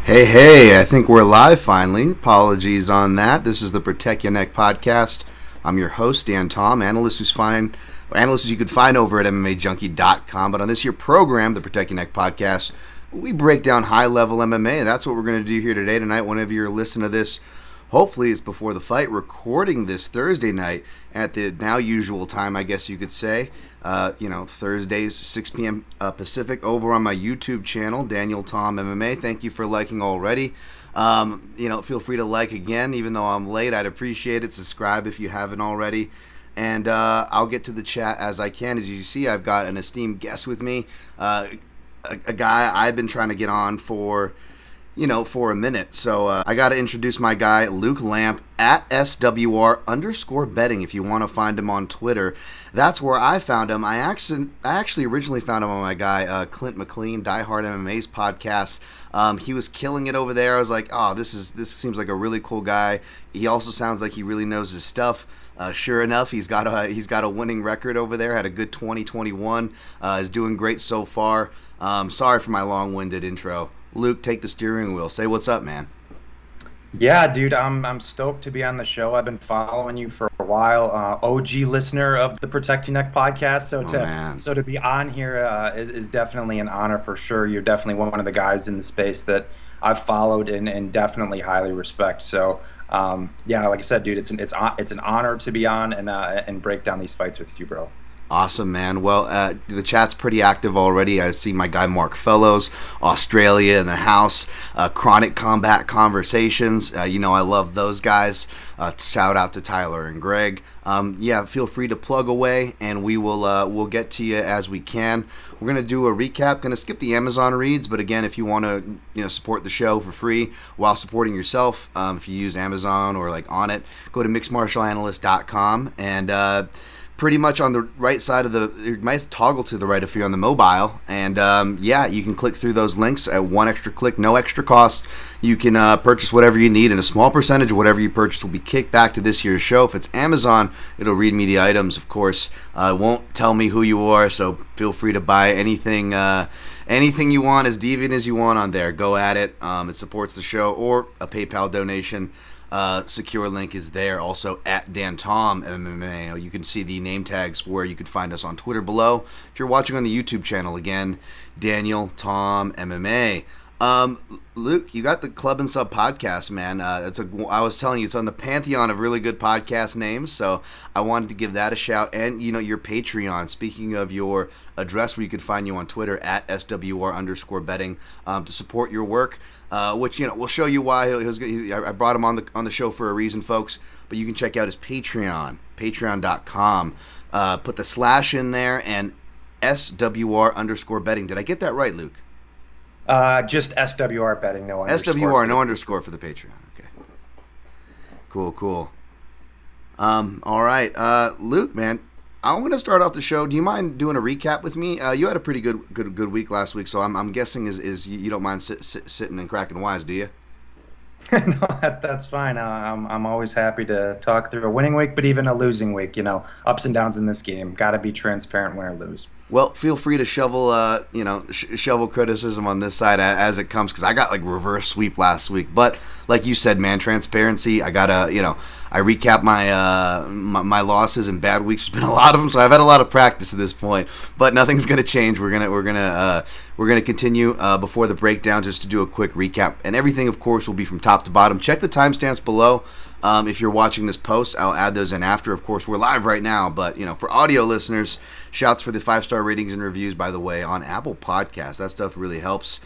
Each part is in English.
Hey, I think we're live finally. Apologies on that. This is the Protect Your Neck podcast. I'm your host, Dan Tom, analyst you could find over at MMAJunkie.com. But on this here program, the Protect Your Neck podcast, we break down high-level MMA, and that's what we're going to do here tonight. Whenever you're listening to this, hopefully it's before the fight. Recording this Thursday night at the now usual time, I guess you could say. Thursdays, 6 p.m. Pacific, over on my YouTube channel, Daniel Tom MMA. Thank you for liking already. Feel free to like again, even though I'm late. I'd appreciate it. Subscribe if you haven't already. And I'll get to the chat as I can. As you see, I've got an esteemed guest with me, a guy I've been trying to get on for a minute. So I got to introduce my guy, Luke Lampe, at SWR_betting. If you want to find him on Twitter, that's where I found him. I actually originally found him on my guy, Clint McLean, Die Hard MMA's podcast. He was killing it over there. I was like, oh, this seems like a really cool guy. He also sounds like he really knows his stuff. Sure enough, he's got a winning record over there. Had a good 2021. Is doing great so far. Sorry for my long-winded intro. Luke, take the steering wheel. Say what's up, man. Yeah, dude, I'm stoked to be on the show. I've been following you for a while. OG listener of the Protect Your Neck podcast. So to be on here is definitely an honor for sure. You're definitely one of the guys in the space that I've followed and definitely highly respect. So like I said, dude, it's an honor to be on and break down these fights with you, bro. Awesome, man. Well, the chat's pretty active already. I see my guy Mark Fellows, Australia in the house, Chronic Combat Conversations. I love those guys. Shout out to Tyler and Greg. Feel free to plug away, and we'll get to you as we can. We're gonna do a recap. Gonna skip the Amazon reads, but again, if you want to support the show for free while supporting yourself, if you use Amazon or like on it, go to mixedmartialanalyst.com and. Pretty much on the right side of you might toggle to the right if you're on the mobile, and you can click through those links at one extra click, no extra cost. You can purchase whatever you need, and a small percentage of whatever you purchase will be kicked back to this year's show. If it's Amazon, it'll read me the items, of course. It won't tell me who you are, so feel free to buy anything you want, as deviant as you want on there. Go at it. It supports the show, or a PayPal donation. Secure link is there. Also at Dan Tom MMA. You can see the name tags where you can find us on Twitter below. If you're watching on the YouTube channel, again, Daniel Tom MMA. Luke, you got the Club and Sub podcast, man. I was telling you, it's on the pantheon of really good podcast names, so I wanted to give that a shout. And your Patreon. Speaking of your address, where you can find you on Twitter at SWR_betting to support your work. Which we'll show you why I brought him on the show for a reason, folks. But you can check out his Patreon, patreon.com. Put the slash in there and SWR_betting. Did I get that right, Luke? Just SWR betting, no underscore. SWR, no underscore for the Patreon. Okay. Cool. All right, Luke, man. I'm going to start off the show. Do you mind doing a recap with me? You had a pretty good week last week, so I'm guessing is you don't mind sitting and cracking wise, do you? No, that's fine. I'm always happy to talk through a winning week, but even a losing week. Ups and downs in this game. Got to be transparent, win or lose. Well, feel free to shovel criticism on this side as it comes, because I got like reverse sweep last week. But like you said, man, transparency. I gotta, I recap my losses and bad weeks. There's been a lot of them, so I've had a lot of practice at this point. But nothing's gonna change. We're gonna continue before the breakdown, just to do a quick recap, and everything, of course, will be from top to bottom. Check the timestamps below. If you're watching this post, I'll add those in after. Of course, we're live right now, but for audio listeners, shouts for the 5-star ratings and reviews, by the way, on Apple Podcasts. That stuff really helps.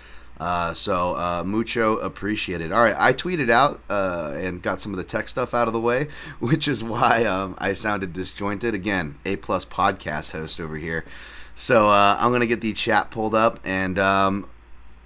So mucho appreciated. All right, I tweeted out and got some of the tech stuff out of the way, which is why I sounded disjointed. Again, A+ podcast host over here. So I'm gonna get the chat pulled up and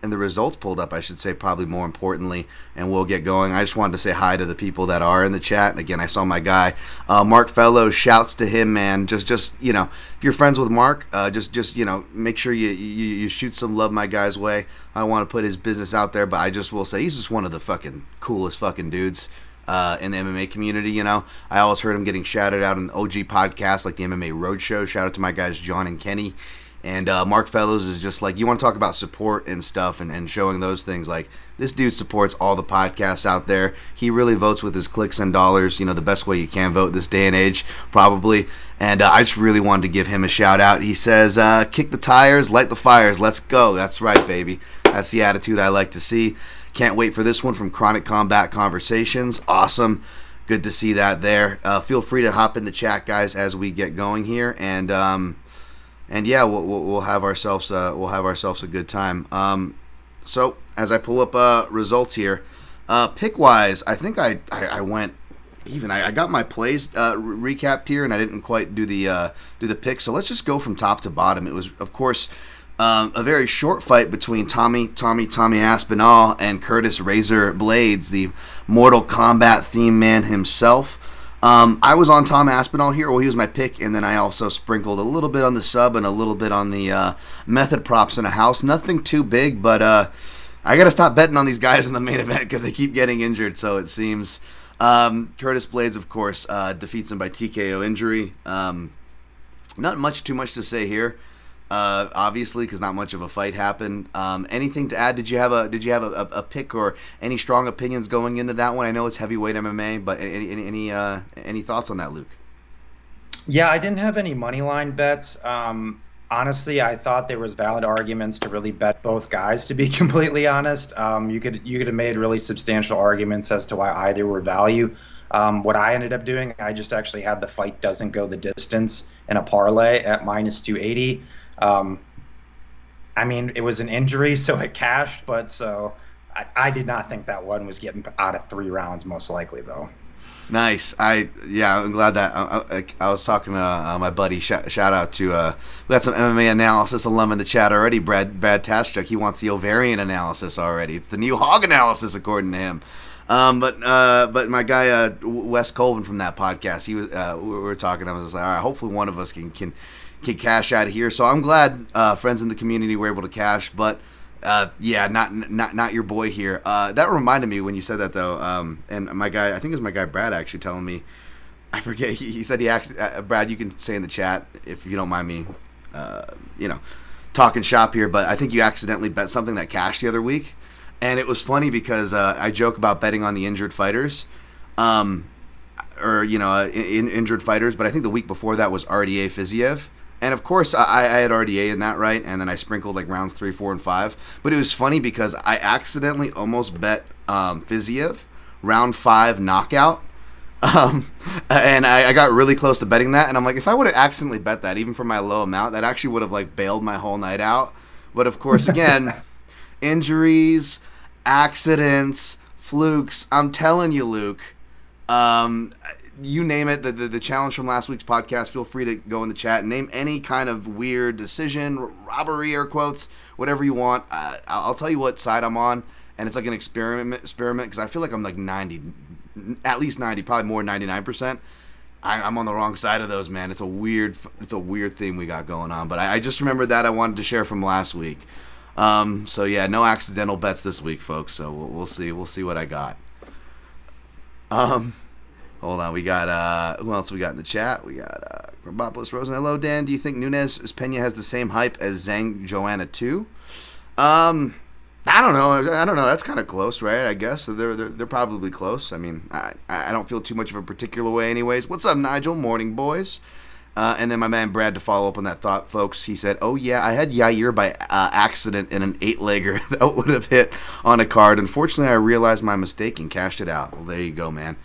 the results pulled up, I should say, probably more importantly, and we'll get going. I just wanted to say hi to the people that are in the chat. Again, I saw my guy, Mark Fellows. Shouts to him, man. Just if you're friends with Mark, just make sure you shoot some love my guy's way. I don't want to put his business out there, but I just will say he's just one of the fucking coolest fucking dudes in the MMA community. I always heard him getting shouted out in OG podcasts like the MMA Roadshow. Shout out to my guys John and Kenny. And Mark Fellows is just like, you want to talk about support and stuff and showing those things. Like, this dude supports all the podcasts out there. He really votes with his clicks and dollars, the best way you can vote this day and age, probably. And I just really wanted to give him a shout out. He says, kick the tires, light the fires, let's go. That's right, baby. That's the attitude I like to see. Can't wait for this one from Chronic Combat Conversations. Awesome. Good to see that there. Feel free to hop in the chat, guys, as we get going here. And yeah, we'll have ourselves a good time. So as I pull up results here, pick wise, I think I went even. I got my plays recapped here, and I didn't quite do the pick. So let's just go from top to bottom. It was, of course, a very short fight between Tommy Aspinall and Curtis Razor Blades, the Mortal Kombat theme man himself. I was on Tom Aspinall here. Well, he was my pick, and then I also sprinkled a little bit on the sub and a little bit on the method props in a house. Nothing too big, but I got to stop betting on these guys in the main event because they keep getting injured, so it seems. Curtis Blades, of course, defeats him by TKO injury. Not too much to say here. Obviously, because not much of a fight happened. Anything to add? Did you have a pick or any strong opinions going into that one? I know it's heavyweight MMA, but any thoughts on that, Luke? Yeah, I didn't have any money line bets. Honestly, I thought there was valid arguments to really bet both guys. To be completely honest, you could have made really substantial arguments as to why either were value. What I ended up doing, I just actually had the fight doesn't go the distance in a parlay at minus 280. I mean, it was an injury, so it cashed, but so I did not think that one was getting out of 3 rounds, most likely, though. Nice. I'm glad that I was talking to my buddy. Shout out to we got some MMA analysis alum in the chat already. Brad Taschuk. He wants the ovarian analysis already. It's the new hog analysis, according to him. But my guy Wes Colvin from that podcast, he was we were talking. I was just like, all right, hopefully one of us can cash out of here. So I'm glad friends in the community were able to cash, but not your boy here. That reminded me when you said that though. And my guy, I think it was my guy Brad actually telling me, I forget. He said he actually Brad, you can say in the chat if you don't mind me, talking shop here. But I think you accidentally bet something that cashed the other week, and it was funny because I joke about betting on the injured fighters. Injured fighters, but I think the week before that was RDA Fiziev. And of course, I had RDA in that, right? And then I sprinkled like rounds 3, 4, and 5. But it was funny because I accidentally almost bet Fiziev round 5 knockout. And I got really close to betting that. And I'm like, if I would have accidentally bet that, even for my low amount, that actually would have like bailed my whole night out. But of course, again, injuries, accidents, flukes. I'm telling you, Luke. You name it, the challenge from last week's podcast, feel free to go in the chat and name any kind of weird decision, robbery, air quotes, whatever you want. I'll tell you what side I'm on, and it's like an experiment because I feel like I'm like 90, at least 90, probably more 99%. I'm on the wrong side of those, man. It's a weird thing we got going on, but I just remembered that I wanted to share from last week. So yeah, no accidental bets this week, folks. So we'll see what I got. Hold on, we got, who else we got in the chat? We got Grabopoulos Rosen. Hello, Dan. Do you think Nunes Pena has the same hype as Zhang Joanna 2? I don't know. That's kind of close, right? I guess. So they're probably close. I mean, I don't feel too much of a particular way anyways. What's up, Nigel? Morning, boys. And then my man Brad, to follow up on that thought, folks, he said, oh, yeah, I had Yair by accident in an 8-legger that would have hit on a card. Unfortunately, I realized my mistake and cashed it out. Well, there you go, man.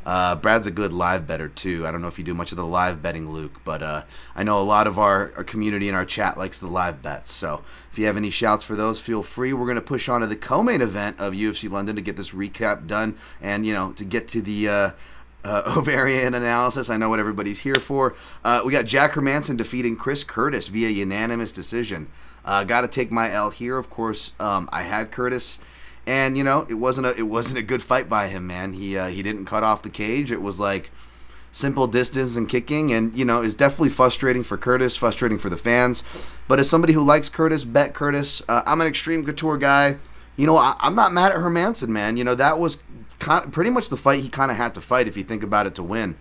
Brad's a good live bettor, too. I don't know if you do much of the live betting, Luke, but I know a lot of our community in our chat likes the live bets. So if you have any shouts for those, feel free. We're going to push on to the co-main event of UFC London to get this recap done and, to get to the ovarian analysis. I know what everybody's here for. We got Jack Hermansson defeating Chris Curtis via unanimous decision. Got to take my L here. Of course, I had Curtis. And it wasn't a good fight by him, man. He didn't cut off the cage. It was like simple distance and kicking, and it's definitely frustrating for Curtis, frustrating for the fans. But as somebody who likes Curtis, bet Curtis. I'm an Extreme Couture guy. I'm not mad at Hermansson, man. That was pretty much the fight he kind of had to fight if you think about it to win.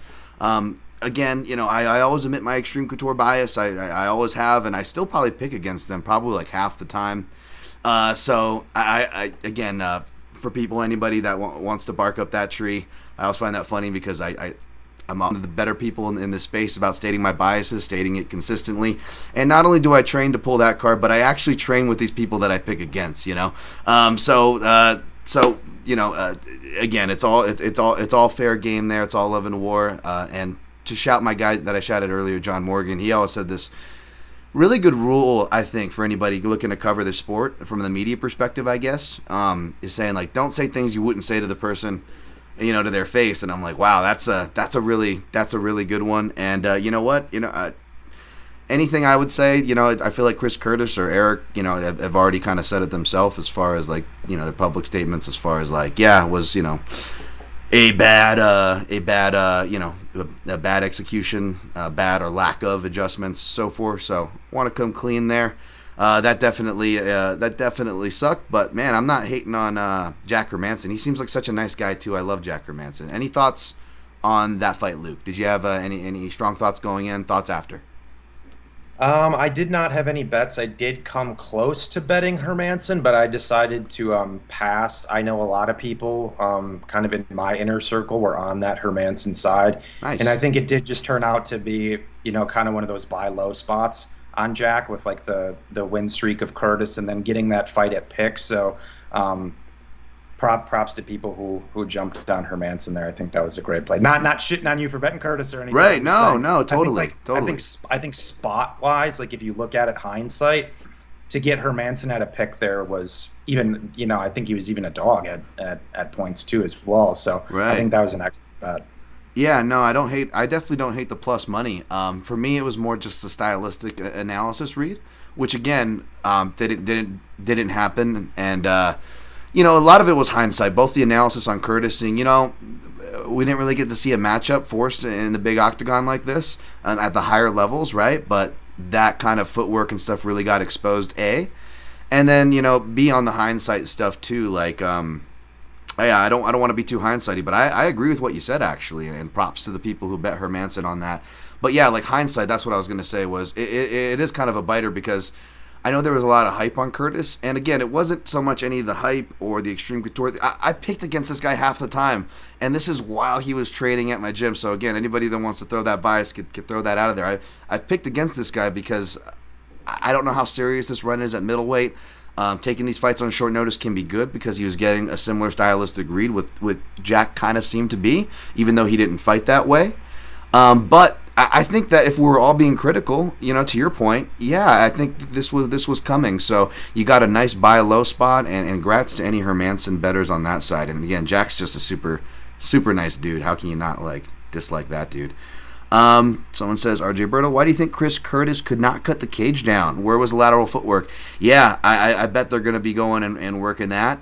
again, I always admit my extreme couture bias. I always have, and I still probably pick against them probably like half the time. So I again, for people, anybody that wants to bark up that tree, I always find that funny because I'm one of the better people in this space about stating my biases, stating it consistently. And not only do I train to pull that card, but I actually train with these people that I pick against. Again, it's all fair game there. It's all love and war. And to shout my guy that I shouted earlier, John Morgan, he always said this really good rule, I think, for anybody looking to cover the sport from the media perspective, I guess, is saying, like, don't say things you wouldn't say to the person, to their face. And I'm like, wow, that's a really good one. And you know what, anything I would say, I feel like Chris Curtis or Eric, have already kind of said it themselves as far as like, their public statements as far as like, yeah, it was, a bad execution, bad or lack of adjustments, so forth. So want to come clean there. That definitely sucked. But man, I'm not hating on Jack Hermansson. He seems like such a nice guy too. I love Jack Hermansson. Any thoughts on that fight, Luke? Did you have any strong thoughts going in? Thoughts after? I did not have any bets. I did come close to betting Hermansson, but I decided to pass. I know a lot of people kind of in my inner circle were on that Hermansson side. Nice. And I think it did just turn out to be, kind of one of those buy low spots on Jack with like the win streak of Curtis and then getting that fight at pick. So props to people who jumped on Hermansson there. I think that was a great play. Not shitting on you for betting Curtis or anything. Right? No, totally. I think spot wise, like if you look at it hindsight, to get Hermansson at a pick there was even, I think he was even a dog at points too as well. So right. I think that was an excellent bet. Yeah, no, I definitely don't hate the plus money. For me, it was more just the stylistic analysis read, which again didn't happen, and a lot of it was hindsight. Both the analysis on Curtis and we didn't really get to see a matchup forced in the big octagon like this at the higher levels, right? But that kind of footwork and stuff really got exposed. And then B on the hindsight stuff too, like. Yeah, I don't want to be too hindsighty, but I agree with what you said actually, and props to the people who bet Hermansson on that. But yeah, like hindsight, that's what I was going to say was it is kind of a biter because I know there was a lot of hype on Curtis, and again, it wasn't so much any of the hype or the extreme couture. I picked against this guy half the time, and this is while he was training at my gym. So again, anybody that wants to throw that bias could throw that out of there. I've picked against this guy because I don't know how serious this run is at middleweight. Taking these fights on short notice can be good because he was getting a similar stylistic read with Jack kind of seemed to be, even though he didn't fight that way. But I think that if we were all being critical, to your point, yeah, I think this was coming. So you got a nice buy low spot, and congrats to any Hermansson bettors on that side. And again, Jack's just a super, super nice dude. How can you not dislike that dude? Someone says, RJ Berto, why do you think Chris Curtis could not cut the cage down? Where was the lateral footwork? Yeah, I bet they're going to be going and working that.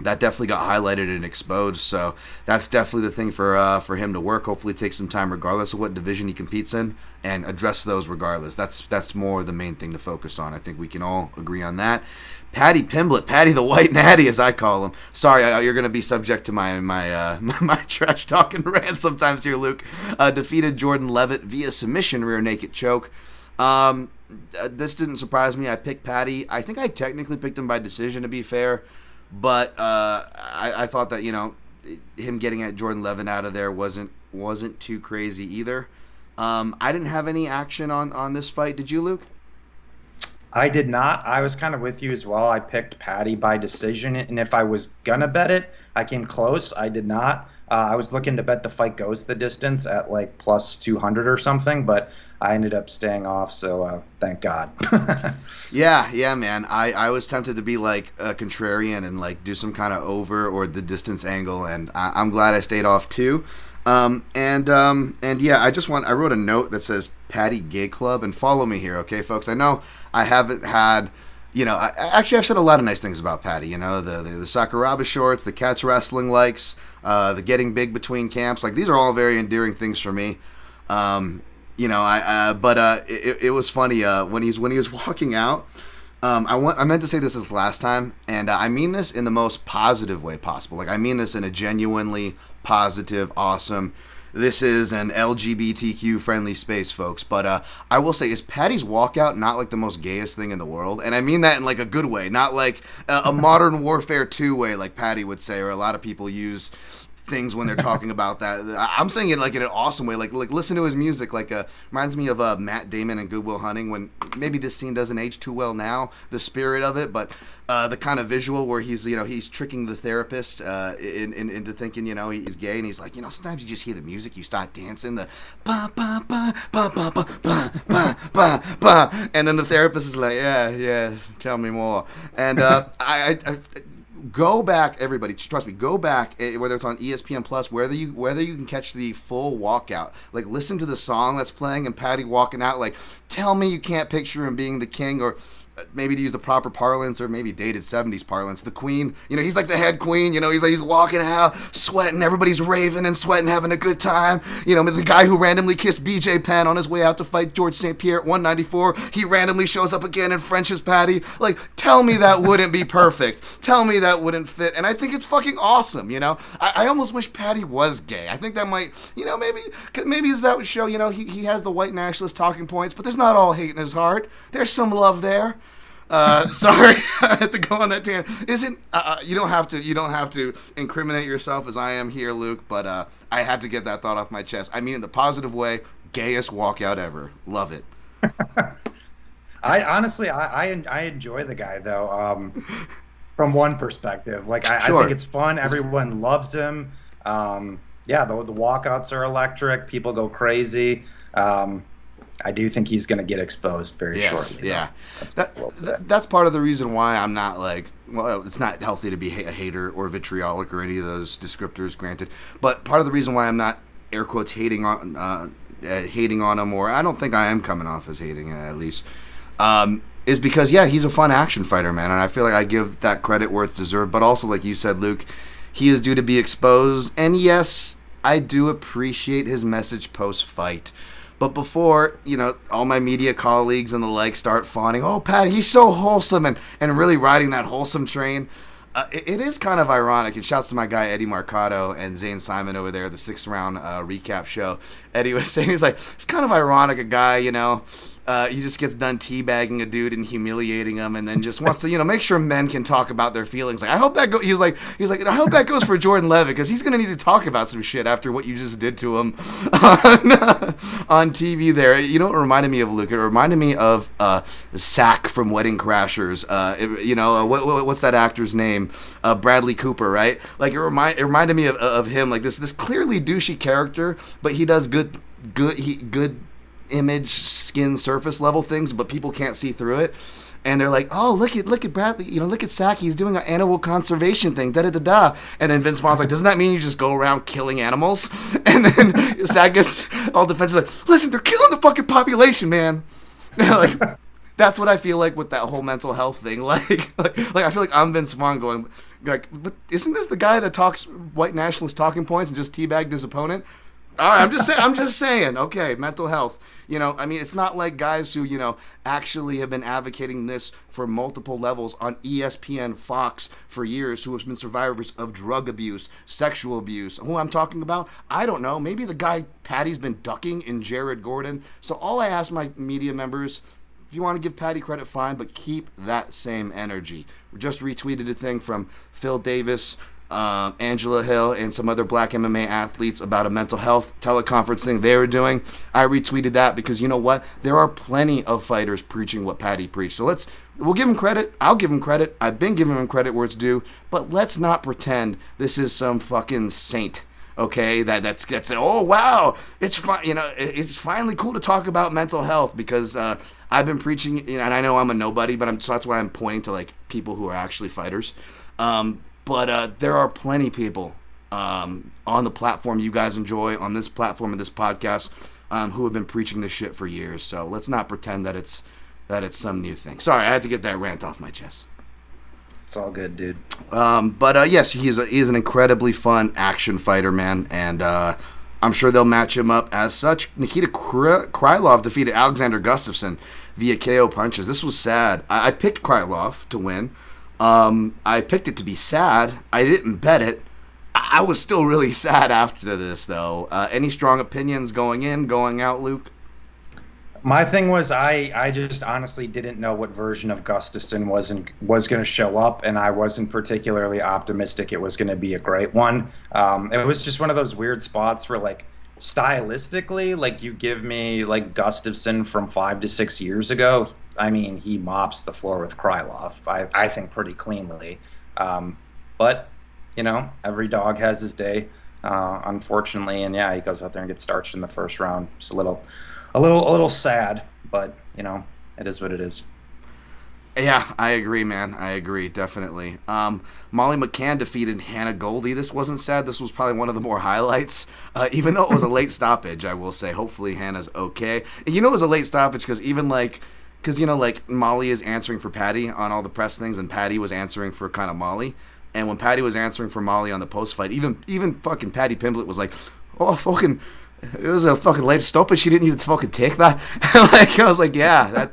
That definitely got highlighted and exposed, so that's definitely the thing for him to work. Hopefully take some time regardless of what division he competes in and address those regardless. That's more the main thing to focus on. I think we can all agree on that. Patty Pimblett, Patty the White Natty, as I call him. Sorry, you're going to be subject to my trash talking rant sometimes here, Luke. Defeated Jordan Levitt via submission rear naked choke. This didn't surprise me. I picked Patty. I think I technically picked him by decision, to be fair, but I thought that him getting at Jordan Levitt out of there wasn't too crazy either. I didn't have any action on this fight. Did you, Luke? I did not. I was kind of with you as well. I picked Patty by decision, and if I was going to bet it, I came close. I did not. I was looking to bet the fight goes the distance at like plus 200 or something, but I ended up staying off, so thank God. Yeah, man. I was tempted to be like a contrarian and like do some kind of over or the distance angle, and I'm glad I stayed off too. And yeah, I wrote a note that says Patty Gay Club, and follow me here, okay, folks? I know I haven't had, I've said a lot of nice things about Patty, the Sakuraba shorts, the catch wrestling likes, the getting big between camps, like these are all very endearing things for me. It was funny, when he was walking out, I meant to say this last time, and I mean this in the most positive way possible. Like, I mean this in a genuinely positive, awesome, this is an LGBTQ friendly space, folks. But I will say, is Paddy's walkout not like the most gayest thing in the world? And I mean that in like a good way, not like a Modern Warfare 2 way, like Paddy would say, or a lot of people use things when they're talking about that. I'm saying it like in an awesome way. Like listen to his music. Like reminds me of Matt Damon and Good Will Hunting. When maybe this scene doesn't age too well now, the spirit of it, but the kind of visual where he's tricking the therapist into thinking he's gay, and he's like, sometimes you just hear the music, you start dancing, the ba ba ba ba ba ba ba ba ba ba, and then the therapist is like, yeah, tell me more. And I go back, everybody. Trust me. Go back, whether it's on ESPN Plus, whether you can catch the full walkout. Like, listen to the song that's playing and Paddy walking out. Like, tell me you can't picture him being the king, or maybe to use the proper parlance, or maybe dated 70s parlance, the queen. He's like the head queen. He's walking out, sweating. Everybody's raving and sweating, having a good time. The guy who randomly kissed BJ Penn on his way out to fight George St. Pierre at 194, he randomly shows up again and French's Paddy. Like, tell me that wouldn't be perfect. Tell me that wouldn't fit. And I think it's fucking awesome. I almost wish Paddy was gay. I think that might, maybe as that would show, he has the white nationalist talking points, but there's not all hate in his heart. There's some love there. Sorry, I had to go on that tangent. You don't have to incriminate yourself as I am here, Luke, but I had to get that thought off my chest. I mean, in the positive way, gayest walkout ever. Love it. I honestly enjoy the guy though. From one perspective, like I think it's fun. Everyone loves him. The walkouts are electric. People go crazy. I do think he's going to get exposed very shortly. Yeah. That's part of the reason why I'm not like, well, it's not healthy to be a hater or vitriolic or any of those descriptors, granted. But part of the reason why I'm not, air quotes, hating on him, or I don't think I am coming off as hating, at least, is because, he's a fun action fighter, man. And I feel like I give that credit where it's deserved. But also, like you said, Luke, he is due to be exposed. And yes, I do appreciate his message post-fight. But before, all my media colleagues and the like start fawning, oh, Pat, he's so wholesome, and really riding that wholesome train, it is kind of ironic. And shouts to my guy Eddie Marcato and Zane Simon over there, the 6th round recap show. Eddie was saying, he's like, it's kind of ironic, a guy, he just gets done teabagging a dude and humiliating him, and then just wants to, make sure men can talk about their feelings. Like, I hope that he's like, I hope that goes for Jordan Levitt, because he's gonna need to talk about some shit after what you just did to him on TV. There, it reminded me of, Luke. It reminded me of Sack from Wedding Crashers. What's that actor's name? Bradley Cooper, right? Like, it reminded me of him. Like this clearly douchey character, but he does good image, skin, surface level things, but people can't see through it. And they're like, oh, look at Bradley, look at Sack, he's doing an animal conservation thing, da-da-da-da. And then Vince Vaughn's like, doesn't that mean you just go around killing animals? And then Sack gets all defensive, like, listen, they're killing the fucking population, man. Like, that's what I feel like with that whole mental health thing. Like I feel like I'm Vince Vaughn going, like, but isn't this the guy that talks white nationalist talking points and just teabagged his opponent? All right, I'm just saying. Okay, mental health. I mean, it's not like guys who, actually have been advocating this for multiple levels on ESPN, Fox for years, who have been survivors of drug abuse, sexual abuse. Who I'm talking about? I don't know. Maybe the guy Patty's been ducking in Jared Gordon. So all I ask my media members, if you want to give Paddy credit, fine, but keep that same energy. We just retweeted a thing from Phil Davis, Angela Hill, and some other black MMA athletes about a mental health teleconference thing they were doing. I retweeted that because you know what? There are plenty of fighters preaching what Paddy preached. So we'll give him credit. I'll give him credit. I've been giving him credit where it's due. But let's not pretend this is some fucking saint. Okay, that's oh wow, it's fine. It's finally cool to talk about mental health because I've been preaching, and I know I'm a nobody, but so that's why I'm pointing to like people who are actually fighters. But there are plenty of people on the platform you guys enjoy, on this platform of this podcast, who have been preaching this shit for years. So let's not pretend that it's some new thing. Sorry, I had to get that rant off my chest. It's all good, dude. But yes, he is an incredibly fun action fighter, man, and I'm sure they'll match him up as such. Nikita Krylov defeated Alexander Gustafsson via KO punches. This was sad. I picked Krylov to win. I picked it to be sad. I didn't bet it. I was still really sad after this, though. Any strong opinions going in, going out, Luke? My thing was I just honestly didn't know what version of Gustafsson was going to show up, and I wasn't particularly optimistic it was going to be a great one. It was just one of those weird spots where, like, stylistically, like, you give me, like, Gustafsson from 5 to 6 years ago. I mean, he mops the floor with Krylov, I think, pretty cleanly. But, you know, every dog has his day, unfortunately, and yeah, he goes out there and gets starched in the first round. It's a little sad, but, you know, it is what it is. Yeah, I agree, man. I agree, definitely. Molly McCann defeated Hannah Goldie. This wasn't sad. This was probably one of the more highlights. Even though it was a late stoppage, I will say. Hopefully Hannah's okay. And you know it was a late stoppage because you know, like, Molly is answering for Patty on all the press things, and Patty was answering for kind of Molly. And when Patty was answering for Molly on the post fight, even fucking Patty Pimblett was like, "Oh, fucking, it was a fucking late stoppage. She didn't need to fucking take that." Like, I was like, yeah,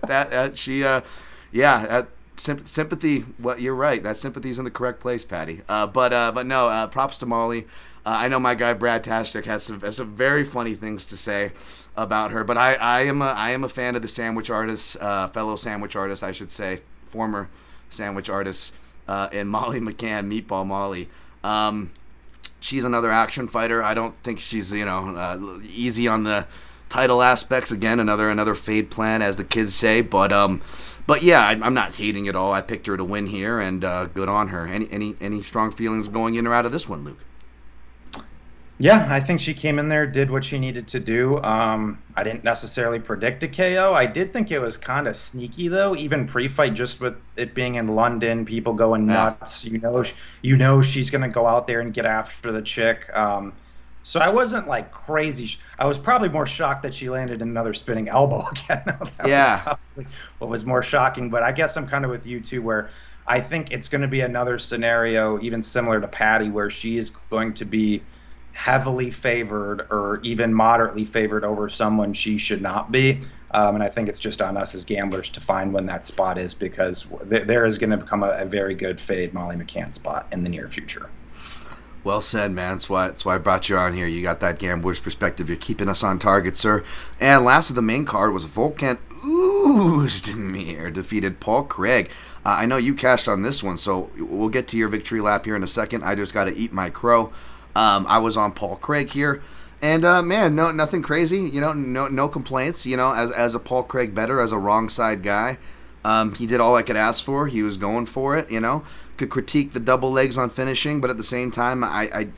sympathy. Well, you're right. That sympathy's in the correct place, Patty. But no, props to Molly. I know my guy Brad Tashtik has some very funny things to say about her. But I am a fan of the sandwich artist, fellow sandwich artist, I should say, former sandwich artist. And Molly McCann, Meatball Molly. She's another action fighter. I don't think she's, easy on the title aspects. Again, another fade plan, as the kids say. But yeah, I'm not hating it all. I picked her to win here, and good on her. Any strong feelings going in or out of this one, Luke? Yeah, I think she came in there, did what she needed to do. I didn't necessarily predict a KO. I did think it was kind of sneaky, though, even pre-fight, just with it being in London, people going nuts. You know she's going to go out there and get after the chick. So I wasn't, like, crazy. I was probably more shocked that she landed another spinning elbow again. That was probably what was more shocking. But I guess I'm kind of with you, too, where I think it's going to be another scenario, even similar to Patty, where she is going to be heavily favored or even moderately favored over someone she should not be. And I think it's just on us as gamblers to find when that spot is, because there is going to become a very good fade Molly McCann spot in the near future. Well said, man. That's why I brought you on here. You got that gambler's perspective. You're keeping us on target, sir. And last of the main card was Volkan Oezdemir defeated Paul Craig. I know you cashed on this one, so we'll get to your victory lap here in a second. I just got to eat my crow. I was on Paul Craig here, and man, nothing crazy. No complaints. As a Paul Craig better, as a wrong side guy, he did all I could ask for. He was going for it. Could critique the double legs on finishing, but at the same time, I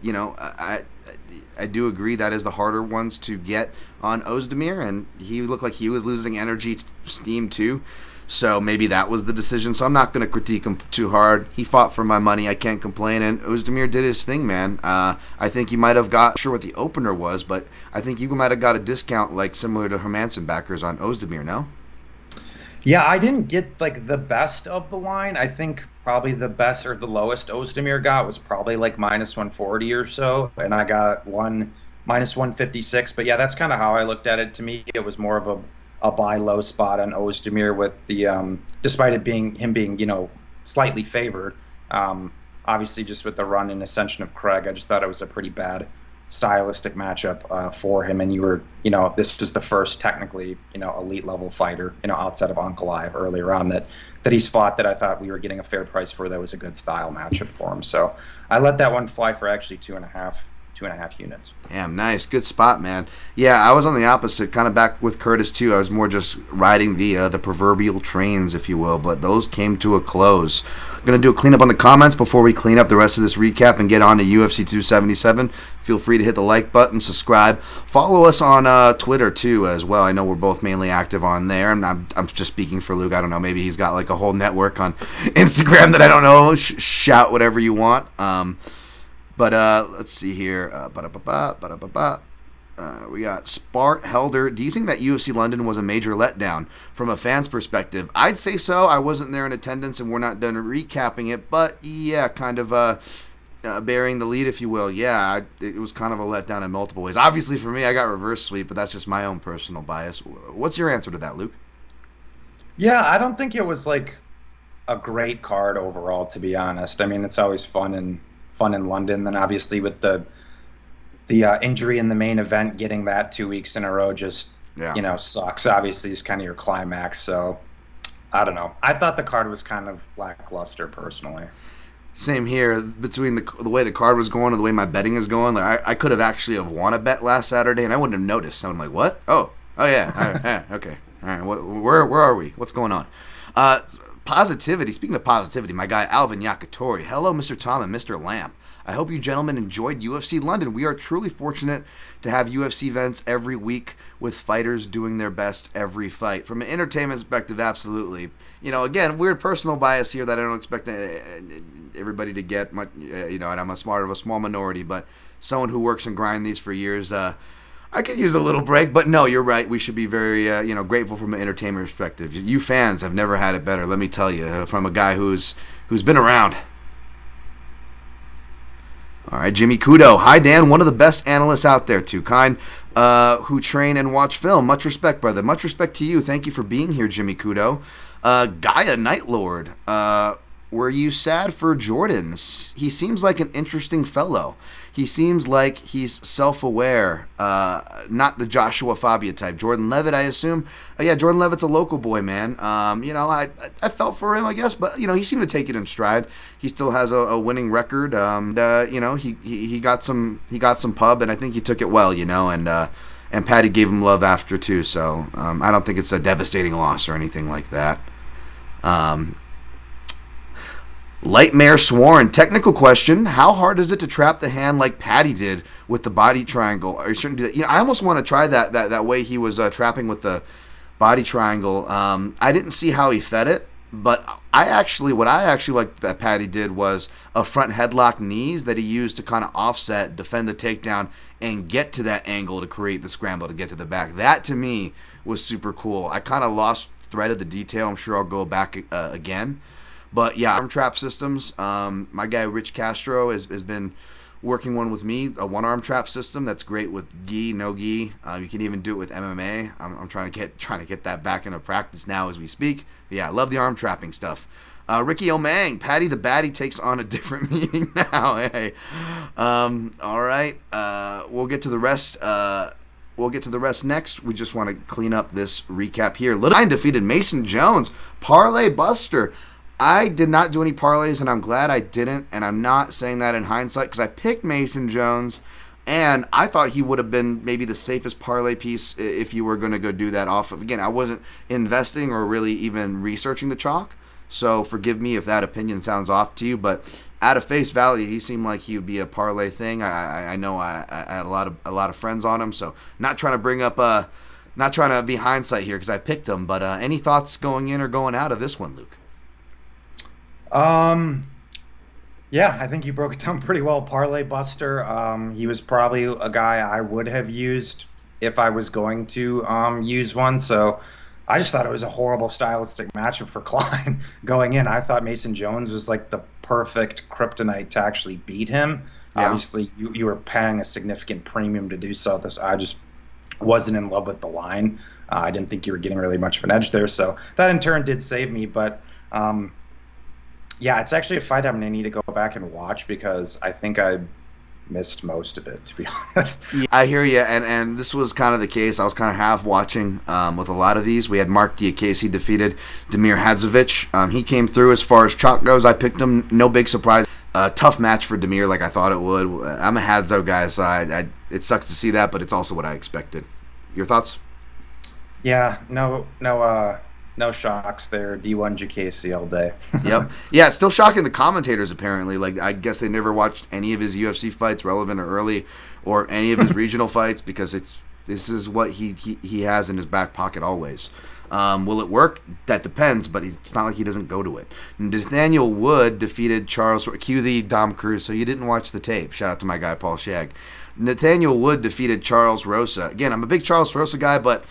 do agree that is the harder ones to get on Oezdemir, and he looked like he was losing energy, steam too. So maybe that was the decision. So I'm not going to critique him too hard. He fought for my money. I can't complain. And Oezdemir did his thing, man. I think you might have got, sure what the opener was, but I think you might have got a discount, like similar to Hermansson backers on Oezdemir, no? Yeah, I didn't get, like, the best of the line. I think probably the best or the lowest Oezdemir got was probably like minus 140 or so. And I got minus 156. But yeah, that's kind of how I looked at it. To me, it was more of a buy low spot on Oezdemir, with the despite it being him being slightly favored. Obviously, just with the run and ascension of Craig, I just thought it was a pretty bad stylistic matchup for him. And this was the first technically elite level fighter outside of Ankalaev earlier on that he's fought that I thought we were getting a fair price for. That was a good style matchup for him. So I let that one fly for actually 2.5 units. Damn, nice. Good spot, man. Yeah, I was on the opposite, kind of back with Curtis, too. I was more just riding the proverbial trains, if you will, but those came to a close. I'm going to do a cleanup on the comments before we clean up the rest of this recap and get on to UFC 277. Feel free to hit the like button, subscribe. Follow us on Twitter, too, as well. I know we're both mainly active on there, and I'm just speaking for Luke. I don't know. Maybe he's got like a whole network on Instagram that I don't know. Shout whatever you want. But let's see here. We got Spart Helder. Do you think that UFC London was a major letdown from a fan's perspective? I'd say so. I wasn't there in attendance, and we're not done recapping it. But yeah, kind of bearing the lead, if you will. Yeah, it was kind of a letdown in multiple ways. Obviously, for me, I got reverse sweep, but that's just my own personal bias. What's your answer to that, Luke? Yeah, I don't think it was like a great card overall, to be honest. I mean, it's always fun fun in London. Then obviously with the injury in the main event, getting that 2 weeks in a row just sucks. Obviously, it's kind of your climax. So I don't know. I thought the card was kind of lackluster personally. Same here. Between the way the card was going and the way my betting is going, like I could have actually won a bet last Saturday and I wouldn't have noticed. I'm like, what? Oh yeah. Okay. All right. Where are we? What's going on? Positivity. Speaking of positivity, my guy Alvin Yakatori. Hello, Mr. Tom and Mr. Lampe. I hope you gentlemen enjoyed UFC London. We are truly fortunate to have UFC events every week with fighters doing their best every fight. From an entertainment perspective, absolutely. Again, weird personal bias here that I don't expect everybody to get, and I'm a small minority, but someone who works and grinds these for years, I could use a little break. But no, you're right. We should be very, grateful from an entertainment perspective. You fans have never had it better, let me tell you, from a guy who's been around. All right, Jimmy Kudo. Hi, Dan. One of the best analysts out there, too kind, who train and watch film. Much respect, brother. Much respect to you. Thank you for being here, Jimmy Kudo. Gaia Nightlord. Were you sad for Jordan? He seems like an interesting fellow. He seems like he's self-aware, not the Joshua Fabia type. Jordan Levitt, I assume. Yeah, Jordan Levitt's a local boy, man. I felt for him, I guess, but he seemed to take it in stride. He still has a winning record. He got some pub, and I think he took it well, and Patty gave him love after too. So I don't think it's a devastating loss or anything like that. Lightmare Sworn. Technical question. How hard is it to trap the hand like Patty did with the body triangle? Or you shouldn't do that. I almost want to try that way he was trapping with the body triangle. I didn't see how he fed it, but what I actually liked that Patty did was a front headlock knees that he used to kind of offset, defend the takedown, and get to that angle to create the scramble to get to the back. That, to me, was super cool. I kind of lost thread of the detail. I'm sure I'll go back again. But yeah, arm trap systems. My guy Rich Castro has been working one with me, a one-arm trap system that's great with gi, no gi. You can even do it with MMA. I'm trying to get that back into practice now as we speak. But yeah, I love the arm trapping stuff. Ricky Omang, Patty the Batty takes on a different meaning now. Hey, all right. We'll get to the rest. We'll get to the rest next. We just want to clean up this recap here. Little defeated Mason Jones, parlay buster. I did not do any parlays, and I'm glad I didn't, and I'm not saying that in hindsight because I picked Mason Jones, and I thought he would have been maybe the safest parlay piece if you were going to go do that off of. Again, I wasn't investing or really even researching the chalk, so forgive me if that opinion sounds off to you, but at a face value, he seemed like he would be a parlay thing. I know I had a lot of friends on him, so not trying to be hindsight here because I picked him, but any thoughts going in or going out of this one, Luke? Yeah, I think you broke it down pretty well. Parlay buster. He was probably a guy I would have used if I was going to use one. So I just thought it was a horrible stylistic matchup for Klein going in. I thought Mason Jones was like the perfect kryptonite to actually beat him. Yeah. Obviously, you were paying a significant premium to do so. I just wasn't in love with the line. I didn't think you were getting really much of an edge there. So that in turn did save me, but yeah, it's actually a fight I'm going to need to go back and watch because I think I missed most of it, to be honest. Yeah, I hear you, and this was kind of the case. I was kind of half watching with a lot of these. We had Mark Diakese defeated Damir Hadzovic. He came through as far as chalk goes. I picked him. No big surprise. Tough match for Damir like I thought it would. I'm a Hadzo guy, so it sucks to see that, but it's also what I expected. Your thoughts? Yeah, no shocks there. D1 Jacasey all day. Yep. Yeah, it's still shocking the commentators, apparently. Like, I guess they never watched any of his UFC fights, relevant or early, or any of his regional fights, because this is what he has in his back pocket always. Will it work? That depends, but it's not like he doesn't go to it. Nathaniel Wood defeated Charles... Cue the Dom Cruz, so you didn't watch the tape. Shout out to my guy, Paul Shag. Nathaniel Wood defeated Charles Rosa. Again, I'm a big Charles Rosa guy, but...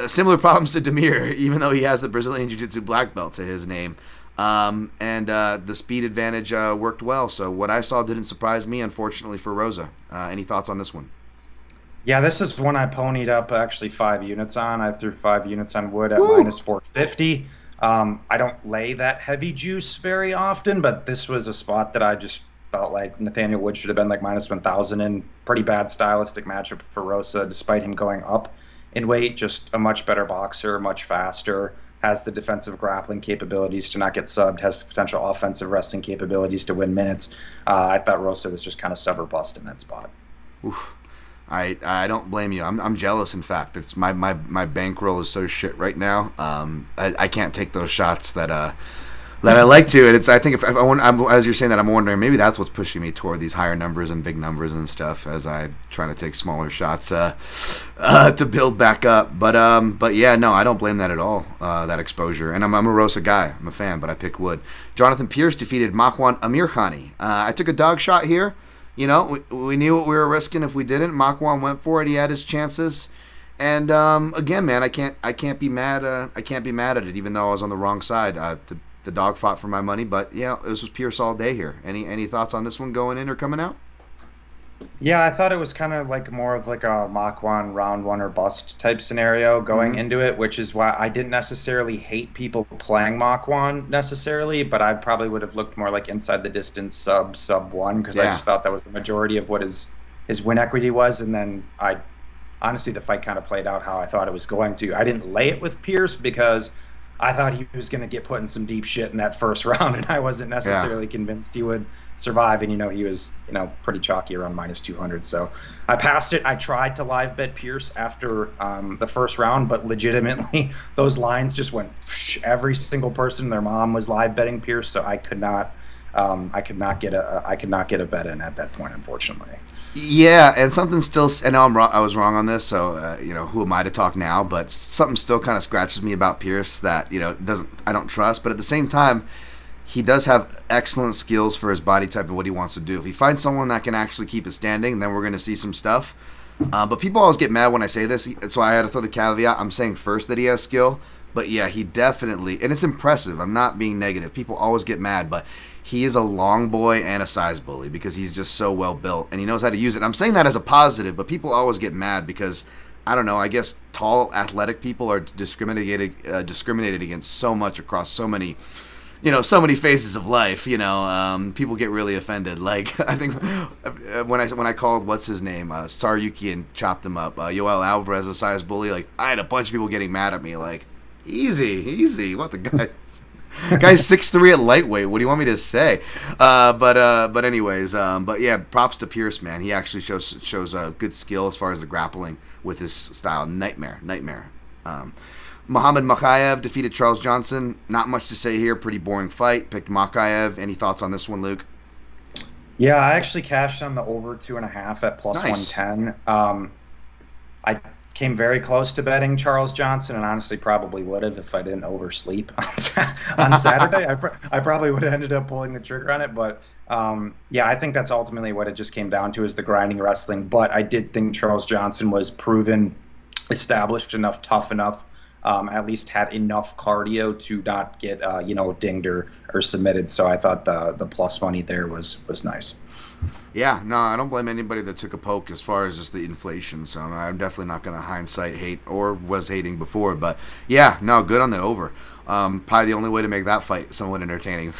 similar problems to Damir, even though he has the Brazilian Jiu-Jitsu black belt to his name. And the speed advantage worked well. So what I saw didn't surprise me, unfortunately, for Rosa. Any thoughts on this one? Yeah, this is one I ponied up actually 5 units on. I threw 5 units on Wood at minus 450. I don't lay that heavy juice very often, but this was a spot that I just felt like Nathaniel Wood should have been like minus 1,000 in. Pretty bad stylistic matchup for Rosa, despite him going up in weight. Just a much better boxer, much faster, has the defensive grappling capabilities to not get subbed, has the potential offensive wrestling capabilities to win minutes. I thought Rosa was just kind of sub or bust in that spot. Oof. I don't blame you. I'm jealous. In fact, it's my bankroll is so shit right now. I can't take those shots that I like to. And I think if I want, as you're saying that, I'm wondering maybe that's what's pushing me toward these higher numbers and big numbers and stuff as I try to take smaller shots to build back up. But yeah, no, I don't blame that at all. That exposure, and I'm a Rosa guy. I'm a fan, but I pick Wood. Jonathan Pierce defeated Makwan Amirkhani. I took a dog shot here. You know, we knew what we were risking if we didn't. Makwan went for it. He had his chances, and again, man, I can't be mad. I can't be mad at it, even though I was on the wrong side. The dog fought for my money, but yeah, this was Pierce all day here. Any thoughts on this one going in or coming out? Yeah, I thought it was kind of like more of like a Makwan round one or bust type scenario going into it, which is why I didn't necessarily hate people playing Makwan necessarily, but I probably would have looked more like inside the distance sub one, because I just thought that was the majority of what his win equity was, and then honestly the fight kind of played out how I thought it was going to. I didn't lay it with Pierce because I thought he was going to get put in some deep shit in that first round, and I wasn't necessarily convinced he would survive. And, he was, pretty chalky around minus 200. So I passed it. I tried to live bet Pierce after the first round, but legitimately those lines just went every single person. Their mom was live betting Pierce, so I could not get a bet in at that point, unfortunately. Yeah, and something still. I know I was wrong on this, so who am I to talk now? But something still kind of scratches me about Pierce that I don't trust. But at the same time, he does have excellent skills for his body type and what he wants to do. If he finds someone that can actually keep it standing, then we're going to see some stuff. But people always get mad when I say this, so I had to throw the caveat. I'm saying first that he has skill, but yeah, he definitely, and it's impressive. I'm not being negative. People always get mad, but he is a long boy and a size bully because he's just so well built and he knows how to use it. I'm saying that as a positive, but people always get mad because, I don't know, I guess tall, athletic people are discriminated against so much across so many faces of life. People get really offended. Like, I think when I called what's his name, Saryuki, and chopped him up, Yoel Alvarez, a size bully. Like, I had a bunch of people getting mad at me. Like, easy, what the guy. Guy's 6'3" at lightweight. What do you want me to say? But anyways, but yeah, props to Pierce, man. He actually shows good skill as far as the grappling with his style. Nightmare. Muhammad Makhayev defeated Charles Johnson. Not much to say here. Pretty boring fight. Picked Makhayev. Any thoughts on this one, Luke? Yeah, I actually cashed on the over 2.5 at plus nice. 110. I came very close to betting Charles Johnson, and honestly probably would have if I didn't oversleep on Saturday. I probably would have ended up pulling the trigger on it, but yeah, I think that's ultimately what it just came down to, is the grinding wrestling. But I did think Charles Johnson was proven, established enough, tough enough, at least had enough cardio to not get dinged or submitted. So I thought the plus money there was nice. Yeah, no, I don't blame anybody that took a poke as far as just the inflation. So I'm definitely not going to hindsight hate, or was hating before. But yeah, no, good on the over. Probably the only way to make that fight somewhat entertaining.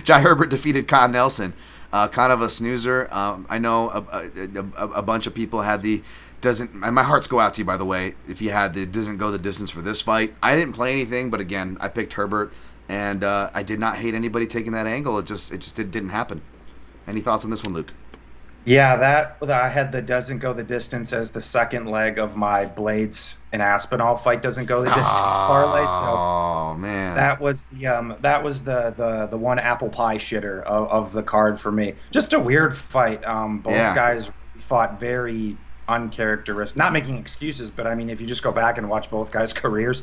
Jai Herbert defeated Con Nelson. Kind of a snoozer. I know a bunch of people had the doesn't. And my hearts go out to you, by the way, if you had the doesn't go the distance for this fight. I didn't play anything, but again, I picked Herbert, and I did not hate anybody taking that angle. It just didn't happen. Any thoughts on this one, Luke? Yeah, that I had the doesn't go the distance as the second leg of my Blades and Aspinall fight doesn't go the distance parlay. So man, that was the one apple pie shitter of the card for me. Just a weird fight. Both guys fought very uncharacteristic. Not making excuses, but I mean, if you just go back and watch both guys' careers,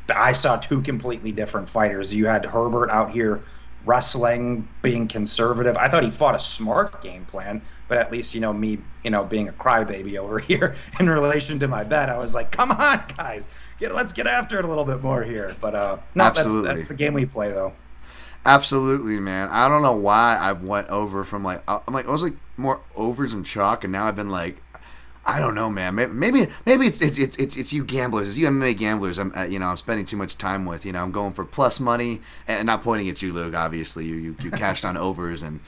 I saw two completely different fighters. You had Herbert out here wrestling, being conservative. I thought he fought a smart game plan, but at least, me, being a crybaby over here in relation to my bet, I was like, come on, guys, let's get after it a little bit more here. But no, absolutely. That's the game we play, though. Absolutely, man. I don't know why I've went over from I was like more overs and chalk, and now I've been like, I don't know, man. Maybe it's you gamblers, it's you MMA gamblers. I'm spending too much time with. I'm going for plus money, and not pointing at you, Luke. Obviously, you cashed on overs and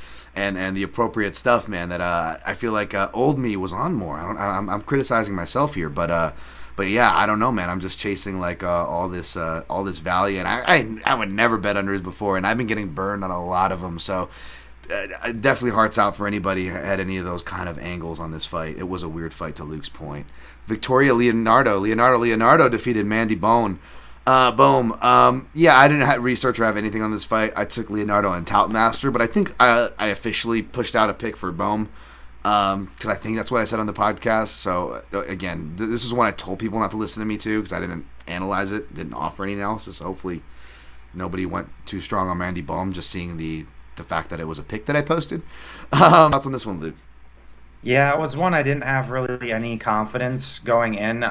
the appropriate stuff, man. That I feel like old me was on more. I'm criticizing myself here, but yeah, I don't know, man. I'm just chasing like all this value, and I would never bet unders before, and I've been getting burned on a lot of them. So. Definitely hearts out for anybody who had any of those kind of angles on this fight. It was a weird fight to Luke's point. Victoria Leonardo defeated Mandy Bone. Boom. Yeah, I didn't research or have anything on this fight. I took Leonardo and Toutmaster, but I think I officially pushed out a pick for Bohm because I think that's what I said on the podcast. So, again, this is one I told people not to listen to me to because I didn't analyze it, didn't offer any analysis. Hopefully nobody went too strong on Mandy Bohm, just seeing the fact that it was a pick that I posted. Thoughts on this one, Luke? Yeah, it was one I didn't have really any confidence going in.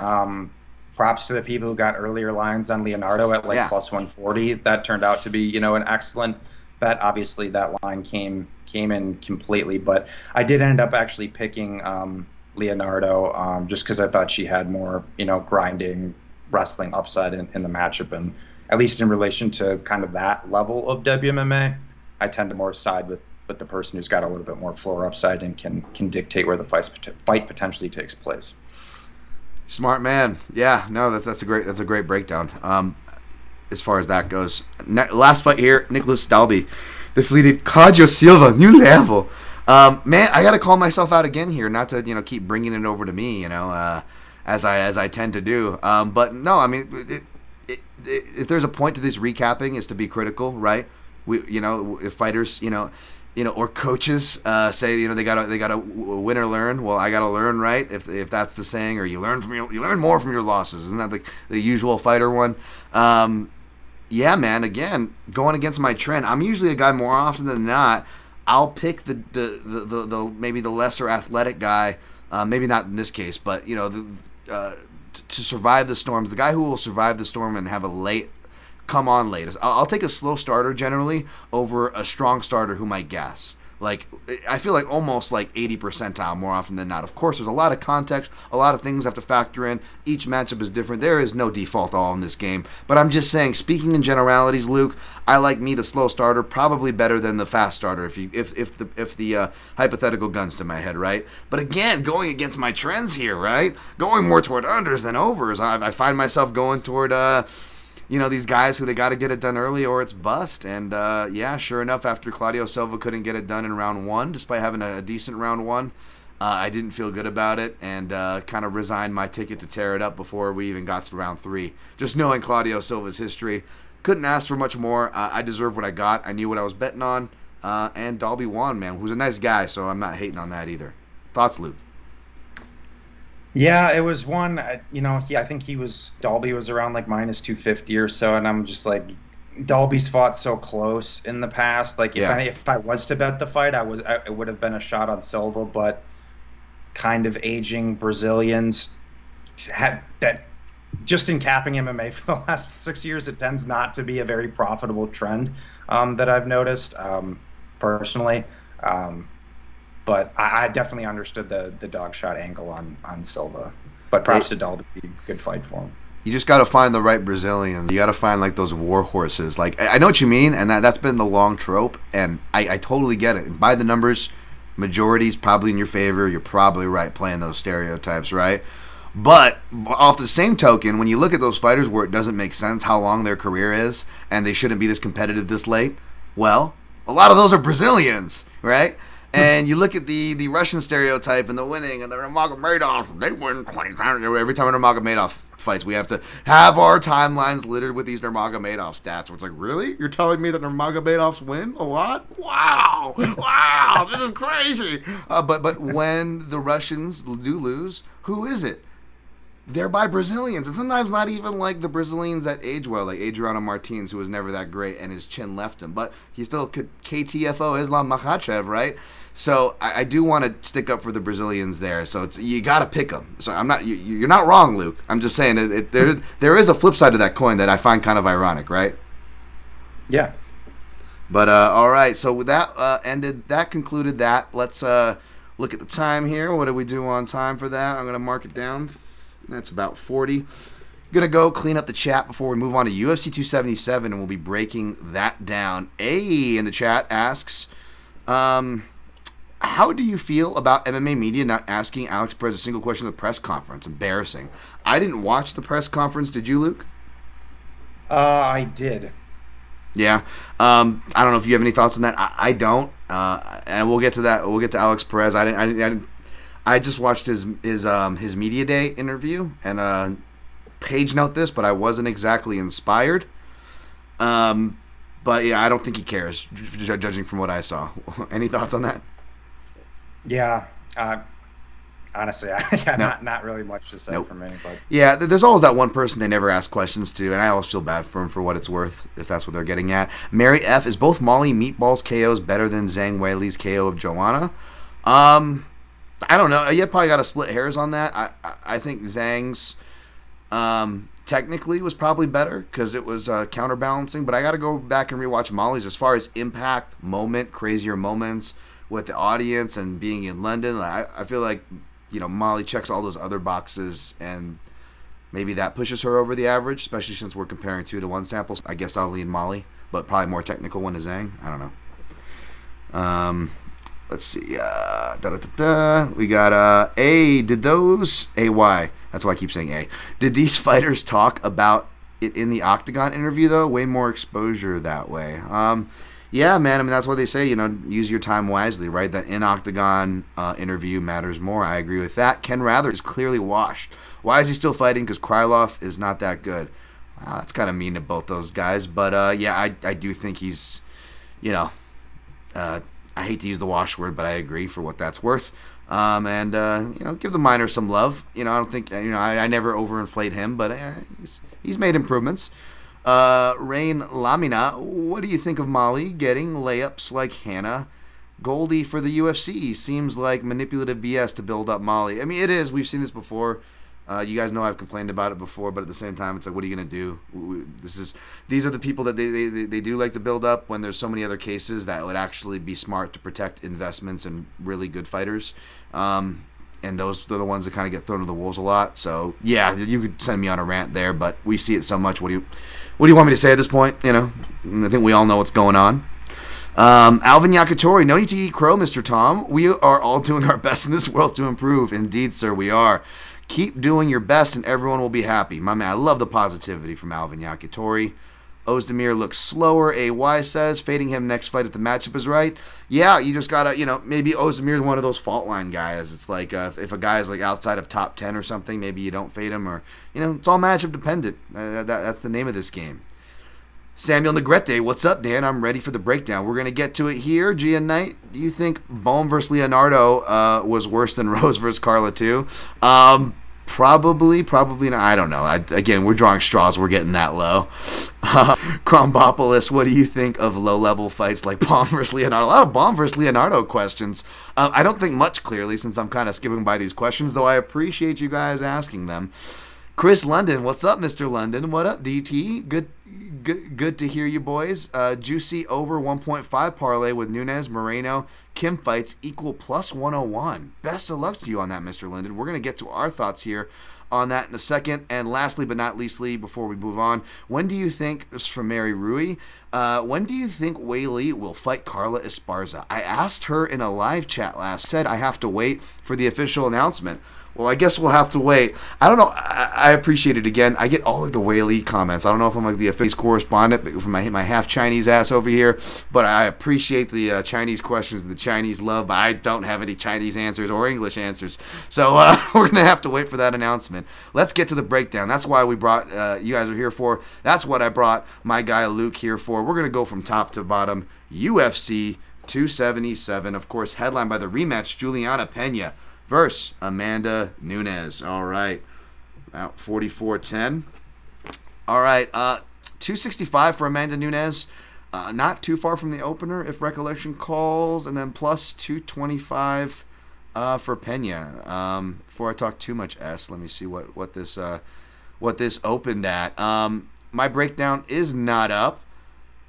Props to the people who got earlier lines on Leonardo at plus 140. That turned out to be, an excellent bet. Obviously, that line came in completely, but I did end up actually picking Leonardo just because I thought she had more, grinding wrestling upside in the matchup, and at least in relation to kind of that level of WMMA. I tend to more side with the person who's got a little bit more floor upside and can dictate where the fight potentially takes place. Smart man. Yeah, no, that's a great breakdown. As far as that goes, last fight here, Nicholas Dalby defeated Claudio Silva, new level. Man, I got to call myself out again here, not to keep bringing it over to me, as I tend to do. But no, I mean, if there's a point to this recapping, is to be critical, right? If fighters, or coaches say, they gotta win or learn. Well, I gotta learn, right? If that's the saying, or you learn more from your losses. Isn't that the usual fighter one? Yeah, man. Again, going against my trend. I'm usually a guy more often than not. I'll pick the maybe the lesser athletic guy. Maybe not in this case, but to survive the storms. The guy who will survive the storm and have a late. Come on, late. I'll take a slow starter generally over a strong starter who might gas. Like, I feel like almost like 80 percentile more often than not. Of course, there's a lot of context, a lot of things have to factor in. Each matchup is different. There is no default all in this game. But I'm just saying, speaking in generalities, Luke, I like me the slow starter probably better than the fast starter if the hypothetical guns to my head, right? But again, going against my trends here, right? Going more toward unders than overs. I find myself going toward these guys who they got to get it done early or it's bust. And, sure enough, after Claudio Silva couldn't get it done in round one, despite having a decent round one, I didn't feel good about it and kind of resigned my ticket to tear it up before we even got to round three. Just knowing Claudio Silva's history, couldn't ask for much more. I deserved what I got. I knew what I was betting on. And Dalby won, man, who's a nice guy, so I'm not hating on that either. Thoughts, Luke? Yeah, it was one, I think Dalby was around like minus 250 or so, and I'm just like, Dalby's fought so close in the past. Like, if I was to bet the fight, it would have been a shot on Silva, but kind of aging Brazilians had that, just in capping MMA for the last 6 years, it tends not to be a very profitable trend that I've noticed personally. But I definitely understood the dog shot angle on Silva. But props to Dalby, good fight for him. You just got to find the right Brazilians. You got to find like those war horses. Like, I know what you mean, and that's been the long trope, and I totally get it. By the numbers, majority's probably in your favor. You're probably right playing those stereotypes, right? But off the same token, when you look at those fighters where it doesn't make sense how long their career is and they shouldn't be this competitive this late, well, a lot of those are Brazilians, right? And you look at the Russian stereotype and the winning and the Nurmagomedov, they win 20 times. Every time a Nurmagomedov fights, we have to have our timelines littered with these Nurmagomedov stats. Where it's like, really? You're telling me that Nurmagomedovs win a lot? Wow, this is crazy. But when the Russians do lose, who is it? They're by Brazilians, and sometimes not even like the Brazilians that age well, like Adriano Martins, who was never that great, and his chin left him. But he still could KTFO Islam Makhachev, right? So I do want to stick up for the Brazilians there. So you got to pick them. So you're not wrong, Luke. I'm just saying there is a flip side to that coin that I find kind of ironic, right? Yeah. But all right. So that concluded that. Let's look at the time here. What do we do on time for that? I'm going to mark it down. That's about 40. Gonna go clean up the chat before we move on to UFC 277, and we'll be breaking that down. A in the chat asks, how do you feel about MMA media not asking Alex Perez a single question at the press conference? Embarrassing. I didn't watch the press conference. Did you, Luke? I did. Yeah. I don't know if you have any thoughts on that. I don't. And we'll get to that. We'll get to Alex Perez. I just watched his media day interview, and page note this, but I wasn't exactly inspired. But yeah, I don't think he cares, judging from what I saw. Any thoughts on that? Yeah. Honestly, not really much to say for me. But yeah, there's always that one person they never ask questions to, and I always feel bad for him for what it's worth, if that's what they're getting at. Mary F. Is both Molly Meatball's KOs better than Zhang Weili's KO of Joanna? I don't know. You probably got to split hairs on that. I think Zhang's technically was probably better because it was counterbalancing, but I got to go back and rewatch Molly's as far as impact, moment, crazier moments with the audience and being in London. I feel like, Molly checks all those other boxes, and maybe that pushes her over the average, especially since we're comparing 2-to-1 samples. I guess I'll lean Molly, but probably more technical one to Zhang. I don't know. Let's see. We got A. Did those AY? That's why I keep saying A. Did these fighters talk about it in the Octagon interview though? Way more exposure that way. Yeah, man. I mean, that's what they say. Use your time wisely, right? That in Octagon interview matters more. I agree with that. Ken Rather is clearly washed. Why is he still fighting? Because Krylov is not that good. Wow, that's kind of mean to both those guys. But yeah, I do think he's, I hate to use the wash word, but I agree for what that's worth. And give the minor some love. I don't think I never overinflate him, but he's made improvements. Rain Lamina, what do you think of Molly getting layups like Hannah? Goldie for the UFC seems like manipulative BS to build up Molly. I mean, it is. We've seen this before. You guys know I've complained about it before, but at the same time, it's like, what are you gonna do? These are the people that they do like to build up when there's so many other cases that would actually be smart to protect investments and really good fighters. And those are the ones that kind of get thrown to the wolves a lot. So yeah, you could send me on a rant there, but we see it so much. What do you want me to say at this point? I think we all know what's going on. Alvin Yakitori, no need to eat crow, Mr. Tom. We are all doing our best in this world to improve. Indeed, sir, we are. Keep doing your best and everyone will be happy. My man, I love the positivity from Alvin Yakitori. Oezdemir looks slower, AY says. Fading him next fight if the matchup is right. Yeah, you just gotta, maybe Oezdemir is one of those fault line guys. It's like if a guy is like outside of top 10 or something, maybe you don't fade him, or, it's all matchup dependent. That's the name of this game. Samuel Negrete, what's up, Dan? I'm ready for the breakdown. We're going to get to it here. Gia Knight, do you think Bohm versus Leonardo was worse than Rose versus Carla too? Probably not. I don't know. Again, we're drawing straws. We're getting that low. Krombopoulos, what do you think of low-level fights like Bohm versus Leonardo? A lot of Bohm versus Leonardo questions. I don't think much, clearly, since I'm kind of skipping by these questions, though I appreciate you guys asking them. Chris London, what's up, Mr. London? What up, DT? Good to hear you, boys. Juicy over 1.5 parlay with Nunes, Moreno, Kim fights equal plus 101. Best of luck to you on that, Mr. London. We're going to get to our thoughts here on that in a second. And lastly but not leastly, before we move on, when do you think, this is from Mary Rui, when do you think Weili will fight Carla Esparza? I asked her in a live chat last, said I have to wait for the official announcement. Well, I guess we'll have to wait. I don't know. I appreciate it again. I get all of the Weili comments. I don't know if I'm like the official correspondent from my half Chinese ass over here, but I appreciate the Chinese questions, the Chinese love, but I don't have any Chinese answers or English answers. So we're going to have to wait for that announcement. Let's get to the breakdown. That's why we brought, you guys are here for. That's what I brought my guy Luke here for. We're going to go from top to bottom. UFC 277, of course, headlined by the rematch, Juliana Pena versus Amanda Nunes. All right. About 44-10. All right. 265 for Amanda Nunes. Not too far from the opener, if recollection calls. And then plus 225 for Pena. Before I talk too much let me see what this opened at. My breakdown is not up,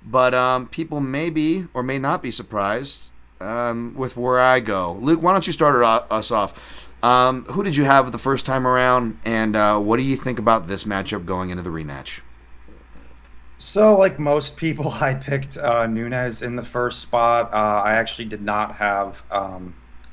but people may be or may not be surprised with where I go. Luke, why don't you start us off? Who did you have the first time around, and what do you think about this matchup going into the rematch? So, like most people, I picked Nunes in the first spot. I actually did not have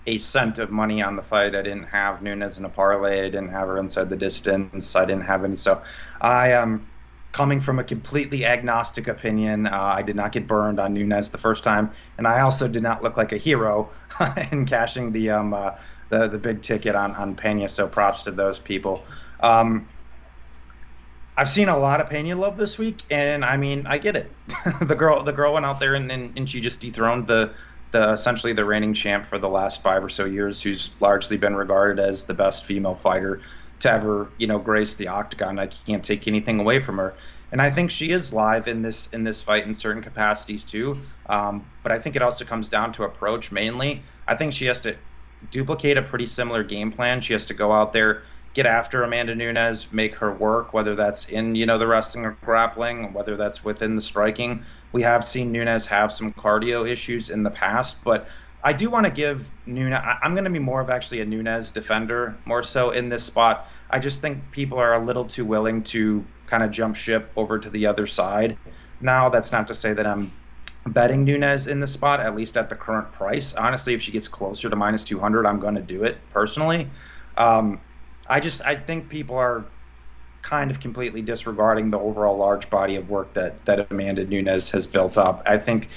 a cent of money on the fight. I didn't have Nunes in a parlay. I didn't have her inside the distance. I didn't have any. So I am coming from a completely agnostic opinion. I did not get burned on Nunes the first time, and I also did not look like a hero in cashing the big ticket on Pena. So props to those people. I've seen a lot of Pena love this week, and I mean, I get it. The girl went out there and she just dethroned the essentially the reigning champ for the last 5 or so years, who's largely been regarded as the best female fighter to ever, grace the octagon. I can't take anything away from her, and I think she is live in this fight in certain capacities too. But I think it also comes down to approach mainly. I think she has to duplicate a pretty similar game plan. She has to go out there, get after Amanda Nunes, make her work, whether that's in, the wrestling or grappling, whether that's within the striking. We have seen Nunes have some cardio issues in the past, but I do want to give Nunes, I'm going to be more of actually a Nunes defender, more so in this spot. I just think people are a little too willing to kind of jump ship over to the other side. Now, that's not to say that I'm betting Nunes in the spot, at least at the current price. Honestly, if she gets closer to minus 200, I'm going to do it personally. I think people are kind of completely disregarding the overall large body of work that Amanda Nunes has built up. I think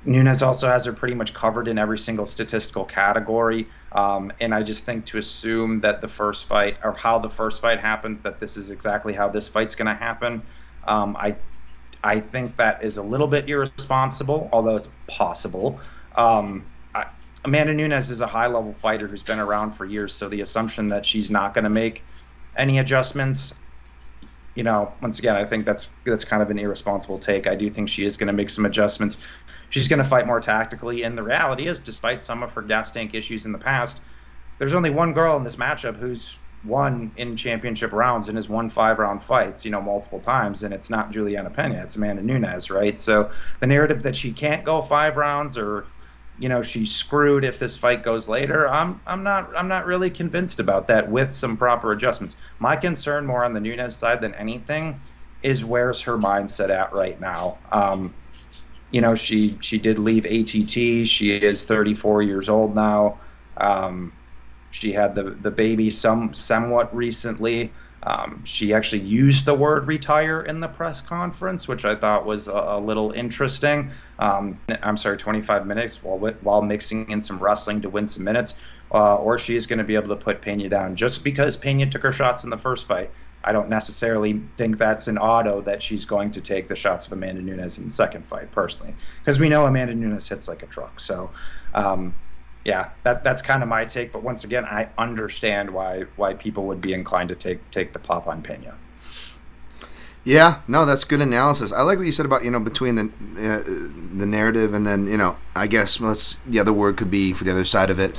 Nunes also has her pretty much covered in every single statistical category. And I just think to assume that the first fight, or how the first fight happens, that this is exactly how this fight's going to happen, I think that is a little bit irresponsible, although it's possible. Amanda Nunes is a high-level fighter who's been around for years, so the assumption that she's not going to make any adjustments, once again, I think that's kind of an irresponsible take. I do think she is going to make some adjustments. She's going to fight more tactically, and the reality is, despite some of her gas tank issues in the past, there's only one girl in this matchup who's won in championship rounds and has won 5-round fights, multiple times, and it's not Juliana Pena, it's Amanda Nunes, right? So the narrative that she can't go 5 rounds, or she's screwed if this fight goes later, I'm not really convinced about that with some proper adjustments. My concern more on the Nunes side than anything is where's her mindset at right now. She did leave ATT. She is 34 years old now. She had the baby somewhat recently. She actually used the word retire in the press conference, which I thought was a little interesting. 25 minutes while mixing in some wrestling to win some minutes, or she is going to be able to put Pena down. Just because Pena took her shots in the first fight, I don't necessarily think that's an auto that she's going to take the shots of Amanda Nunes in the second fight, personally, because we know Amanda Nunes hits like a truck. So, yeah, that's kind of my take. But once again, I understand why people would be inclined to take the pop on Pena. Yeah, no, that's good analysis. I like what you said about between the narrative and then I guess the other word could be for the other side of it,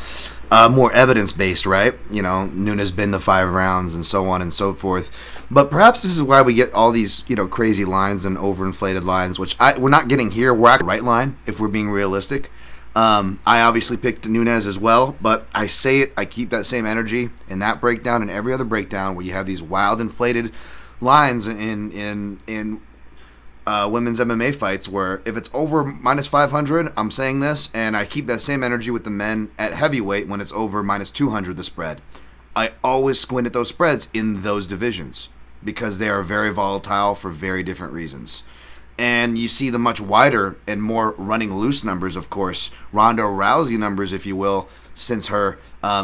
more evidence based, right? Nunes been the 5 rounds and so on and so forth. But perhaps this is why we get all these crazy lines and overinflated lines, which we're not getting here. We're at the right line if we're being realistic. I obviously picked Nunes as well, but I keep that same energy in that breakdown and every other breakdown where you have these wild inflated lines in women's MMA fights where if it's over minus 500, I'm saying this, and I keep that same energy with the men at heavyweight when it's over minus 200 the spread. I always squint at those spreads in those divisions because they are very volatile for very different reasons. And you see the much wider and more running loose numbers, of course, Ronda Rousey numbers, if you will, since her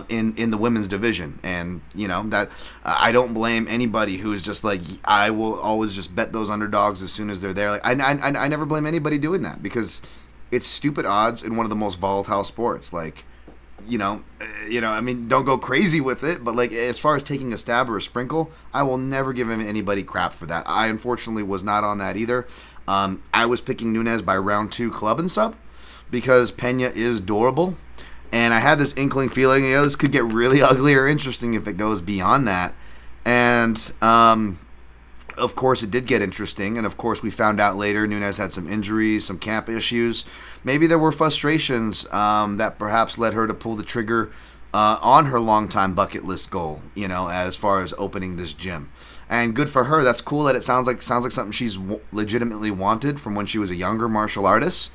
in the women's division. And, that I don't blame anybody who's just like, I will always just bet those underdogs as soon as they're there. Like I never blame anybody doing that because it's stupid odds in one of the most volatile sports. Like, I mean, don't go crazy with it, but like as far as taking a stab or a sprinkle, I will never give anybody crap for that. I unfortunately was not on that either. I was picking Nunes by round 2 club and sub because Pena is durable. And I had this inkling feeling, this could get really ugly or interesting if it goes beyond that. And of course, it did get interesting, and of course, we found out later Nunes had some injuries, some camp issues. Maybe there were frustrations that perhaps led her to pull the trigger on her longtime bucket list goal, as far as opening this gym. And good for her. That's cool that it sounds like something she's legitimately wanted from when she was a younger martial artist.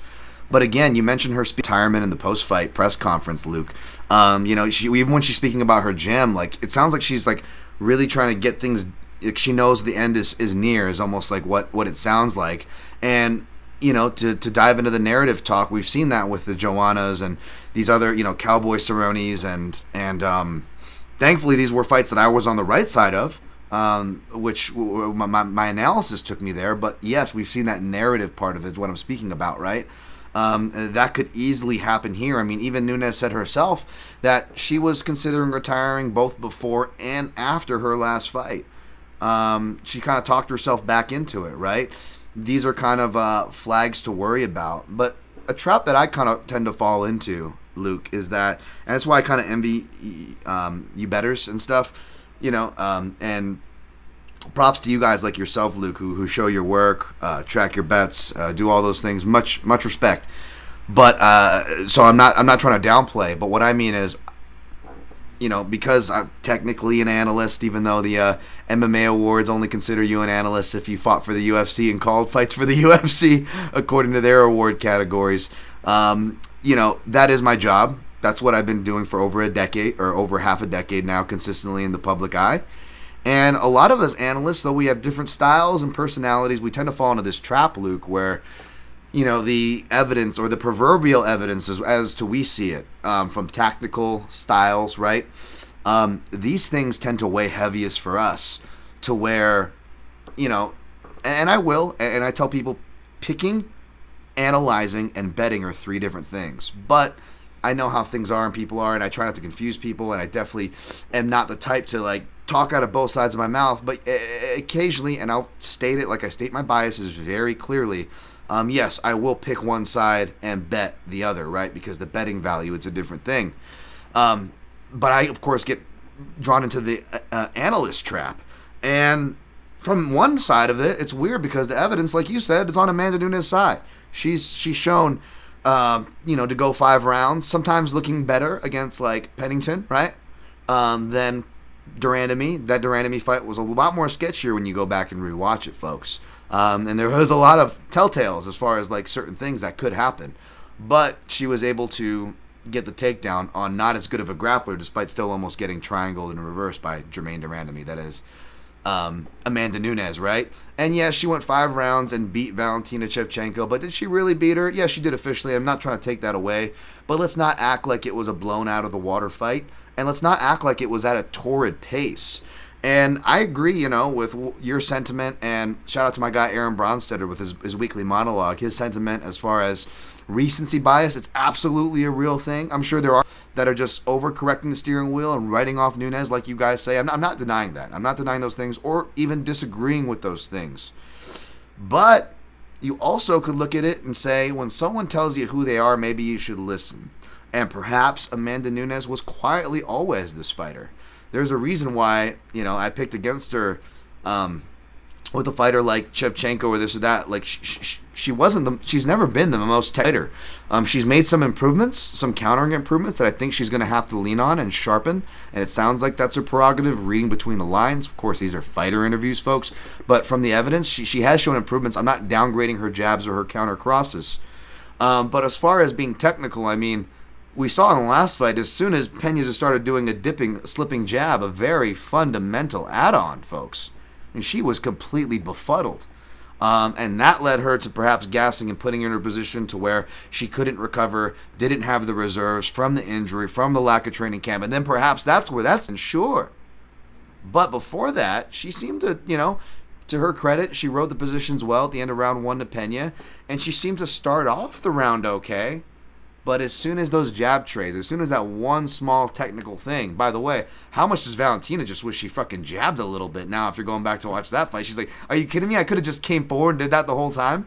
But again, you mentioned her retirement in the post-fight press conference, Luke. Even when she's speaking about her gym, like it sounds like she's like really trying to get things. She knows the end is near, is almost like what it sounds like. And to dive into the narrative talk, we've seen that with the Joannas and these other Cowboy Cerrones, and thankfully these were fights that I was on the right side of. Which my analysis took me there, but yes, we've seen that narrative part of it, what I'm speaking about, right? That could easily happen here. I mean, even Nunes said herself that she was considering retiring both before and after her last fight. She kind of talked herself back into it, right? These are kind of flags to worry about, but a trap that I kind of tend to fall into, Luke, is that, and that's why I kind of envy you bettors and stuff. And props to you guys like yourself, Luke, who show your work, track your bets, do all those things. Much respect. But so I'm not trying to downplay. But what I mean is, because I'm technically an analyst, even though the MMA awards only consider you an analyst if you fought for the UFC and called fights for the UFC according to their award categories. That is my job. That's what I've been doing for over a decade, or over half a decade now, consistently in the public eye. And a lot of us analysts, though we have different styles and personalities, we tend to fall into this trap, Luke, where, the evidence, or the proverbial evidence as to we see it, from tactical styles, right? These things tend to weigh heaviest for us, to where, and I tell people, picking, analyzing, and betting are three different things. But I know how things are and people are, and I try not to confuse people, and I definitely am not the type to talk out of both sides of my mouth, but occasionally, and I'll state it like I state my biases very clearly, yes, I will pick one side and bet the other, right? Because the betting value, it's a different thing. But I, of course, get drawn into the analyst trap. And from one side of it, it's weird because the evidence, like you said, is on Amanda Nunes' side. She's shown to go 5 rounds, sometimes looking better against Pennington, right? Than Durandamy. That Durandamy fight was a lot more sketchier when you go back and rewatch it, folks. And there was a lot of telltales as far as certain things that could happen. But she was able to get the takedown on not as good of a grappler, despite still almost getting triangled and reversed by Jermaine Durandamy. That is Amanda Nunes, right? And yeah, she went 5 rounds and beat Valentina Shevchenko, but did she really beat her? Yeah, she did officially. I'm not trying to take that away, but let's not act like it was a blown out of the water fight, and let's not act like it was at a torrid pace. And I agree, with your sentiment, and shout out to my guy Aaron Bronstetter with his weekly monologue, his sentiment as far as recency bias. It's absolutely a real thing. I'm sure there are that are just overcorrecting the steering wheel and writing off Nunes, like you guys say. I'm not denying that. I'm not denying those things or even disagreeing with those things. But you also could look at it and say, when someone tells you who they are, maybe you should listen. And perhaps Amanda Nunes was quietly always this fighter. There's a reason why, I picked against her with a fighter like Shevchenko or this or that. She's never been the most fighter. She's made some improvements, some countering improvements that I think she's going to have to lean on and sharpen. And it sounds like that's her prerogative, reading between the lines. Of course, these are fighter interviews, folks. But from the evidence, she has shown improvements. I'm not downgrading her jabs or her counter crosses. But as far as being technical, I mean, we saw in the last fight, as soon as Pena just started doing a slipping jab, a very fundamental add-on, folks. And she was completely befuddled. And that led her to perhaps gassing and putting her in a position to where she couldn't recover, didn't have the reserves from the injury, from the lack of training camp. And then perhaps that's sure. But before that, she seemed to her credit, she rode the positions well at the end of round 1 to Pena. And she seemed to start off the round okay. But as soon as those jab trades, as soon as that one small technical thing, by the way, how much does Valentina just wish she fucking jabbed a little bit now after going back to watch that fight? She's like, are you kidding me? I could have just came forward and did that the whole time.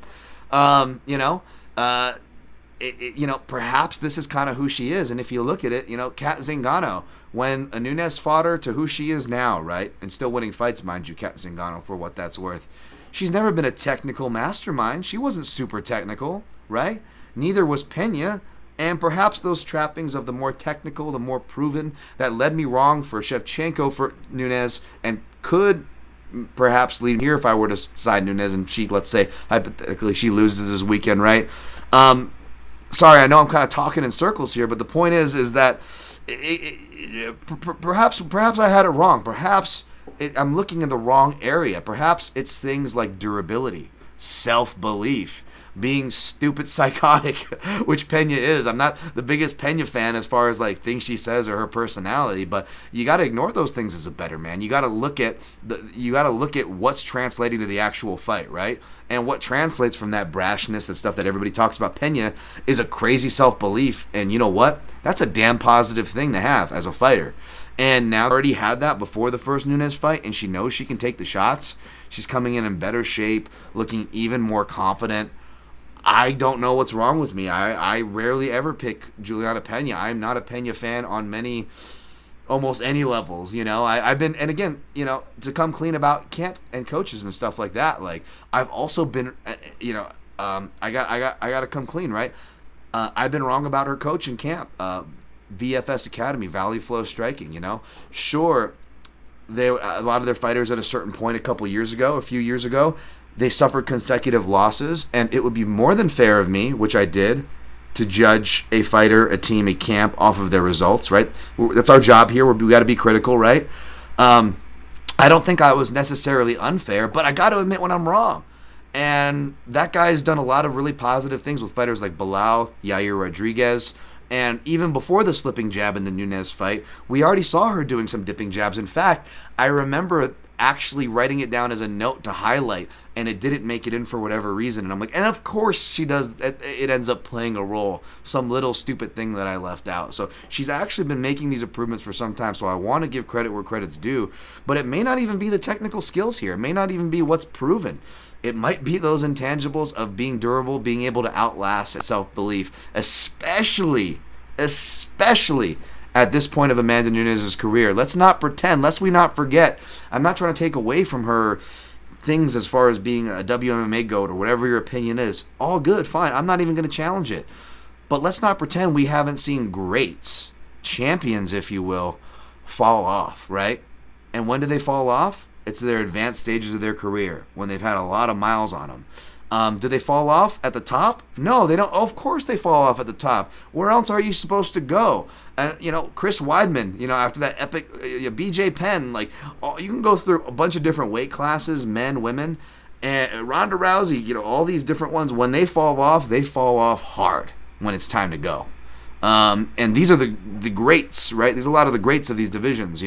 perhaps this is kind of who she is. And if you look at it, Kat Zingano, when a Nunes fought her to who she is now, right, and still winning fights, mind you, Kat Zingano, for what that's worth, she's never been a technical mastermind. She wasn't super technical, right? Neither was Pena. And perhaps those trappings of the more technical, the more proven, that led me wrong for Shevchenko for Nunes, and could perhaps lead me here if I were to side Nunes and she, let's say, hypothetically, she loses this weekend, right? Sorry, I know I'm kind of talking in circles here, but the point is that perhaps I had it wrong. Perhaps I'm looking in the wrong area. Perhaps it's things like durability, self-belief, being stupid psychotic, which Pena is. I'm not the biggest Pena fan as far as like things she says or her personality, but you got to ignore those things as a better man. You got to look at what's translating to the actual fight, right? And what translates from that brashness, that stuff that everybody talks about Pena, is a crazy self-belief. And you know what? That's a damn positive thing to have as a fighter. And now already had that before the first Nunes fight, and she knows she can take the shots. She's coming in better shape, looking even more confident. I don't know what's wrong with me. I rarely ever pick Juliana Pena. I'm not a Pena fan on almost any levels. I've been, and again, to come clean about camp and coaches and stuff like that. Like I've also been, I got to come clean, right? I've been wrong about her coach in camp, VFS Academy, Valley Flow Striking. Sure, a lot of their fighters at a certain point a few years ago. They suffered consecutive losses, and it would be more than fair of me, which I did, to judge a fighter, a team, a camp off of their results, right? That's our job here. We got to be critical, right? I don't think I was necessarily unfair, but I got to admit when I'm wrong. And that guy's done a lot of really positive things with fighters like Bilal, Yair Rodriguez, and even before the slipping jab in the Nunes fight, we already saw her doing some dipping jabs. In fact, I remember actually writing it down as a note to highlight, and it didn't make it in for whatever reason. And I'm like, and of course she does, it ends up playing a role, some little stupid thing that I left out. So she's actually been making these improvements for some time, so I want to give credit where credit's due, but it may not even be the technical skills here. It may not even be what's proven. It might be those intangibles of being durable, being able to outlast self-belief, especially at this point of Amanda Nunes' career. Let's not pretend, lest we not forget. I'm not trying to take away from her things as far as being a WMMA GOAT or whatever your opinion is. All good, fine. I'm not even going to challenge it. But let's not pretend we haven't seen greats, champions, if you will, fall off, right? And when do they fall off? It's their advanced stages of their career, when they've had a lot of miles on them. Do they fall off at the top? No, they don't. Of course they fall off at the top. Where else are you supposed to go? Chris Weidman, after that epic BJ Penn, you can go through a bunch of different weight classes, men, women, and Ronda Rousey, all these different ones. When they fall off hard when it's time to go. And these are the greats, right? There's a lot of the greats of these divisions,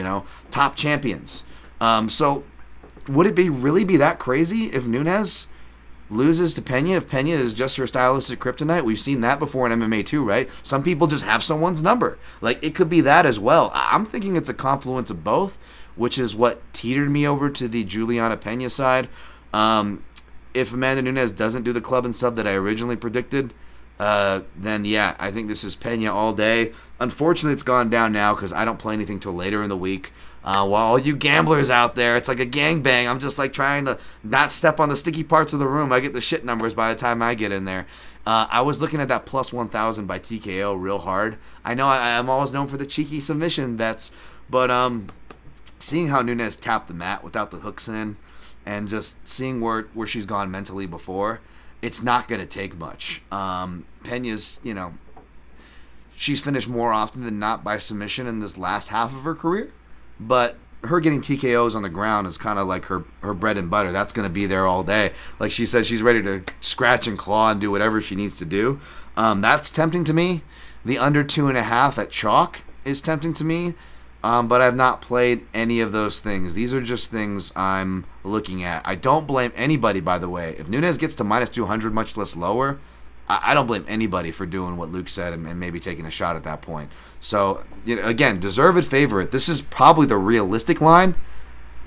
top champions. So would it really be that crazy if Nunes loses to Pena, if Pena is just her stylistic kryptonite? We've seen that before in MMA too, right? Some people just have someone's number. It could be that as well. I'm thinking it's a confluence of both, which is what teetered me over to the Juliana Pena side. If Amanda Nunes doesn't do the club and sub that I originally predicted, then yeah, I think this is Pena all day. Unfortunately, it's gone down now because I don't play anything till later in the week. While all you gamblers out there, it's like a gangbang. I'm just trying to not step on the sticky parts of the room. I get the shit numbers by the time I get in there. I was looking at that plus 1,000 by TKO real hard. I know I'm always known for the cheeky submission bets, but seeing how Nunes tapped the mat without the hooks in, and just seeing where she's gone mentally before, it's not going to take much. Pena's, she's finished more often than not by submission in this last half of her career. But her getting TKOs on the ground is kind of like her bread and butter. That's going to be there all day. Like she said, she's ready to scratch and claw and do whatever she needs to do. That's tempting to me. The under 2.5 at chalk is tempting to me. But I've not played any of those things. These are just things I'm looking at. I don't blame anybody, by the way. If Nunes gets to minus 200, much less lower, I don't blame anybody for doing what Luke said and maybe taking a shot at that point. So, again, deserved favorite. This is probably the realistic line,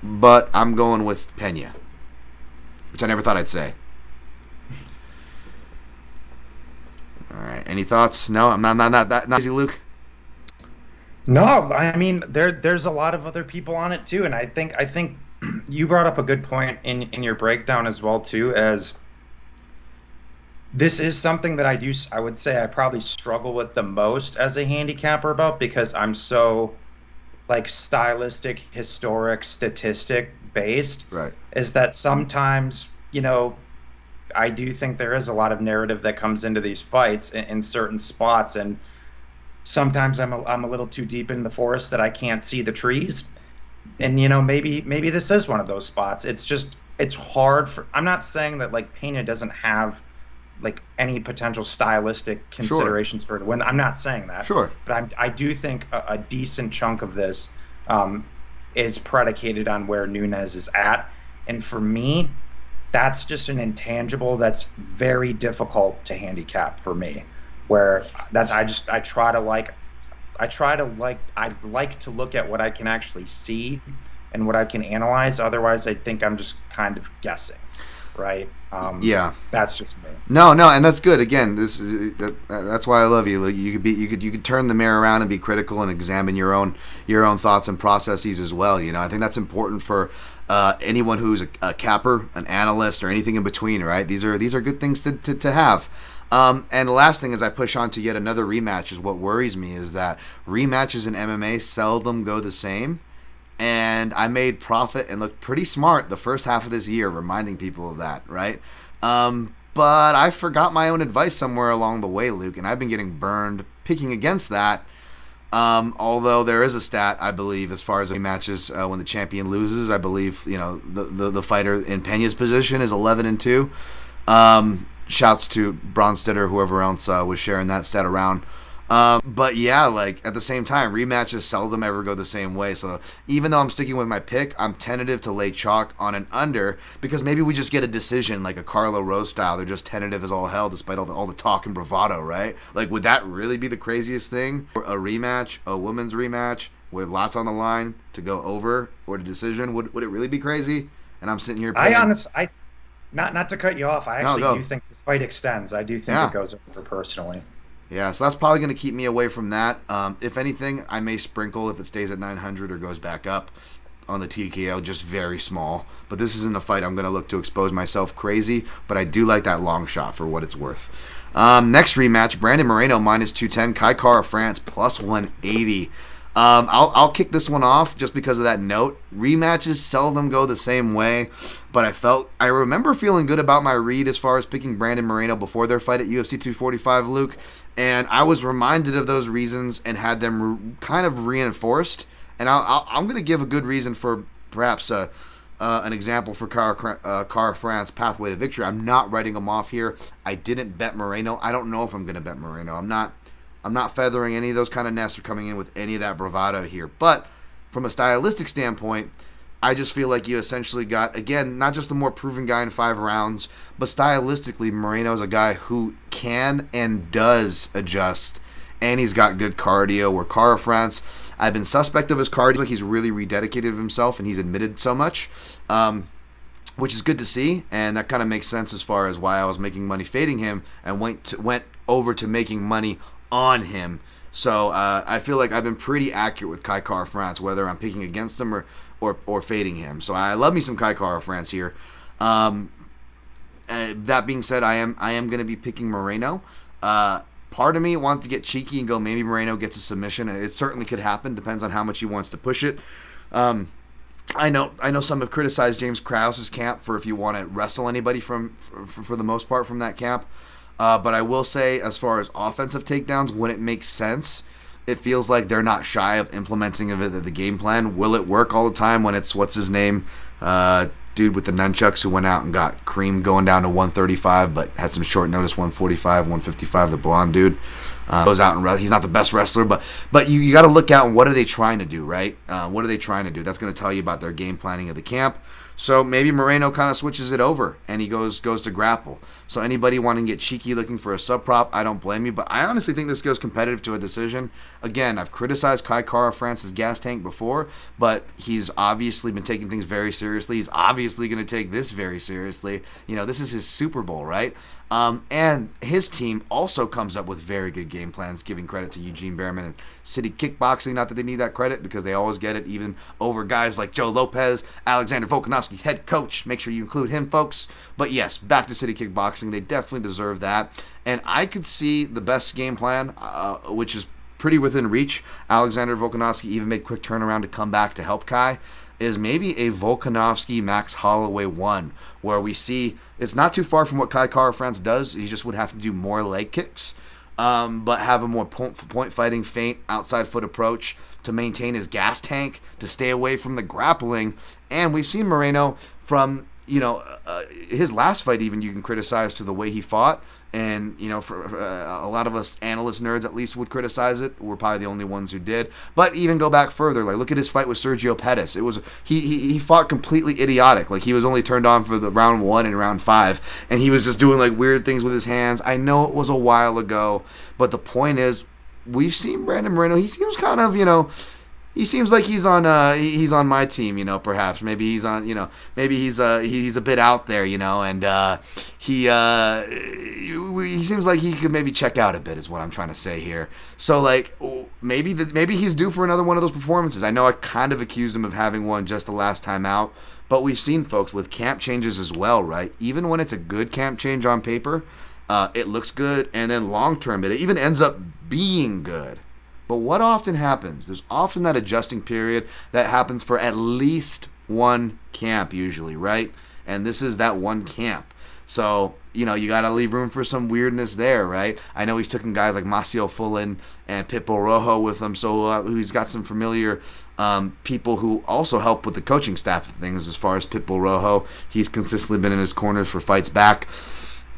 but I'm going with Pena, which I never thought I'd say. All right. Any thoughts? No, I'm not easy, Luke. No, I mean there's a lot of other people on it too, and I think you brought up a good point in your breakdown as well too, as this is something that I would say I probably struggle with the most as a handicapper about, because I'm so like stylistic, historic, statistic based. Right. Is that sometimes, I do think there is a lot of narrative that comes into these fights in certain spots, and sometimes I'm a little too deep in the forest that I can't see the trees. And maybe this is one of those spots. It's hard for. I'm not saying that like Pena doesn't have like any potential stylistic considerations for it to win. I'm not saying that. Sure. But I do think a decent chunk of this is predicated on where Nunes is at, and for me, that's just an intangible that's very difficult to handicap for me. Where that's I like to look at what I can actually see and what I can analyze. Otherwise, I think I'm just kind of guessing, right? Yeah, that's just me. No, and that's good. Again, that's why I love you. You could turn the mirror around and be critical and examine your own thoughts and processes as well. I think that's important for anyone who's a capper, an analyst, or anything in between. Right? These are good things to have. And the last thing as I push on to yet another rematch is what worries me is that rematches in MMA seldom go the same. And I made profit and looked pretty smart the first half of this year, reminding people of that, right? But I forgot my own advice somewhere along the way, Luke, and I've been getting burned picking against that. Although there is a stat, I believe, as far as rematches when the champion loses. I believe the fighter in Pena's position is 11-2. Shouts to Bronstetter, whoever else was sharing that stat around. But yeah, like at the same time, rematches seldom ever go the same way. So even though I'm sticking with my pick, I'm tentative to lay chalk on an under because maybe we just get a decision like a Carlo Rose style. They're just tentative as all hell despite all the talk and bravado, right? Like, would that really be the craziest thing? A rematch, a women's rematch with lots on the line to go over or the decision? Would it really be crazy? And I'm sitting here paying... Not to cut you off, I actually do think this fight extends. I do think it goes over personally. Yeah, so that's probably going to keep me away from that. If anything, I may sprinkle if it stays at 900 or goes back up on the TKO, just very small. But this isn't a fight I'm going to look to expose myself crazy, but I do like that long shot for what it's worth. Next rematch, Brandon Moreno -210, Kai Kara France +180. I'll kick this one off just because of that note. Rematches seldom go the same way, but I remember feeling good about my read as far as picking Brandon Moreno before their fight at UFC 245, Luke, and I was reminded of those reasons and had them kind of reinforced. And I'm going to give a good reason for perhaps an example for Kara France pathway to victory. I'm not writing him off here. I didn't bet Moreno. I don't know if I'm going to bet Moreno. I'm not feathering any of those kind of nests or coming in with any of that bravado here. But from a stylistic standpoint, I just feel like you essentially got, again, not just the more proven guy in 5 rounds, but stylistically, Moreno's a guy who can and does adjust, and he's got good cardio, where Kara France, I've been suspect of his cardio. Like, he's really rededicated himself, and he's admitted so much, which is good to see, and that kind of makes sense as far as why I was making money fading him and went over to making money on him. So I feel like I've been pretty accurate with Kai Kara France, whether I'm picking against him or fading him. So I love me some Kai Kara France here. That being said, I am going to be picking Moreno. Part of me wants to get cheeky and go maybe Moreno gets a submission. It certainly could happen. Depends on how much he wants to push it. I know some have criticized James Krause's camp for if you want to wrestle anybody for the most part from that camp. But I will say, as far as offensive takedowns, when it makes sense, it feels like they're not shy of implementing the game plan. Will it work all the time when it's, what's his name, dude with the nunchucks who went out and got creamed going down to 135, but had some short notice, 145, 155, the blonde dude. Goes out and he's not the best wrestler, but you got to look out and what are they trying to do, right? What are they trying to do? That's going to tell you about their game planning of the camp. So maybe Moreno kind of switches it over and he goes to grapple. So anybody wanting to get cheeky looking for a sub prop, I don't blame you. But I honestly think this goes competitive to a decision. Again, I've criticized Kai Kara-France's gas tank before, but he's obviously been taking things very seriously. He's obviously going to take this very seriously. This is his Super Bowl, right? And his team also comes up with very good game plans, giving credit to Eugene Behrman and City Kickboxing. Not that they need that credit because they always get it, even over guys like Joe Lopez, Alexander Volkanovski, head coach. Make sure you include him, folks. But yes, back to City Kickboxing. They definitely deserve that. And I could see the best game plan, which is pretty within reach. Alexander Volkanovski even made quick turnaround to come back to help Kai. Is maybe a Volkanovski Max Holloway 1, where we see it's not too far from what Kai Kara-France does. He just would have to do more leg kicks, but have a more point fighting feint outside foot approach to maintain his gas tank, to stay away from the grappling. And we've seen Moreno from his last fight, even you can criticize to the way he fought. And, for a lot of us analyst nerds at least would criticize it. We're probably the only ones who did. But even go back further, like look at his fight with Sergio Pettis. It was he fought completely idiotic. Like he was only turned on for the round 1 and round 5, and he was just doing like weird things with his hands. I know it was a while ago, but the point is, we've seen Brandon Moreno. He seems kind of he seems like he's on my team, perhaps. Maybe he's on, maybe he's a bit out there, and he seems like he could maybe check out a bit is what I'm trying to say here. So like maybe he's due for another one of those performances. I know I kind of accused him of having one just the last time out, but we've seen folks with camp changes as well, right? Even when it's a good camp change on paper, it looks good, and then long term it even ends up being good. But what often happens? There's often that adjusting period that happens for at least one camp usually, right? And this is that one camp. So, you got to leave room for some weirdness there, right? I know he's taken guys like Macio Fullen and Pitbull Rojo with him, so he's got some familiar people who also help with the coaching staff of things as far as Pitbull Rojo. He's consistently been in his corners for fights back.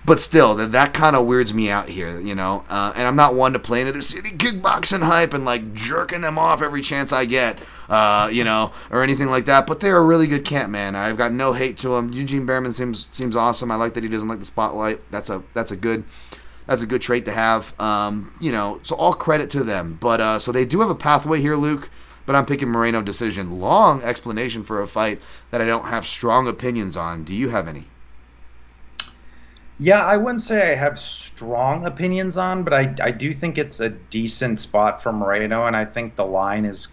But still, that kind of weirds me out here, and I'm not one to play into the City Kickboxing hype and like jerking them off every chance I get, or anything like that. But they're a really good camp, man. I've got no hate to them. Eugene Behrman seems awesome. I like that he doesn't like the spotlight. That's a good trait to have. So all credit to them. But so they do have a pathway here, Luke. But I'm picking Moreno decision. Long explanation for a fight that I don't have strong opinions on. Do you have any? Yeah, I wouldn't say I have strong opinions on, but I do think it's a decent spot for Moreno, and I think the line is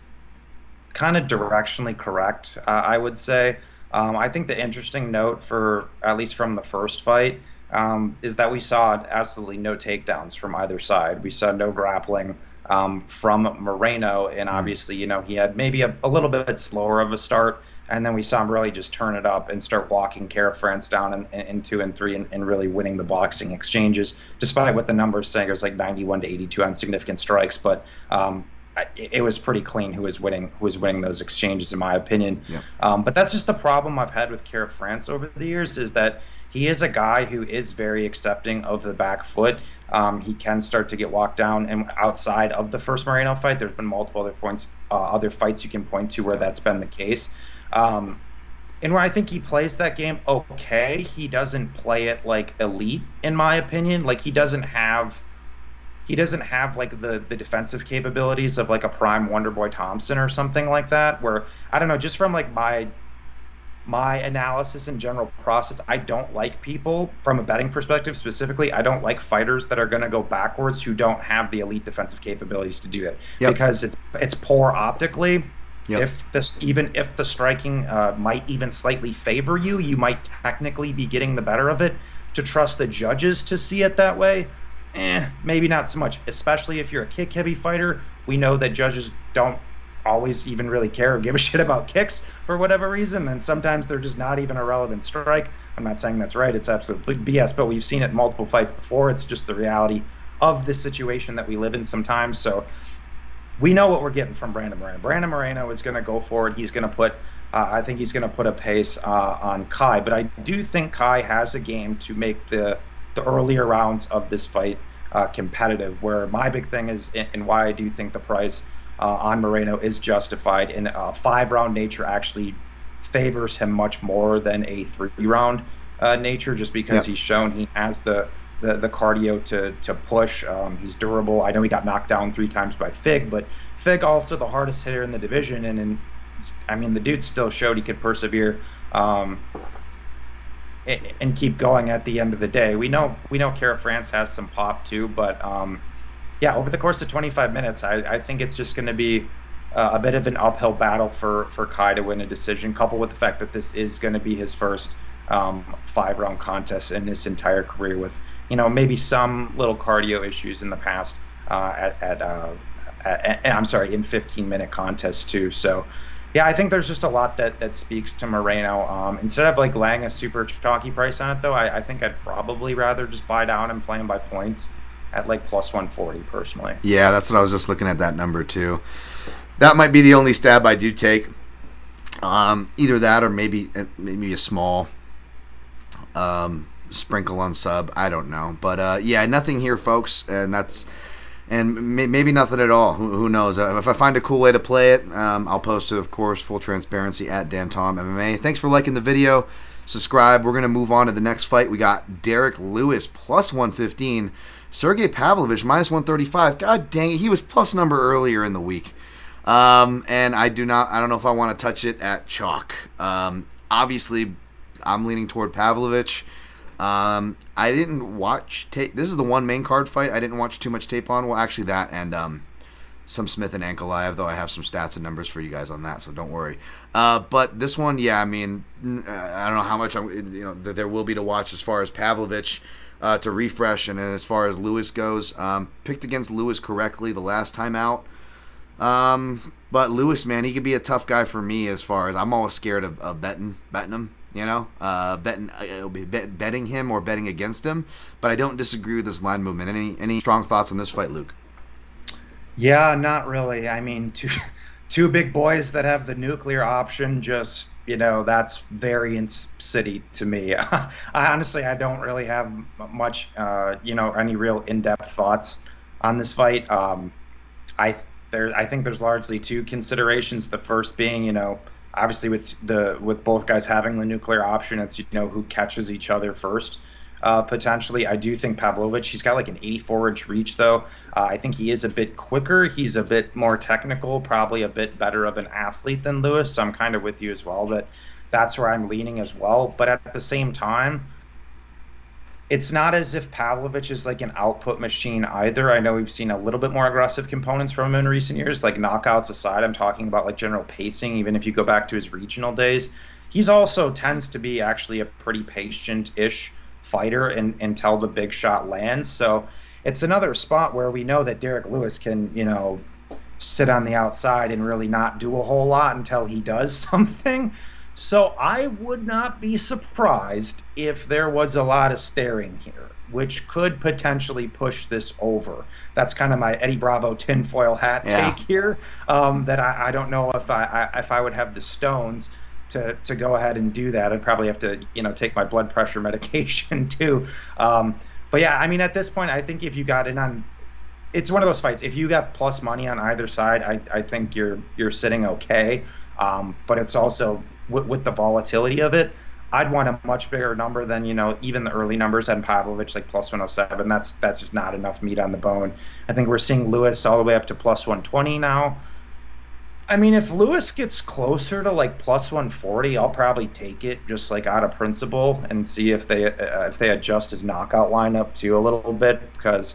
kind of directionally correct, I would say. I think the interesting note for, at least from the first fight, is that we saw absolutely no takedowns from either side. We saw no grappling from Moreno, and obviously, he had maybe a little bit slower of a start, and then we saw him really just turn it up and start walking Kara-France down in 2 and 3 and really winning the boxing exchanges, despite what the numbers saying. It was like 91 to 82 on significant strikes, but it was pretty clean who was winning those exchanges, in my opinion. Yeah. But that's just the problem I've had with Kara-France over the years, is that he is a guy who is very accepting of the back foot. He can start to get walked down, and outside of the first Moreno fight, there's been multiple other fights you can point to where that's been the case. And where I think he plays that game okay, he doesn't play it like elite, in my opinion. Like he doesn't have like the defensive capabilities of like a prime Wonderboy Thompson or something like that, where I don't know, just from like my analysis and general process, I don't like people from a betting perspective specifically. I don't like fighters that are going to go backwards who don't have the elite defensive capabilities to do it. Yep. Because it's poor optically. Yep. Even if the striking might even slightly favor you, you might technically be getting the better of it. To trust the judges to see it that way, maybe not so much. Especially if you're a kick-heavy fighter, we know that judges don't always even really care or give a shit about kicks for whatever reason, and sometimes they're just not even a relevant strike. I'm not saying that's right, it's absolutely BS, but we've seen it in multiple fights before. It's just the reality of the situation that we live in sometimes. So we know what we're getting from Brandon Moreno. Brandon Moreno is going to go forward. He's going to put I think he's going to put a pace on Kai, but I do think Kai has a game to make the earlier rounds of this fight competitive, where my big thing is, and why I do think the price on Moreno is justified, in a 5-round nature actually favors him much more than a 3-round nature, just because he's shown he has the cardio to push. He's durable. I know he got knocked down 3 times by Fig, but Fig also the hardest hitter in the division, and the dude still showed he could persevere and keep going at the end of the day. We know Kara France has some pop too, but over the course of 25 minutes, I think it's just going to be a bit of an uphill battle for Kai to win a decision, coupled with the fact that this is going to be his first 5-round contest in his entire career, with maybe some little cardio issues in the past in 15-minute contests too. So I think there's just a lot that speaks to Moreno. Instead of laying a super chalky price on it, though, I think I'd probably rather just buy down and play him by points at plus 140 personally. Yeah, that's what I was just looking at, that number too. That might be the only stab I do take. Either that or maybe a small sprinkle on sub. I don't know, but nothing here, folks, and maybe nothing at all. Who knows? If I find a cool way to play it, I'll post it, of course, full transparency, at DanTom MMA. Thanks for liking the video. Subscribe. We're going to move on to the next fight. We got Derek Lewis, plus 115. Sergey Pavlovich, minus 135. God dang it. He was plus number earlier in the week. And I don't know if I want to touch it at chalk. Obviously, I'm leaning toward Pavlovich. I didn't watch tape. This is the one main card fight I didn't watch too much tape on. Well, actually that and some Smith and Ankalaev, though I have some stats and numbers for you guys on that, so don't worry. But this one, I don't know how much that there will be to watch as far as Pavlovich to refresh, and as far as Lewis goes, picked against Lewis correctly the last time out. But Lewis, man, he could be a tough guy for me, as far as I'm always scared of betting him. Betting him or betting against him, but I don't disagree with this line movement. Any strong thoughts on this fight, Luke? Yeah, not really. I mean, two big boys that have the nuclear option, just that's variance city to me. I honestly don't really have much any real in-depth thoughts on this fight. I think there's largely 2 considerations. The first being, obviously with both guys having the nuclear option, it's who catches each other first. Potentially, I do think Pavlovich, he's got an 84-inch reach, though. I think he is a bit quicker. He's a bit more technical, probably a bit better of an athlete than Lewis. So I'm kind of with you as well. That's where I'm leaning as well. But at the same time, it's not as if Pavlovich is an output machine either. I know we've seen a little bit more aggressive components from him in recent years, knockouts aside. I'm talking about general pacing. Even if you go back to his regional days, he's also tends to be actually a pretty patient-ish fighter until the big shot lands. So it's another spot where we know that Derek Lewis can, sit on the outside and really not do a whole lot until he does something. So I would not be surprised if there was a lot of staring here, which could potentially push this over. That's kind of my Eddie Bravo tinfoil hat take here. That I don't know if I would have the stones to go ahead and do that. I'd probably have to take my blood pressure medication too. But at this point, I think if you got in on, it's one of those fights. If you got plus money on either side, I think you're sitting okay. But it's also with the volatility of it, I'd want a much bigger number than even the early numbers on Pavlovich, plus 107. That's just not enough meat on the bone. I think we're seeing Lewis all the way up to plus 120 now. I mean, if Lewis gets closer to plus 140, I'll probably take it just out of principle and see if they adjust his knockout lineup too a little bit, because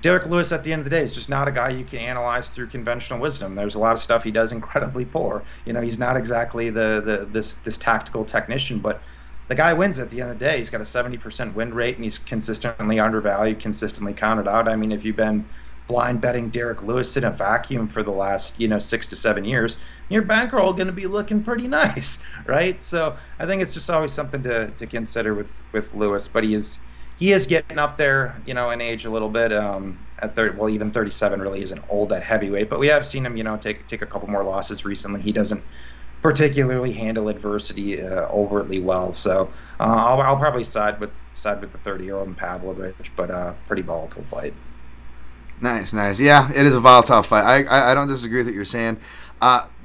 Derek Lewis, at the end of the day, is just not a guy you can analyze through conventional wisdom. There's a lot of stuff he does incredibly poor. He's not exactly this tactical technician, but the guy wins at the end of the day. He's got a 70% win rate, and he's consistently undervalued, consistently counted out. I mean, if you've been blind betting Derek Lewis in a vacuum for the last 6 to 7 years, your bankroll going to be looking pretty nice, right? So I think it's just always something to consider with Lewis, but he is getting up there, in age a little bit. At 30, well, even 37 really isn't old at heavyweight, but we have seen him, take a couple more losses recently. He doesn't particularly handle adversity overtly well, so I'll probably side with the 30-year-old and Pavlovich, but pretty volatile fight. Nice. Yeah, it is a volatile fight. I don't disagree with what you're saying.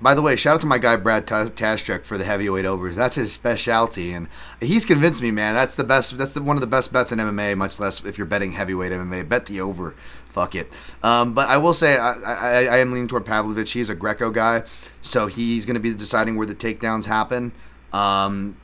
By the way, shout out to my guy Brad Tashchuk for the heavyweight overs. That's his specialty, and he's convinced me, man. That's the best. That's one of the best bets in MMA. Much less if you're betting heavyweight MMA. Bet the over. Fuck it. But I will say I am leaning toward Pavlovich. He's a Greco guy, so he's going to be deciding where the takedowns happen. Overeem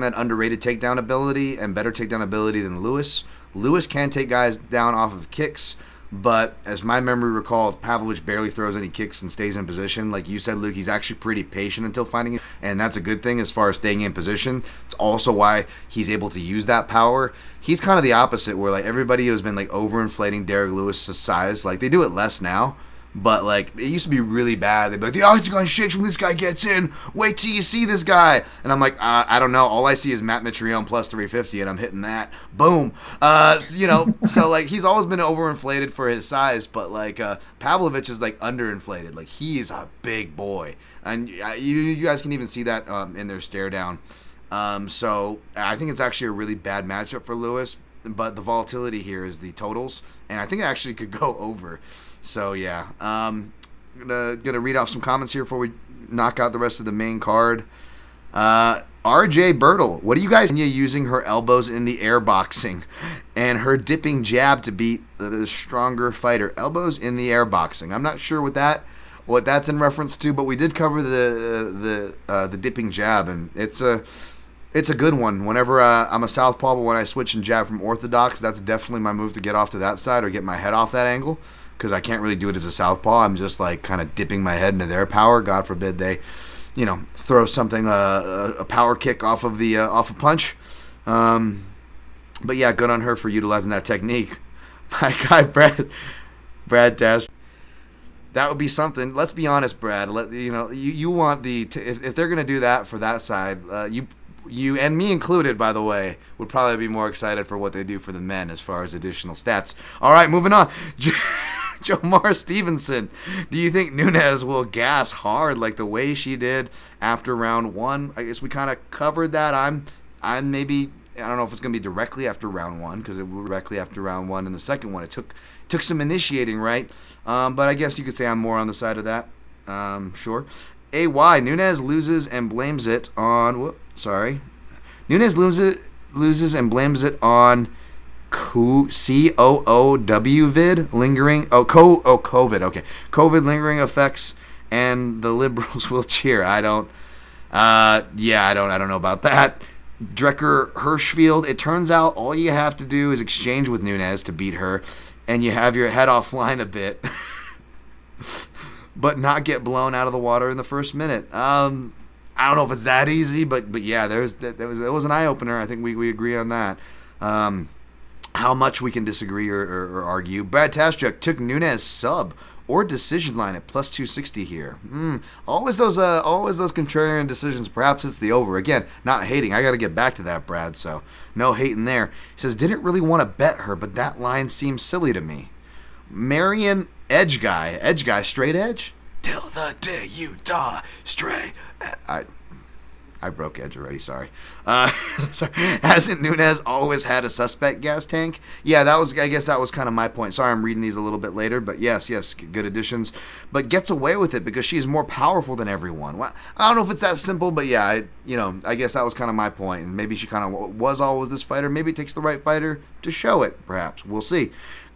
at underrated takedown ability and better takedown ability than Lewis. Lewis can take guys down off of kicks. But as my memory recalled, Pavlovich barely throws any kicks and stays in position. Like you said, Luke, he's actually pretty patient until finding it, and that's a good thing as far as staying in position. It's also why he's able to use that power. He's kind of the opposite, where like everybody has been like overinflating Derek Lewis's size. Like they do it less now. But, like, it used to be really bad. They'd be like, the octagon shakes when this guy gets in. Wait till you see this guy. And I'm like, I don't know. All I see is Matt Mitrione plus 350, and I'm hitting that. Boom. So, like, he's always been overinflated for his size. But, like, Pavlovich is, like, underinflated. Like, he's a big boy. And you guys can even see that in their stare down. So, I think it's actually a really bad matchup for Lewis. But the volatility here is the totals. And I think it actually could go over. So, yeah. I'm gonna read off some comments here before we knock out the rest of the main card. RJ Bertle, what do you guys using her elbows in the air boxing and her dipping jab to beat the stronger fighter? Elbows in the air boxing. I'm not sure what that's in reference to, but we did cover the dipping jab, and it's a good one. Whenever I'm a southpaw, but when I switch and jab from orthodox, that's definitely my move to get off to that side or get my head off that angle. Because I can't really do it as a southpaw. I'm just like kind of dipping my head into their power. God forbid they, throw something a power kick off of a punch. But yeah, good on her for utilizing that technique. My guy Brad Dash. That would be something. Let's be honest, Brad. You want if they're gonna do that for that side, you and me included, by the way, would probably be more excited for what they do for the men as far as additional stats. All right, moving on. Jomar Stevenson, do you think Nunes will gas hard like the way she did after round one? I guess we kind of covered that. I'm maybe, I don't know if it's going to be directly after round one, because it was directly after round one and the second one. It took some initiating, right? But I guess you could say I'm more on the side of that. Sure. AY, Nunes loses and blames it on, Nunes loses and blames it on COOW vid lingering. COVID. Okay, COVID lingering effects, and the liberals will cheer. I don't know about that. Drecker Hirschfield. It turns out all you have to do is exchange with Nunes to beat her, and you have your head offline a bit, but not get blown out of the water in the first minute. I don't know if it's that easy, but yeah, it was an eye opener. I think we agree on that. How much we can disagree or argue. Brad Tashchuk took Nunes sub or decision line at plus 260 here. Always those contrarian decisions. Perhaps it's the over. Again, not hating. I got to get back to that, Brad, so no hating there. He says, didn't really want to bet her, but that line seems silly to me. Marion Edge guy, straight edge? Till the day you die, straight. I broke Edge already, sorry. Sorry. Hasn't Nunes always had a suspect gas tank? Yeah, I guess that was kind of my point. Sorry, I'm reading these a little bit later, but yes, good additions. But gets away with it because she's more powerful than everyone. Well, I don't know if it's that simple, but yeah, I guess that was kind of my point. And maybe she kind of was always this fighter. Maybe it takes the right fighter to show it, perhaps. We'll see.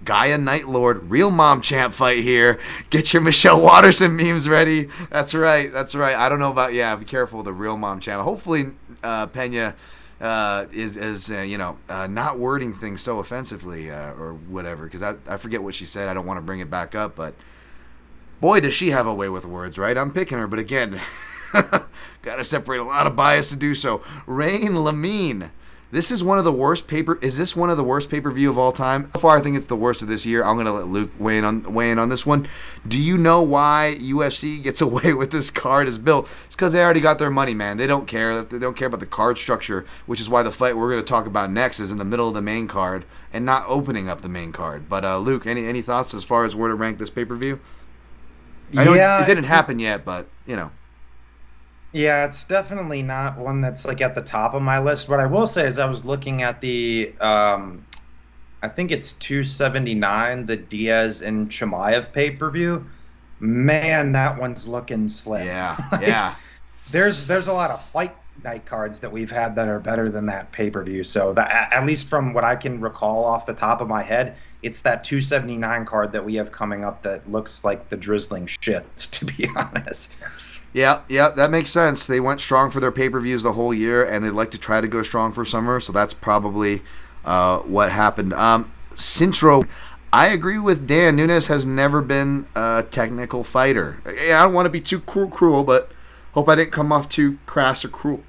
Gaia Nightlord, real mom champ fight here. Get your Michelle Watterson memes ready. That's right. I don't know about, be careful with the real mom champ. Hopefully Pena is not wording things so offensively or whatever, because I forget what she said. I don't want to bring it back up, but boy, does she have a way with words, right? I'm picking her, but again, got to separate a lot of bias to do so. Rain Lamine. This is one of the worst Is this one of the worst pay-per-view of all time? So far, I think it's the worst of this year. I'm going to let Luke weigh in on this one. Do you know why UFC gets away with this card as built? It's because they already got their money, man. They don't care. They don't care about the card structure, which is why the fight we're going to talk about next is in the middle of the main card and not opening up the main card. But Luke, any thoughts as far as where to rank this pay-per-view? I know it didn't happen yet, but Yeah, it's definitely not one that's like at the top of my list. What I will say is I was looking at the, I think it's 279, the Diaz and Chimaev pay-per-view. Man, that one's looking slim. Yeah, Like, yeah. there's a lot of fight night cards that we've had that are better than that pay-per-view. So that, at least from what I can recall off the top of my head, it's that 279 card that we have coming up that looks like the drizzling shits, to be honest. Yeah, that makes sense. They went strong for their pay-per-views the whole year, and they'd like to try to go strong for summer, so that's probably what happened. Cintro, I agree with Dan. Nunes has never been a technical fighter. I don't want to be too cruel, but hope I didn't come off too crass or cruel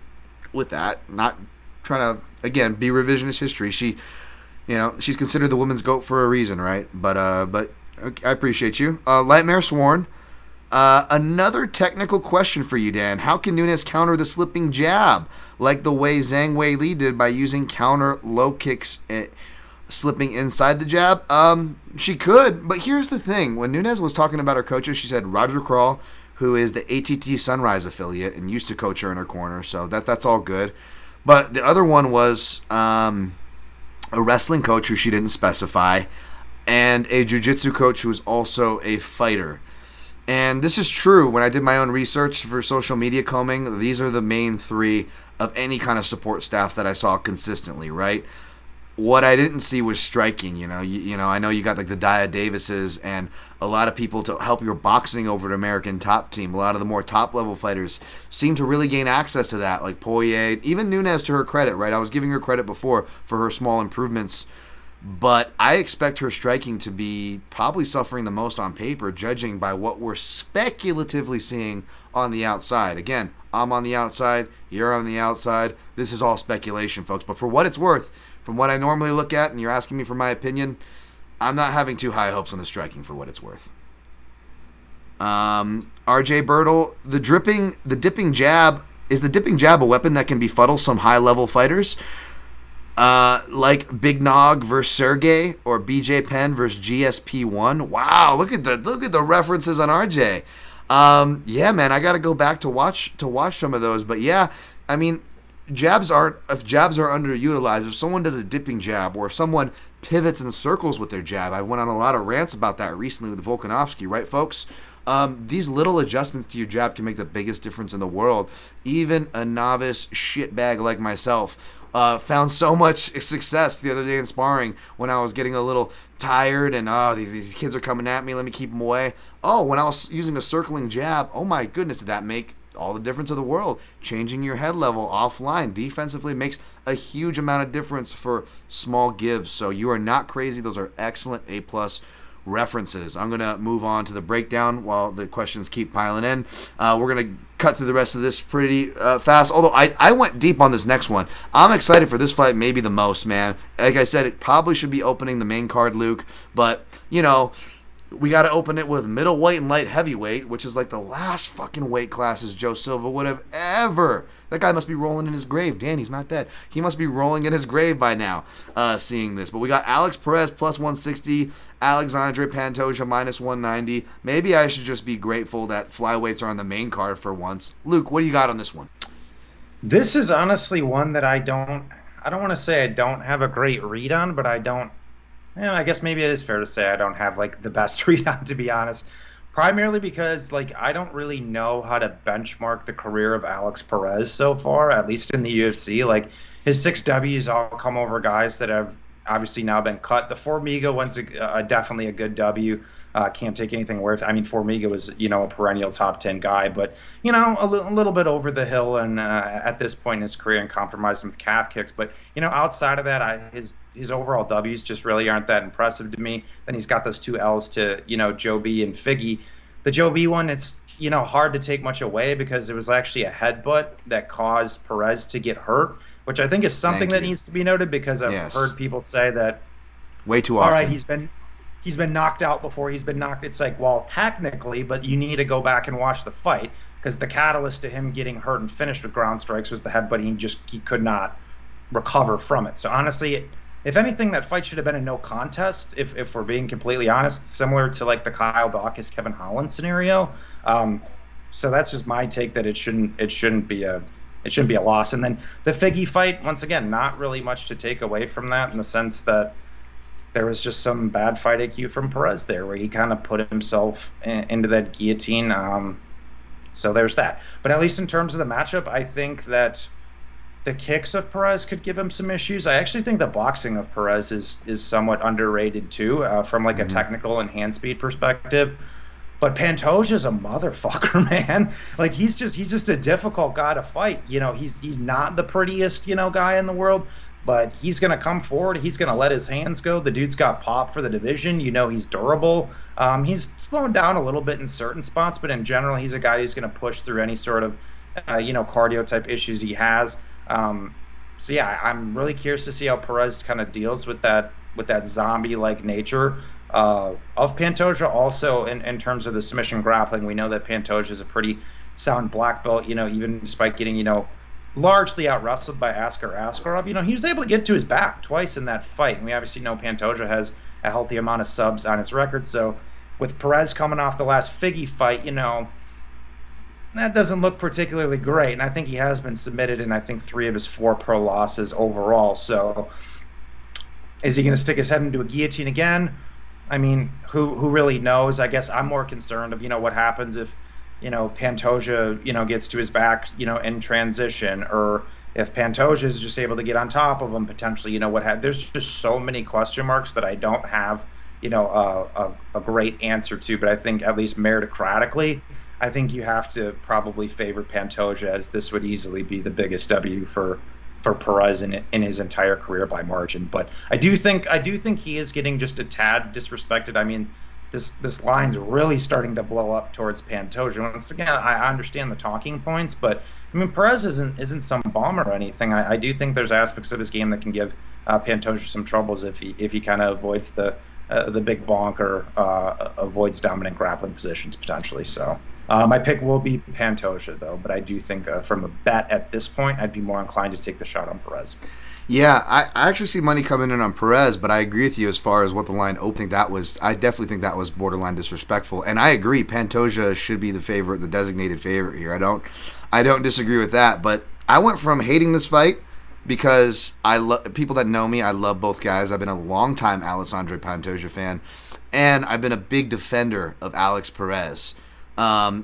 with that. Not trying to, again, be revisionist history. She's considered the women's GOAT for a reason, right? But I appreciate you. Lightmare Sworn. Another technical question for you, Dan. How can Nunes counter the slipping jab like the way Zhang Wei Li did by using counter low kicks, slipping inside the jab? She could, but here's the thing. When Nunes was talking about her coaches, she said Roger Crawl, who is the ATT Sunrise affiliate and used to coach her in her corner, so that's all good. But the other one was a wrestling coach who she didn't specify, and a jiu-jitsu coach who was also a fighter. And this is true. When I did my own research for social media combing, these are the main three of any kind of support staff that I saw consistently, right? What I didn't see was striking. I know you got like the Dia Davises and a lot of people to help your boxing over to American Top Team. A lot of the more top-level fighters seem to really gain access to that, like Poirier. Even Nunes, to her credit, right? I was giving her credit before for her small improvements, but I expect her striking to be probably suffering the most on paper, judging by what we're speculatively seeing on the outside. Again, I'm on the outside, you're on the outside. This is all speculation, folks. But for what it's worth, from what I normally look at, and you're asking me for my opinion, I'm not having too high hopes on the striking for what it's worth. RJ Bertle, the dipping jab, is the dipping jab a weapon that can befuddle some high-level fighters? Like Big Nog versus Sergey or BJ Penn versus GSP1. Wow, look at the references on RJ. Yeah, man, I got to go back to watch some of those. But yeah, I mean, if jabs are underutilized, if someone does a dipping jab or if someone pivots in circles with their jab, I went on a lot of rants about that recently with Volkanovski, right, folks? These little adjustments to your jab can make the biggest difference in the world. Even a novice shitbag like myself found so much success the other day in sparring when I was getting a little tired and these kids are coming at me, let me keep them away. When I was using a circling jab, oh my goodness, did that make all the difference of the world. Changing your head level offline defensively makes a huge amount of difference for small gives. So you are not crazy. Those are excellent A+ references. I'm going to move on to the breakdown while the questions keep piling in. We're going to cut through the rest of this pretty fast, although I went deep on this next one. I'm excited for this fight maybe the most, man. Like I said, it probably should be opening the main card, Luke, but, we got to open it with middleweight and light heavyweight, which is like the last fucking weight classes Joe Silva would have ever. That guy must be rolling in his grave. Dan, he's not dead. He must be rolling in his grave by now, seeing this. But we got Alex Perez plus 160, Alexandre Pantoja minus 190. Maybe I should just be grateful that flyweights are on the main card for once. Luke, what do you got on this one? This is honestly one that I don't want to say I don't have a great read on, but I guess maybe it is fair to say I don't have like the best read on, to be honest. Primarily because I don't really know how to benchmark the career of Alex Perez so far, at least in the UFC. His 6 Ws all come over guys that have obviously now been cut. The Formiga one's definitely a good W. Can't take anything away. I mean, Formiga was, a perennial top 10 guy, but, a little bit over the hill and at this point in his career and compromised him with calf kicks. But, outside of that, his overall Ws just really aren't that impressive to me. Then he's got those 2 Ls to, Joe B and Figgy. The Joe B one, it's, hard to take much away because it was actually a headbutt that caused Perez to get hurt, which I think is something that needs to be noted because I've heard people say that way too often. All right, he's been knocked out before. He's been knocked. It's like, well, technically, but you need to go back and watch the fight because the catalyst to him getting hurt and finished with ground strikes was the headbutt. He could not recover from it. So honestly, if anything, that fight should have been a no contest. If we're being completely honest, similar to the Kyle Dawkins Kevin Holland scenario. So that's just my take that it shouldn't be a loss. And then the Figgy fight, once again, not really much to take away from that in the sense that there was just some bad fight IQ from Perez there, where he kind of put himself into that guillotine. So there's that. But at least in terms of the matchup, I think that the kicks of Perez could give him some issues. I actually think the boxing of Perez is somewhat underrated too, from like a technical and hand speed perspective. But Pantoja's a motherfucker, man. Like he's just a difficult guy to fight. He's not the prettiest, guy in the world, but he's gonna come forward. He's gonna let his hands go. The dude's got pop for the division. He's durable. He's slowing down a little bit in certain spots, but in general, he's a guy who's gonna push through any sort of, cardio type issues he has. So yeah, I'm really curious to see how Perez kind of deals with that zombie-like nature of Pantoja. Also, in terms of the submission grappling, we know that Pantoja is a pretty sound black belt. Even despite getting largely out-wrestled by Askarov, he was able to get to his back twice in that fight. And we obviously know Pantoja has a healthy amount of subs on his record. So with Perez coming off the last Figgy fight, that doesn't look particularly great. And I think he has been submitted in, I think, 3 of his 4 pro losses overall. So is he going to stick his head into a guillotine again? I mean, who really knows? I guess I'm more concerned of, what happens if, Pantoja, gets to his back, in transition, or if Pantoja is just able to get on top of him potentially, there's just so many question marks that I don't have, a great answer to. But I think at least meritocratically, I think you have to probably favor Pantoja, as this would easily be the biggest W for Perez in his entire career by margin. But I do think he is getting just a tad disrespected. I mean, this line's really starting to blow up towards Pantoja. Once again, I understand the talking points, but I mean, Perez isn't some bum or anything. I do think there's aspects of his game that can give Pantoja some troubles if he kind of avoids the big bonk or avoids dominant grappling positions potentially. So my pick will be Pantoja, though, but I do think from a bet at this point, I'd be more inclined to take the shot on Perez. Yeah, I actually see money coming in on Perez, but I agree with you as far as what the line opening. I definitely think that was borderline disrespectful, and I agree. Pantoja should be the designated favorite here. I don't disagree with that, but I went from hating this fight because people that know me, I love both guys. I've been a long-time Alexandre Pantoja fan, and I've been a big defender of Alex Perez,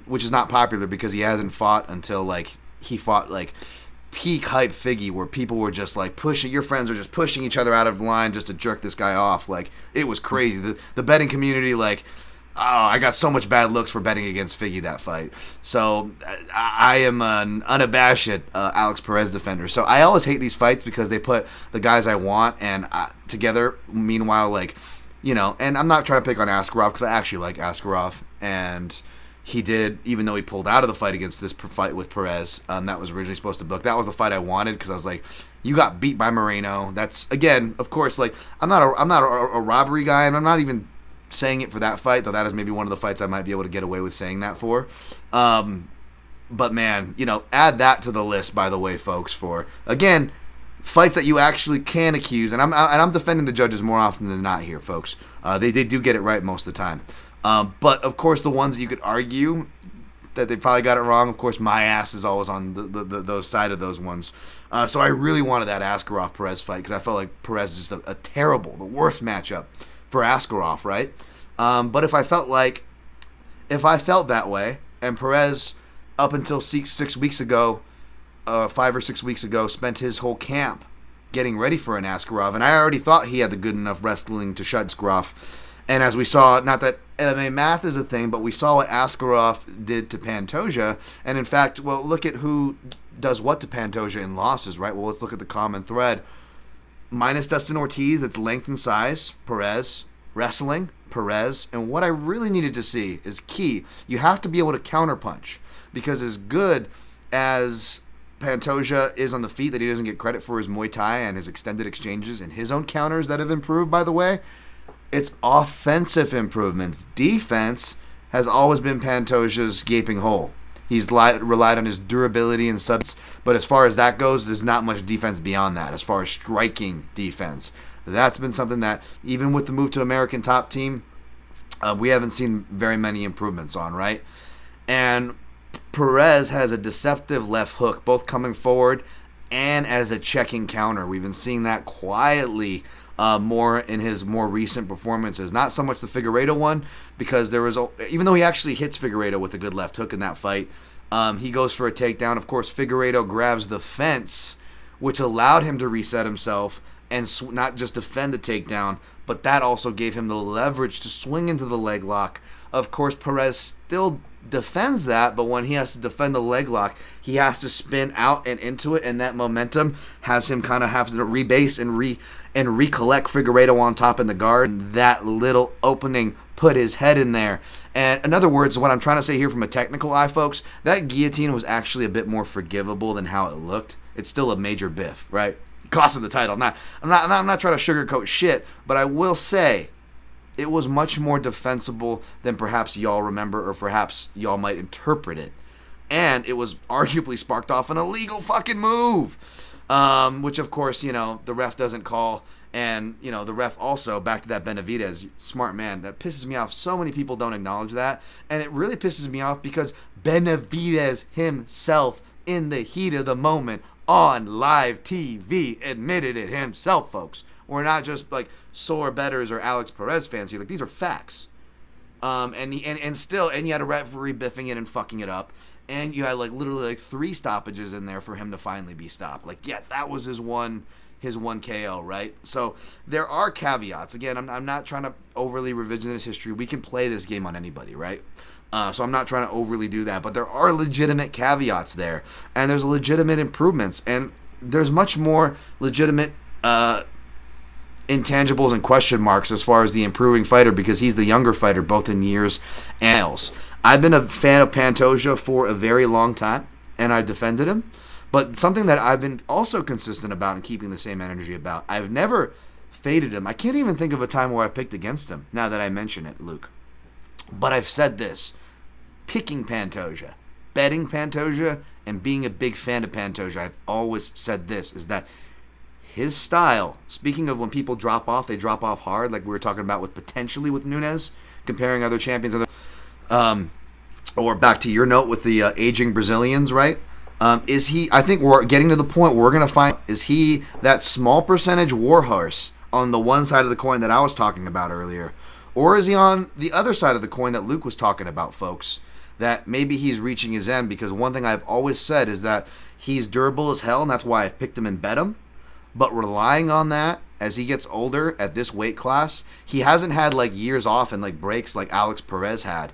which is not popular because he hasn't fought until he fought peak hype Figgy, where people were just pushing, your friends are just pushing each other out of the line just to jerk this guy off. It was crazy. The betting community, I got so much bad looks for betting against Figgy that fight. So I am an unabashed Alex Perez defender. So I always hate these fights because they put the guys I want and together. Meanwhile, and I'm not trying to pick on Askarov because I actually like Askarov, and he did, even though he pulled out of the fight against this fight with Perez, that was originally supposed to book. That was the fight I wanted because I was like, you got beat by Moreno. That's, again, of course, I'm not a robbery guy, and I'm not even saying it for that fight, though that is maybe one of the fights I might be able to get away with saying that for. But man, add that to the list, by the way, folks, for, again, fights that you actually can accuse, and I'm defending the judges more often than not here, folks. They do get it right most of the time. But, of course, the ones that you could argue that they probably got it wrong, of course, my ass is always on those side of those ones. So I really wanted that Askarov-Perez fight because I felt like Perez is just the worst matchup for Askarov, right? But if I felt that way, and Perez, up until 6 weeks ago, 5 or 6 weeks ago, spent his whole camp getting ready for an Askarov, and I already thought he had the good enough wrestling to shut Askarov. And as we saw, not that MMA math is a thing, but we saw what Askarov did to Pantoja. And in fact, well, look at who does what to Pantoja in losses, right? Well, let's look at the common thread. Minus Dustin Ortiz, that's length and size, Perez. Wrestling, Perez. And what I really needed to see is key. You have to be able to counterpunch. Because as good as Pantoja is on the feet, that he doesn't get credit for his Muay Thai and his extended exchanges and his own counters that have improved, by the way, it's offensive improvements. Defense has always been Pantoja's gaping hole. He's relied on his durability and subs, but as far as that goes, there's not much defense beyond that. As far as striking defense, that's been something that, even with the move to American Top Team, we haven't seen very many improvements on, right? And Perez has a deceptive left hook, both coming forward and as a checking counter. We've been seeing that quietly more in his more recent performances. Not so much the Figueiredo one, because there was, even though he actually hits Figueiredo with a good left hook in that fight, he goes for a takedown. Of course, Figueiredo grabs the fence, which allowed him to reset himself and not just defend the takedown, but that also gave him the leverage to swing into the leg lock. Of course, Perez still defends that, but when he has to defend the leg lock, he has to spin out and into it, and that momentum has him kind of having to rebase and recollect Figueiredo on top in the guard. And that little opening put his head in there. And in other words, what I'm trying to say here from a technical eye, folks, that guillotine was actually a bit more forgivable than how it looked. It's still a major biff, right? Cost of the title. I'm not trying to sugarcoat shit, but I will say it was much more defensible than perhaps y'all remember, or perhaps y'all might interpret it. And it was arguably sparked off an illegal fucking move, which of course, the ref doesn't call. And, the ref also, back to that Benavidez, smart man, that pisses me off. So many people don't acknowledge that. And it really pisses me off because Benavidez himself, in the heat of the moment, on live TV, admitted it himself, folks. We're not just like sore bettors or Alex Perez fans here. Like, these are facts. And you had a referee biffing it and fucking it up. And you had literally 3 stoppages in there for him to finally be stopped. That was his one KO, right? So there are caveats. Again, I'm not trying to overly revisionist history. We can play this game on anybody, right? So I'm not trying to overly do that. But there are legitimate caveats there. And there's legitimate improvements. And there's much more legitimate intangibles and question marks as far as the improving fighter, because he's the younger fighter, both in years and miles. I've been a fan of Pantoja for a very long time, and I've defended him. But something that I've been also consistent about and keeping the same energy about, I've never faded him. I can't even think of a time where I picked against him, now that I mention it, Luke. But I've said this, picking Pantoja, betting Pantoja, and being a big fan of Pantoja, I've always said this, is that his style, speaking of when people drop off, they drop off hard, like we were talking about potentially with Nunes, comparing other champions, or back to your note with the aging Brazilians, right? Is he, I think we're getting to the point where we're going to find, is he that small percentage warhorse on the one side of the coin that I was talking about earlier? Or is he on the other side of the coin that Luke was talking about, folks? That maybe he's reaching his end, because one thing I've always said is that he's durable as hell, and that's why I've picked him and bet him. But relying on that as he gets older at this weight class, he hasn't had years off and breaks like Alex Perez had.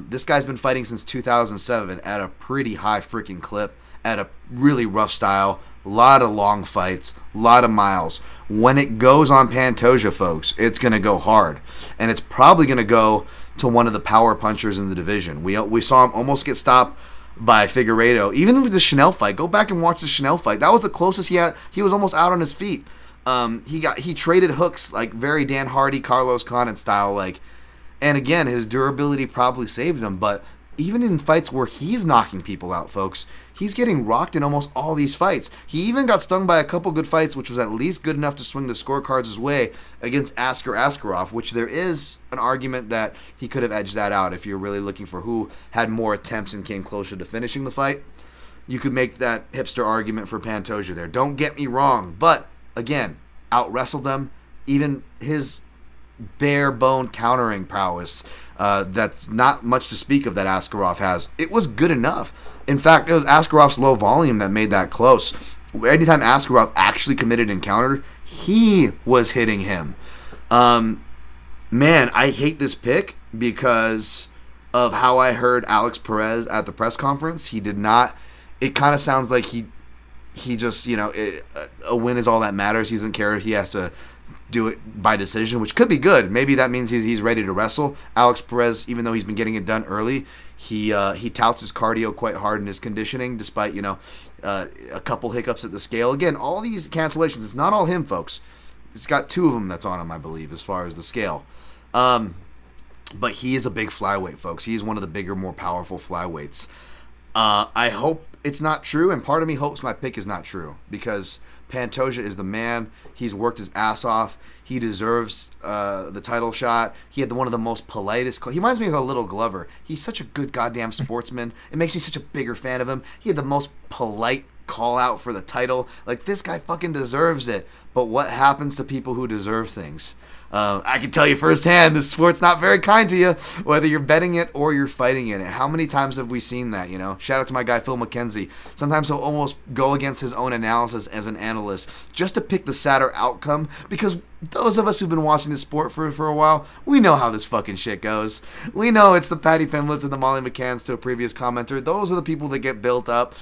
This guy's been fighting since 2007 at a pretty high freaking clip, at a really rough style, a lot of long fights, a lot of miles. When it goes on Pantoja, folks, it's going to go hard. And it's probably going to go to one of the power punchers in the division. We saw him almost get stopped by Figueiredo. Even with the Chanel fight, go back and watch the Chanel fight. That was the closest he had. He was almost out on his feet. He traded hooks very Dan Hardy, Carlos Condit style, and again, his durability probably saved him. But even in fights where he's knocking people out, folks, he's getting rocked in almost all these fights. He even got stung by a couple good fights, which was at least good enough to swing the scorecards his way against Askarov, which there is an argument that he could have edged that out. If you're really looking for who had more attempts and came closer to finishing the fight, you could make that hipster argument for Pantoja there. Don't get me wrong, but again, out-wrestled him. Even his bare bone countering prowess, that's not much to speak of that Askarov has. It was good enough. In fact, it was Askarov's low volume that made that close. Anytime Askarov actually committed and countered, he was hitting him. Man, I hate this pick because of how I heard Alex Perez at the press conference. He did not. It kind of sounds like he just, a win is all that matters. He doesn't care if he has to do it by decision, which could be good. Maybe that means he's ready to wrestle. Alex Perez, even though he's been getting it done early, he touts his cardio quite hard in his conditioning, despite a couple hiccups at the scale. Again, all these cancellations, it's not all him, folks. It's got 2 of them that's on him, I believe, as far as the scale. But he is a big flyweight, folks. He's one of the bigger, more powerful flyweights. I hope it's not true, and part of me hopes my pick is not true, because Pantoja is the man. He's worked his ass off. He deserves the title shot. He had one of the most politest. He reminds me of a little Glover. He's such a good goddamn sportsman. It makes me such a bigger fan of him. He had the most polite call out for the title. Like, this guy fucking deserves it. But what happens to people who deserve things? I can tell you firsthand, this sport's not very kind to you, whether you're betting it or you're fighting in it. How many times have we seen that, you know? Shout out to my guy, Phil McKenzie. Sometimes he'll almost go against his own analysis as an analyst just to pick the sadder outcome, because those of us who've been watching this sport for a while, we know how this fucking shit goes. We know it's the Patty Pimbletts and the Molly McCanns, to a previous commenter. Those are the people that get built up.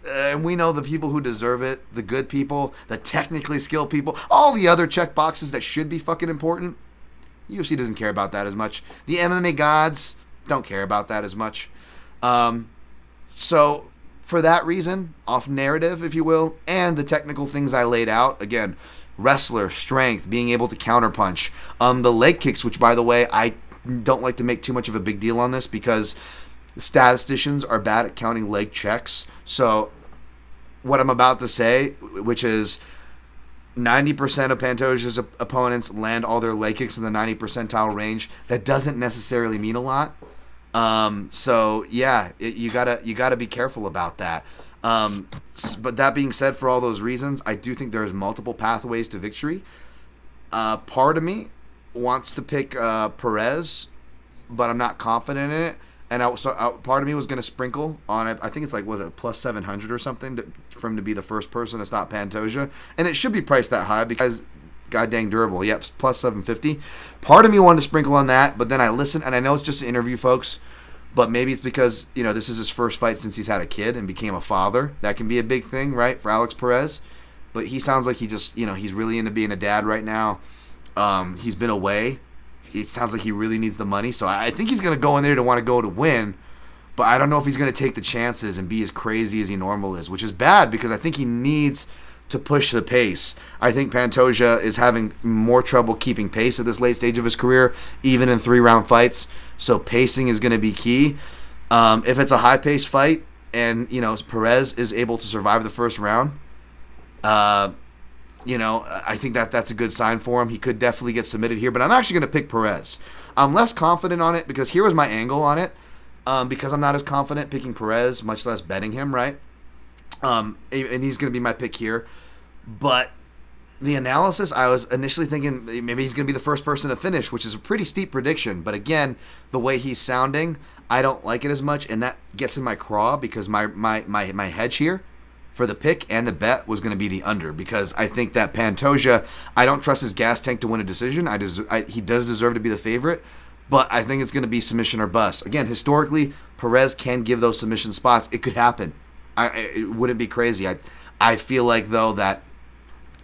And we know the people who deserve it, the good people, the technically skilled people, all the other check boxes that should be fucking important. UFC doesn't care about that as much. The MMA gods don't care about that as much. So for that reason, off narrative, if you will, and the technical things I laid out, again, wrestler, strength, being able to counterpunch, the leg kicks, which, by the way, I don't like to make too much of a big deal on this because statisticians are bad at counting leg checks. So what I'm about to say, which is 90% of Pantoja's opponents land all their leg kicks in the 90th percentile range, that doesn't necessarily mean a lot. So yeah, you gotta be careful about that. But that being said, for all those reasons, I do think there's multiple pathways to victory. Part of me wants to pick Perez, but I'm not confident in it. And part of me was going to sprinkle on it. I think it's like, was it plus 700 or something for him to be the first person to stop Pantoja. And it should be priced that high because god dang durable. Yep, plus 750. Part of me wanted to sprinkle on that, but then I listened, and I know it's just an interview, folks, but maybe it's because, you know, this is his first fight since he's had a kid and became a father. That can be a big thing, right, for Alex Perez. But he sounds like he just, you know, he's really into being a dad right now. He's been away. It sounds like he really needs the money, so I think he's going to go in there to want to go to win, but I don't know if he's going to take the chances and be as crazy as he normally is, which is bad because I think he needs to push the pace. I think Pantoja is having more trouble keeping pace at this late stage of his career, even in 3-round fights, so pacing is going to be key. If it's a high-paced fight and, you know, Perez is able to survive the first round, you know, I think that's a good sign for him. He could definitely get submitted here, but I'm actually going to pick Perez. I'm less confident on it because here was my angle on it. Because I'm not as confident picking Perez, much less betting him, right? And he's going to be my pick here. But the analysis, I was initially thinking maybe he's going to be the first person to finish, which is a pretty steep prediction. But again, the way he's sounding, I don't like it as much, and that gets in my craw because my hedge here for the pick and the bet was going to be the under, because I think that Pantoja, I don't trust his gas tank to win a decision. He does deserve to be the favorite, but I think it's going to be submission or bust. Again, historically, Perez can give those submission spots. It could happen. It wouldn't be crazy. I feel like, though, that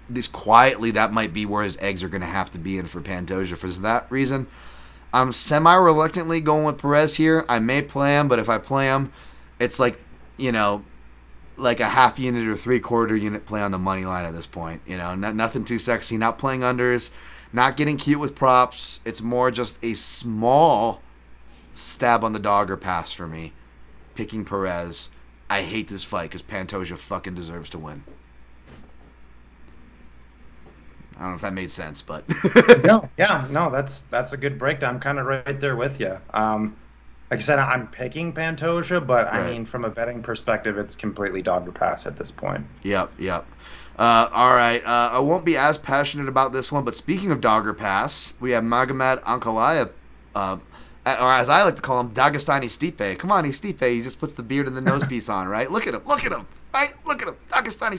this quietly, that might be where his eggs are going to have to be in for Pantoja. For that reason, I'm semi-reluctantly going with Perez here. I may play him, but if I play him, it's like, you know, like a half unit or 3/4 unit play on the money line at this point. You know, nothing too sexy, not playing unders, not getting cute with props. It's more just a small stab on the dog or pass for me. Picking Perez. I hate this fight because Pantoja fucking deserves to win. I don't know if that made sense, but no, that's a good breakdown. I'm kind of right there with you. Like I said, I'm picking Pantoja, but right. I mean, from a betting perspective, it's completely dog or pass at this point. Yep. All right. I won't be as passionate about this one, but speaking of dog or pass, we have Magomed Ankalaev, or as I like to call him, Dagestani Stipe. Come on, he's Stipe. He just puts the beard and the nose piece on, right? Look at him. Right? Look at him. Dagestani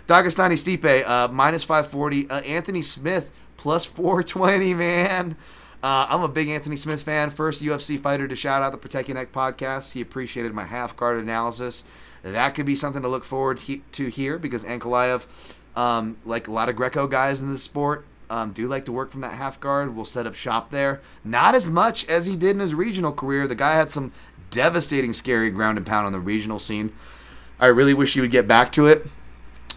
Stipe, minus 540. Anthony Smith, plus 420, man. I'm a big Anthony Smith fan. First UFC fighter to shout out the Protect Your Neck podcast. He appreciated my half-guard analysis. That could be something to look forward to here because Ankalaev, like a lot of Greco guys in this sport, do like to work from that half-guard. We'll set up shop there. Not as much as he did in his regional career. The guy had some devastating, scary ground and pound on the regional scene. I really wish he would get back to it.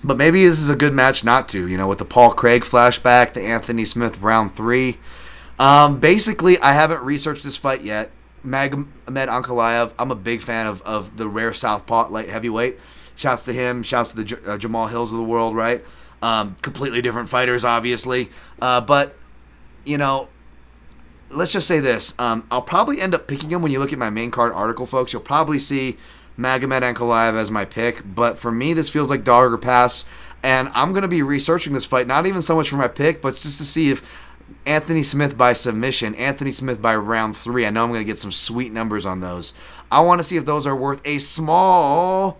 But maybe this is a good match not to, you know, with the Paul Craig flashback, the Anthony Smith round 3. Basically, I haven't researched this fight yet. Magomed Ankalaev, I'm a big fan of the rare southpaw light heavyweight. Shouts to him. Shouts to the Jamal Hills of the world, right? Completely different fighters, obviously. But, you know, let's just say this. I'll probably end up picking him when you look at my main card article, folks. You'll probably see Magomed Ankalaev as my pick, but for me, this feels like dog or pass, and I'm going to be researching this fight, not even so much for my pick, but just to see if Anthony Smith by submission, Anthony Smith by round 3. I know I'm going to get some sweet numbers on those. I want to see if those are worth a small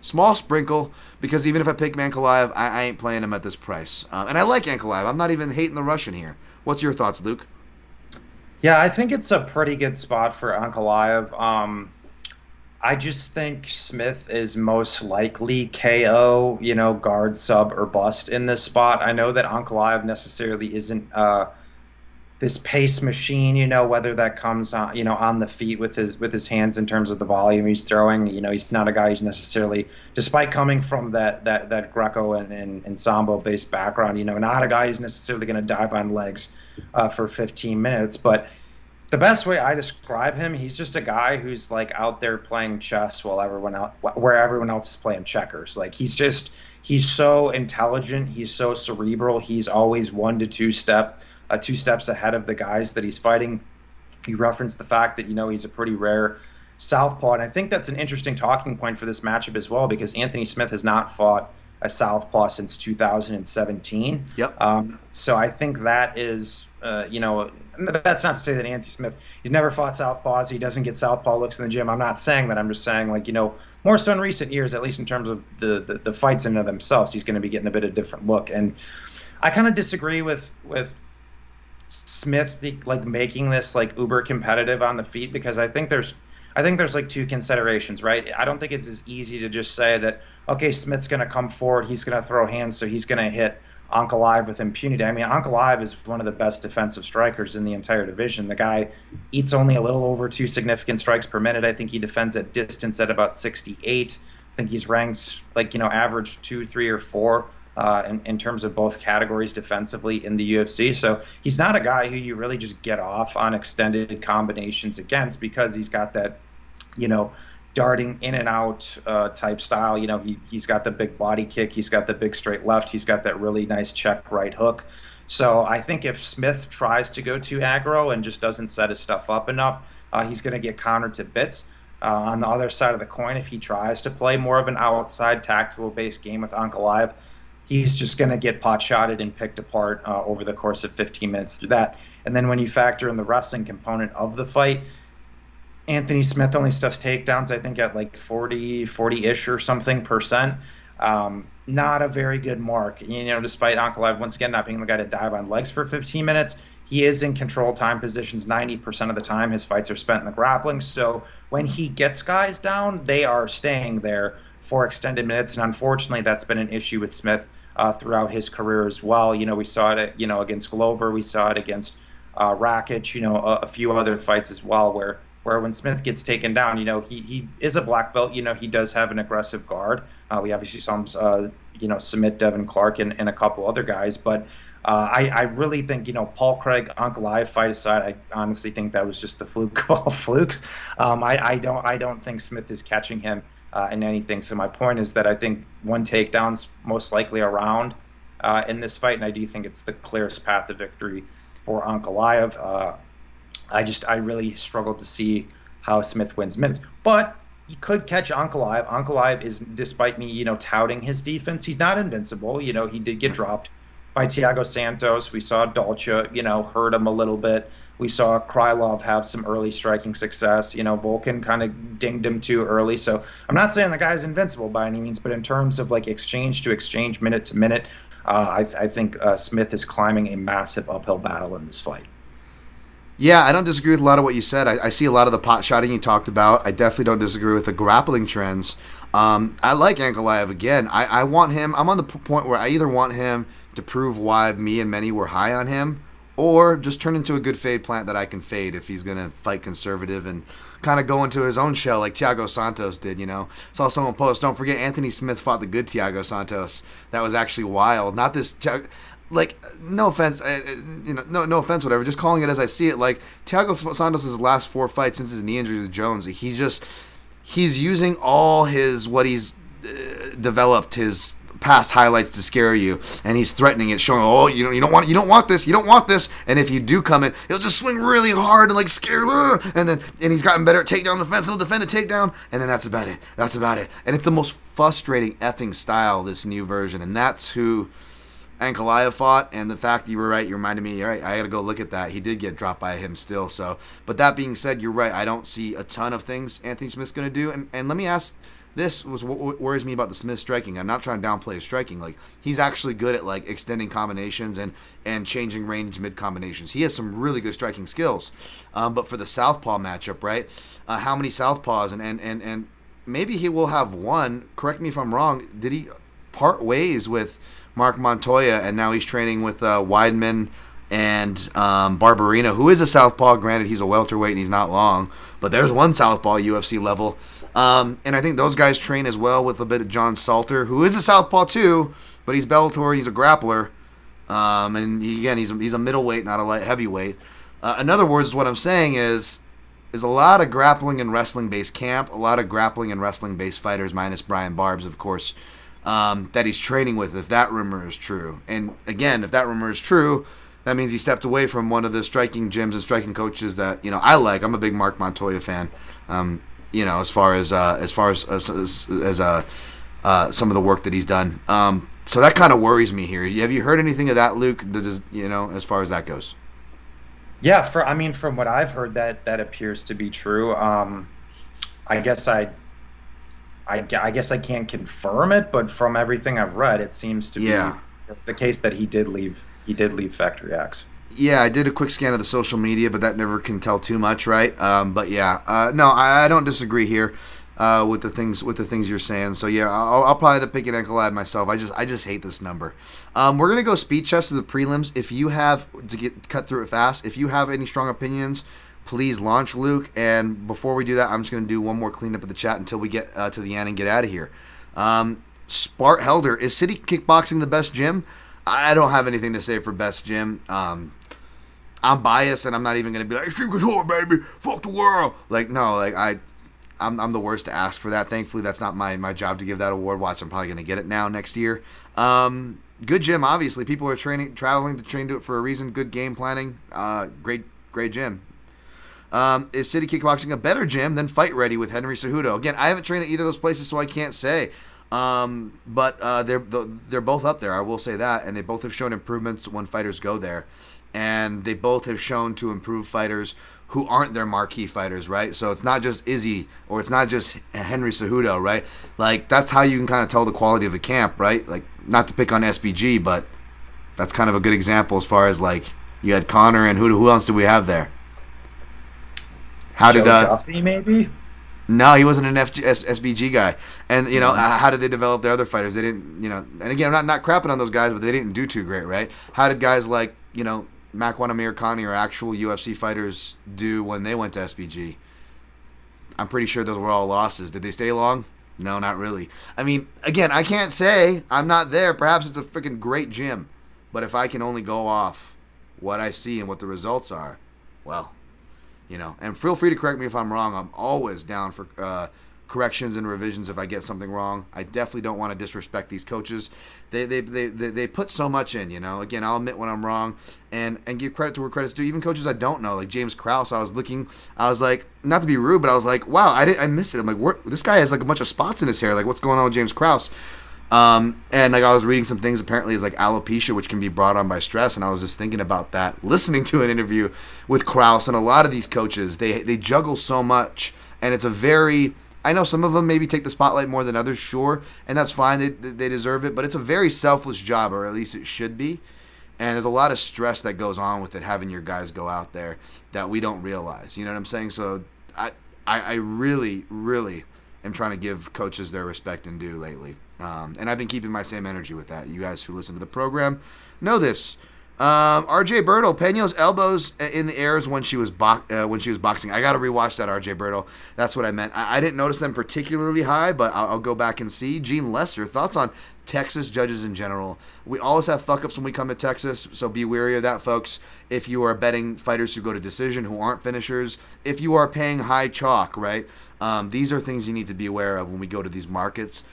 sprinkle, because even if I pick Ankalaev, I ain't playing him at this price. And I like Ankalaev. I'm not even hating the Russian here. What's your thoughts, Luke? Yeah, I think it's a pretty good spot for Ankalaev. I just think Smith is most likely KO, guard, sub, or bust in this spot. I know that Ankalaev necessarily isn't this pace machine, whether that comes on, on the feet with his hands in terms of the volume he's throwing. He's not a guy who's necessarily, despite coming from that Greco and Sambo-based background, not a guy who's necessarily going to dive on legs for 15 minutes. But the best way I describe him, he's just a guy who's like out there playing chess where everyone else is playing checkers. Like he's so intelligent, he's so cerebral, he's always 1 to 2 steps ahead of the guys that he's fighting. You referenced the fact that he's a pretty rare southpaw, and I think that's an interesting talking point for this matchup as well, because Anthony Smith has not fought a southpaw since 2017. Yep. So I think that is, that's not to say that Anthony Smith, he's never fought southpaws. He doesn't get southpaw looks in the gym. I'm not saying that. I'm just saying, more so in recent years, at least in terms of the fights in and of themselves, he's going to be getting a bit of a different look. And I kind of disagree with Smith making this uber competitive on the feet, because I think there's two considerations, right? I don't think it's as easy to just say that, okay, Smith's going to come forward, he's going to throw hands, so he's going to hit Ankalaev with impunity. I mean, Ankalaev is one of the best defensive strikers in the entire division. The guy eats only a little over 2 significant strikes per minute. I think he defends at distance at about 68. I think he's ranked average 2, 3, or 4 in terms of both categories defensively in the UFC. So he's not a guy who you really just get off on extended combinations against, because he's got that, darting in and out type style. He's got the big body kick, he's got the big straight left, he's got that really nice check right hook. So I think if Smith tries to go too aggro and just doesn't set his stuff up enough, he's going to get countered to bits. On the other side of the coin, if he tries to play more of an outside tactical-based game with Ankalaev, he's just going to get pot-shotted and picked apart over the course of 15 minutes through that. And then when you factor in the wrestling component of the fight, Anthony Smith only stuffs takedowns, I think, at 40-ish or something %. Not a very good mark. Despite Ankalaev, once again, not being the guy to dive on legs for 15 minutes, he is in control time positions 90% of the time. His fights are spent in the grappling. So when he gets guys down, they are staying there for extended minutes. And unfortunately, that's been an issue with Smith throughout his career as well. We saw it, against Glover. We saw it against Rakic, a few other fights as well, where when Smith gets taken down, he is a black belt. He does have an aggressive guard. We obviously saw him, submit Devin Clark and a couple other guys. But I really think, Paul Craig, Ankalaev fight aside, I honestly think that was just the fluke of all flukes. I don't think Smith is catching him in anything. So my point is that I think one takedown's most likely around in this fight, and I do think it's the clearest path to victory for Ankalaev. I really struggled to see how Smith wins minutes. But he could catch Ankalaev. Ankalaev is, despite me, touting his defense, he's not invincible. He did get dropped by Thiago Santos. We saw Dolce, hurt him a little bit. We saw Krylov have some early striking success. Volkan kind of dinged him too early. So I'm not saying the guy's invincible by any means, but in terms of exchange to exchange, minute to minute, I think Smith is climbing a massive uphill battle in this fight. Yeah, I don't disagree with a lot of what you said. I see a lot of the pot shotting you talked about. I definitely don't disagree with the grappling trends. I like Ankalaev again. I want him. I'm on the point where I either want him to prove why me and many were high on him, or just turn into a good fade plant that I can fade if he's going to fight conservative and kind of go into his own shell like Thiago Santos did, Saw someone post, don't forget Anthony Smith fought the good Thiago Santos. That was actually wild. Not this... no offense, no offense, whatever. Just calling it as I see it. Thiago Santos' last 4 fights since his knee injury with Jones, he's using all what he's developed, his past highlights to scare you, and he's threatening it, showing, oh, you don't want this, and if you do come in, he'll just swing really hard and like scare, and he's gotten better at takedown defense, and he'll defend a takedown, and then that's about it, and it's the most frustrating effing style, this new version, and that's who Ankalaev fought, and the fact that you were right, you reminded me, all right, I got to go look at that. He did get dropped by him still, so, but that being said, you're right, I don't see a ton of things Anthony Smith's going to do, and let me ask, this was what worries me about the Smith striking. I'm not trying to downplay his striking. Like, he's actually good at like extending combinations and changing range mid combinations. He has some really good striking skills. But for the southpaw matchup, right? How many southpaws and maybe he will have one. Correct me if I'm wrong. Did he part ways with Mark Montoya and now he's training with Weidman and Barberina, who is a southpaw? Granted, he's a welterweight and he's not long, but there's one southpaw UFC level. And I think those guys train as well with a bit of John Salter, who is a southpaw too, but he's Bellator, he's a grappler. And he's a middleweight, not a light heavyweight. In other words, what I'm saying is a lot of grappling and wrestling based camp, a lot of grappling and wrestling based fighters, minus Brian Barbs, of course, that he's training with, if that rumor is true. And again, if that rumor is true, that means he stepped away from one of the striking gyms and striking coaches that I like. I'm a big Mark Montoya fan. As far as some of the work that he's done. So that kind of worries me here. Have you heard anything of that, Luke? As far as that goes. Yeah, from what I've heard, that appears to be true. I guess I can't confirm it, but from everything I've read, it seems to be the case that he did leave Factory X. Yeah, I did a quick scan of the social media, but that never can tell too much, right? No, I don't disagree here with the things you're saying. So yeah, I'll probably end up picking Ankalaev myself. I just hate this number. We're gonna go speed chess to the prelims. If you have to cut through it fast, if you have any strong opinions, please launch, Luke. And before we do that, I'm just gonna do one more cleanup of the chat until we get to the end and get out of here. Spart Helder, is City Kickboxing the best gym? I don't have anything to say for best gym. I'm biased, and I'm not even going to be like, Extreme Couture, baby, fuck the world. I'm the worst to ask for that. Thankfully, that's not my job to give that award. Watch, I'm probably going to get it now next year. Good gym, obviously. People are traveling to train to it for a reason. Good game planning. Great gym. Is City Kickboxing a better gym than Fight Ready with Henry Cejudo? Again, I haven't trained at either of those places, so I can't say. But they're both up there, I will say that, and they both have shown improvements when fighters go there. And they both have shown to improve fighters who aren't their marquee fighters, right? So it's not just Izzy or it's not just Henry Cejudo, right? Like, that's how you can kind of tell the quality of a camp, right? Like, not to pick on SBG, but that's kind of a good example as far as, like, you had Connor and who else did we have there? Joe Duffy, maybe? No, he wasn't an SBG guy. And, how did they develop their other fighters? They didn't, and again, I'm not crapping on those guys, but they didn't do too great, right? How did guys like, Makwan Amirkhani or actual UFC fighters do when they went to SBG? I'm pretty sure those were all losses. Did they stay long? No, not really. I mean, again, I can't say. I'm not there. Perhaps it's a freaking great gym. But if I can only go off what I see and what the results are, well, and feel free to correct me if I'm wrong. I'm always down for corrections and revisions if I get something wrong. I definitely don't want to disrespect these coaches. They put so much in, Again, I'll admit when I'm wrong and give credit to where credit's due. Even coaches I don't know, like James Krause, I was like, not to be rude, but I was like, wow, I missed it. I'm like, this guy has like a bunch of spots in his hair. Like, what's going on with James Krause? And like I was reading some things apparently is like alopecia, which can be brought on by stress, and I was just thinking about that, listening to an interview with Krause, and a lot of these coaches, they juggle so much, and it's a very, I know some of them maybe take the spotlight more than others, sure, and that's fine, they deserve it, but it's a very selfless job, or at least it should be, and there's a lot of stress that goes on with it, having your guys go out there that we don't realize, you know what I'm saying? So I really, really am trying to give coaches their respect and due lately. And I've been keeping my same energy with that. You guys who listen to the program know this. RJ Bertle, Pena's elbows in the air when she was boxing. I got to rewatch that, RJ Bertle. That's what I meant. I didn't notice them particularly high, but I'll go back and see. Gene Lesser, thoughts on Texas judges in general? We always have fuck-ups when we come to Texas, so be wary of that, folks. If you are betting fighters who go to decision who aren't finishers, if you are paying high chalk, right? These are things you need to be aware of when we go to these markets.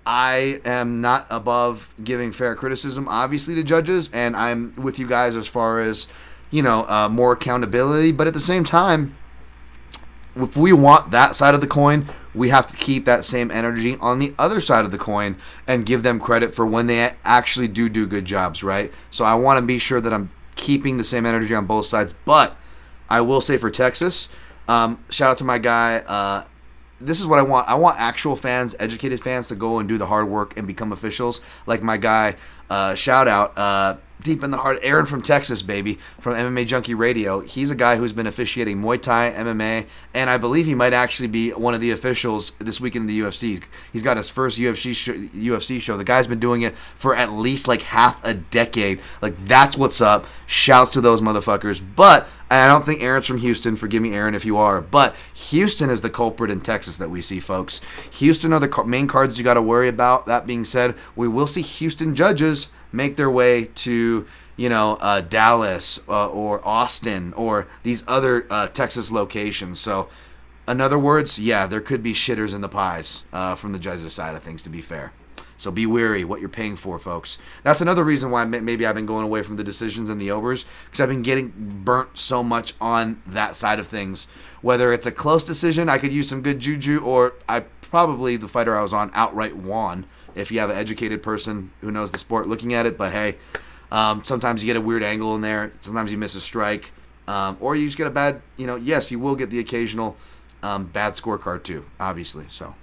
I am not above giving fair criticism, obviously, to judges, and I'm with you guys as far as, more accountability. But at the same time, if we want that side of the coin, we have to keep that same energy on the other side of the coin and give them credit for when they actually do good jobs, right? So I want to be sure that I'm keeping the same energy on both sides. But I will say for Texas, shout out to my guy. This is what I want. I want actual fans, educated fans, to go and do the hard work and become officials. Like my guy, shout out, deep in the heart, Aaron from Texas, baby, from MMA Junkie Radio. He's a guy who's been officiating Muay Thai, MMA, and I believe he might actually be one of the officials this weekend in the UFC. He's got his first UFC show. The guy's been doing it for at least like half a decade. Like, that's what's up. Shouts to those motherfuckers. But I don't think Aaron's from Houston. Forgive me, Aaron, if you are. But Houston is the culprit in Texas that we see, folks. Houston are the main cards you got to worry about. That being said, we will see Houston judges make their way to, Dallas or Austin or these other Texas locations. So, in other words, yeah, there could be shitters in the pies from the judges' side of things, to be fair. So be wary what you're paying for, folks. That's another reason why maybe I've been going away from the decisions and the overs, because I've been getting burnt so much on that side of things. Whether it's a close decision, I could use some good juju, or the fighter I was on outright won, if you have an educated person who knows the sport looking at it. But hey, sometimes you get a weird angle in there. Sometimes you miss a strike. Or you just get a bad, yes, you will get the occasional bad scorecard too, obviously. So,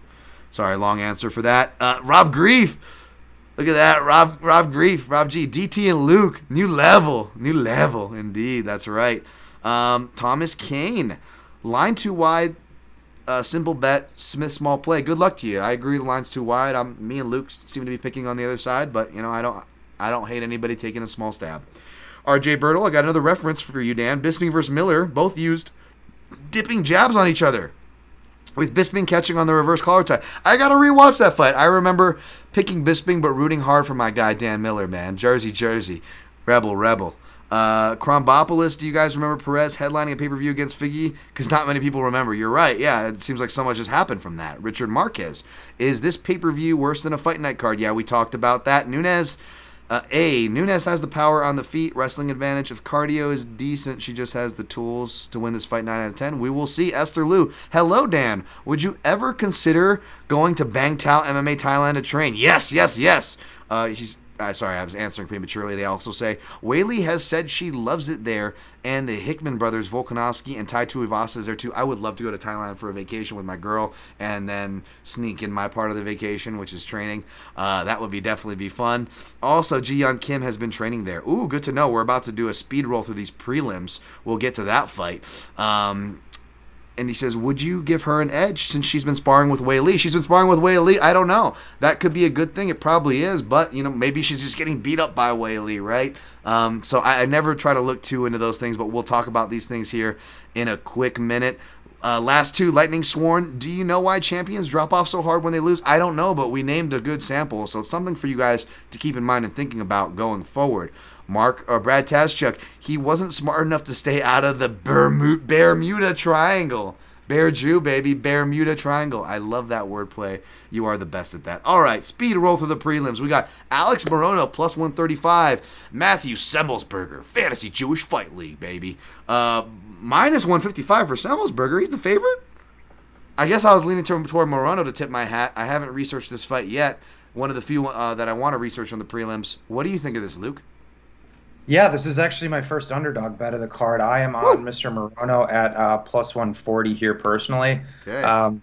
sorry, long answer for that. Rob Grief. Look at that. Rob Grief. Rob G. DT and Luke. New level. Indeed. That's right. Thomas Kane. Line too wide. Simple bet. Smith small play. Good luck to you. I agree the line's too wide. Me and Luke seem to be picking on the other side, but I don't hate anybody taking a small stab. RJ Bertle, I got another reference for you, Dan. Bisping versus Miller, both used dipping jabs on each other, with Bisping catching on the reverse collar tie. I got to rewatch that fight. I remember picking Bisping but rooting hard for my guy Dan Miller, man. Jersey. Rebel. Krombopolis, do you guys remember Perez headlining a pay-per-view against Figgy? Because not many people remember. You're right. Yeah, it seems like so much has happened from that. Richard Marquez, is this pay-per-view worse than a fight night card? Yeah, we talked about that. Nunes has the power on the feet, wrestling advantage. If cardio is decent, she just has the tools to win this fight 9 out of 10. We will see. Esther Liu, hello, Dan. Would you ever consider going to Bang Tao MMA Thailand to train? Yes. Sorry, I was answering prematurely. They also say, Weili has said she loves it there, and the Hickman brothers, Volkanovski and Tai Tuivasa is there too. I would love to go to Thailand for a vacation with my girl and then sneak in my part of the vacation, which is training. That would definitely be fun. Also, Ji-Yeon Kim has been training there. Ooh, good to know. We're about to do a speed roll through these prelims. We'll get to that fight. And he says, would you give her an edge since she's been sparring with Weili? She's been sparring with Weili. I don't know. That could be a good thing. It probably is. But, maybe she's just getting beat up by Weili, right? So I never try to look too into those things, but we'll talk about these things here in a quick minute. Last two, Lightning Sworn. Do you know why champions drop off so hard when they lose? I don't know, but we named a good sample. So it's something for you guys to keep in mind and thinking about going forward. Brad Tazchuk, he wasn't smart enough to stay out of the Bermuda Triangle. Bear Jew, baby. Bermuda Triangle. I love that wordplay. You are the best at that. All right, speed roll through the prelims. We got Alex Moreno, plus 135. Matthew Semmelsberger, Fantasy Jewish Fight League, baby. Minus 155 for Semmelsberger. He's the favorite? I guess I was leaning toward Moreno to tip my hat. I haven't researched this fight yet. One of the few that I want to research on the prelims. What do you think of this, Luke? Yeah, this is actually my first underdog bet of the card. I am on Mr. Moreno at plus 140 here personally. Okay.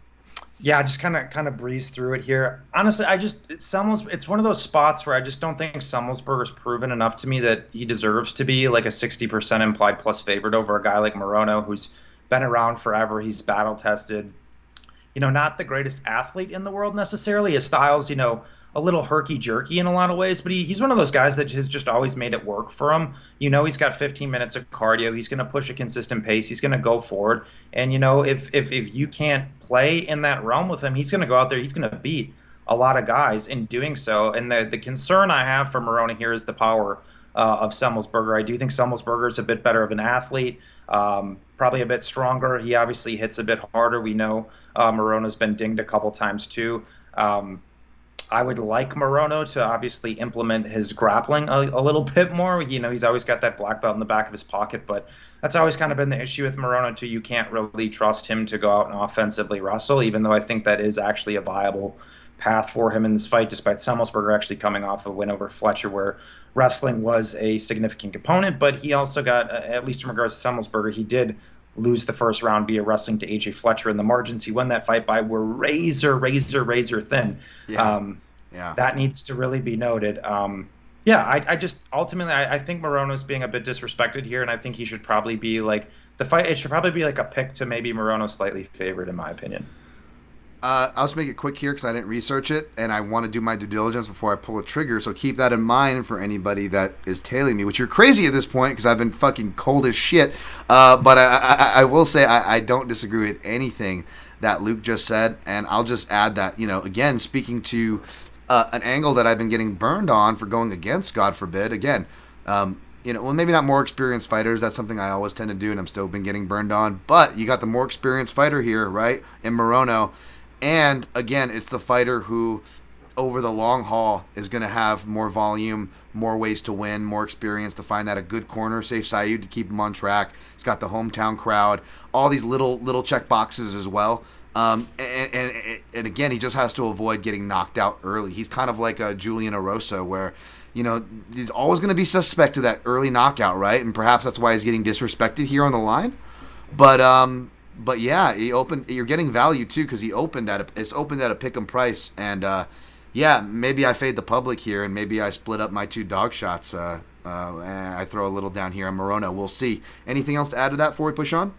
Yeah, just kind of breeze through it here. Honestly, it's one of those spots where I just don't think Semmelsberger's proven enough to me that he deserves to be like a 60% implied plus favorite over a guy like Moreno, who's been around forever. He's battle tested. Not the greatest athlete in the world necessarily. His style's, a little herky-jerky in a lot of ways, but he's one of those guys that has just always made it work for him. He's got 15 minutes of cardio. He's going to push a consistent pace. He's going to go forward. And, if you can't play in that realm with him, he's going to go out there. He's going to beat a lot of guys in doing so. And the concern I have for Moreno here is the power of Semmelsberger. I do think Semmelsberger is a bit better of an athlete, probably a bit stronger. He obviously hits a bit harder. We know Moreno's been dinged a couple times too. I would like Moreno to obviously implement his grappling a little bit more. He's always got that black belt in the back of his pocket, but that's always kind of been the issue with Moreno too. You can't really trust him to go out and offensively wrestle, even though I think that is actually a viable path for him in this fight, despite Semelsberger actually coming off a win over Fletcher where wrestling was a significant component. But he also got, at least in regards to Semelsberger, he did lose the first round via wrestling to AJ Fletcher, and the margins he won that fight by were razor thin. That needs to really be noted. I just ultimately I think Moreno's being a bit disrespected here, and I think he should probably be like it should probably be like a pick to maybe Moreno slightly favored in my opinion. I'll just make it quick here because I didn't research it, and I want to do my due diligence before I pull a trigger, so keep that in mind for anybody that is tailing me, which you're crazy at this point because I've been fucking cold as shit. But I will say I don't disagree with anything that Luke just said, and I'll just add that, again, speaking to an angle that I've been getting burned on for going against, God forbid, again, maybe not more experienced fighters. That's something I always tend to do, and I'm still been getting burned on. But you got the more experienced fighter here, right, in Moreno. And, again, it's the fighter who, over the long haul, is going to have more volume, more ways to win, more experience to find that a good corner, safe Saeed to keep him on track. He's got the hometown crowd, all these little check boxes as well. And again, he just has to avoid getting knocked out early. He's kind of like a Julian Erosa where, he's always going to be suspect of that early knockout, right? And perhaps that's why he's getting disrespected here on the line. But yeah, you're getting value too because it's opened at a pick'em price, and maybe I fade the public here, and maybe I split up my two dog shots. And I throw a little down here on Moreno. We'll see. Anything else to add to that before we push on?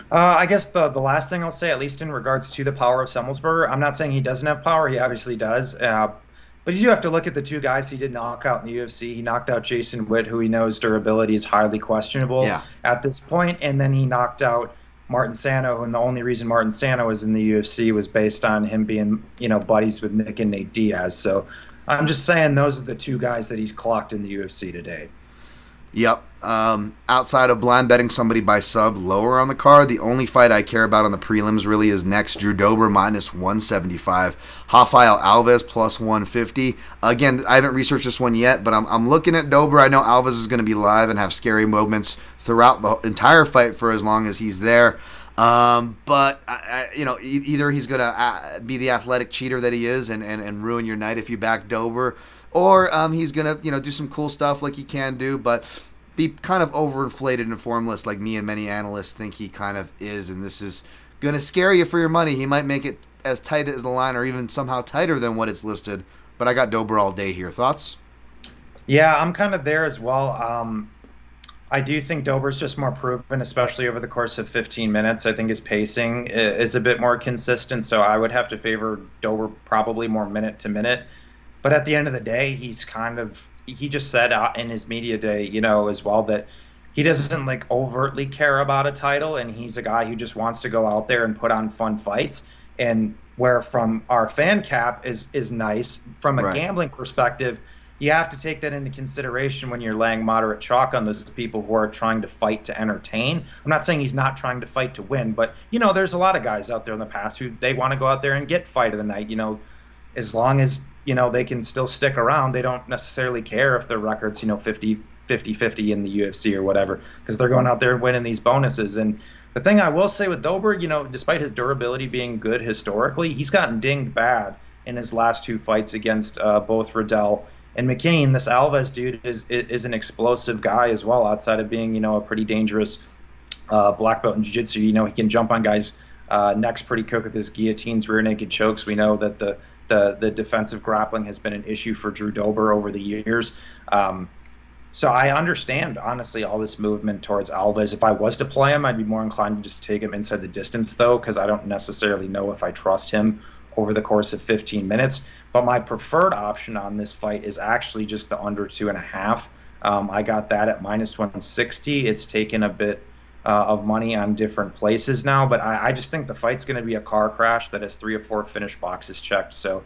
I guess the last thing I'll say, at least in regards to the power of Semelsberger, I'm not saying he doesn't have power. He obviously does. But you do have to look at the two guys he did knock out in the UFC. He knocked out Jason Witt, who he knows durability is highly questionable at this point, and then he knocked out Martin Sano, and the only reason Martin Sano was in the UFC was based on him being, buddies with Nick and Nate Diaz. So I'm just saying those are the two guys that he's clocked in the UFC today. Yep. Outside of blind betting somebody by sub lower on the card, the only fight I care about on the prelims really is next. Drew Dober minus 175. Rafael Alves plus 150. Again, I haven't researched this one yet, but I'm looking at Dober. I know Alves is going to be live and have scary moments throughout the entire fight for as long as he's there. But either he's going to be the athletic cheater that he is and ruin your night if you back Dober, or he's going to do some cool stuff like he can do, but be kind of overinflated and formless like me and many analysts think he kind of is, and this is going to scare you for your money. He might make it as tight as the line or even somehow tighter than what it's listed, but I got Dober all day here. Thoughts? Yeah, I'm kind of there as well. I do think Dober's just more proven, especially over the course of 15 minutes. I think his pacing is a bit more consistent, so I would have to favor Dober probably more minute to minute. But at the end of the day, he just said in his media day, as well, that he doesn't like overtly care about a title, and he's a guy who just wants to go out there and put on fun fights. And where from our fan cap is nice, from a gambling perspective, you have to take that into consideration when you're laying moderate chalk on those people who are trying to fight to entertain. I'm not saying he's not trying to fight to win, but, there's a lot of guys out there in the past who they want to go out there and get fight of the night, as long as, they can still stick around. They don't necessarily care if their record's, 50-50 in the UFC or whatever, because they're going out there and winning these bonuses. And the thing I will say with Dober, despite his durability being good historically, he's gotten dinged bad in his last two fights against both Riddell and McCann. This Alves dude is an explosive guy as well, outside of being, a pretty dangerous black belt in jiu-jitsu. He can jump on guys' necks pretty quick with his guillotines, rear naked chokes. We know that the defensive grappling has been an issue for Drew Dober over the years. So I understand, honestly, all this movement towards Alves. If I was to play him, I'd be more inclined to just take him inside the distance, though, because I don't necessarily know if I trust him over the course of 15 minutes. But my preferred option on this fight is actually just the under 2.5. I got that at minus 160. It's taken a bit of money on different places now, but I just think the fight's going to be a car crash that has 3 or 4 finish boxes checked. So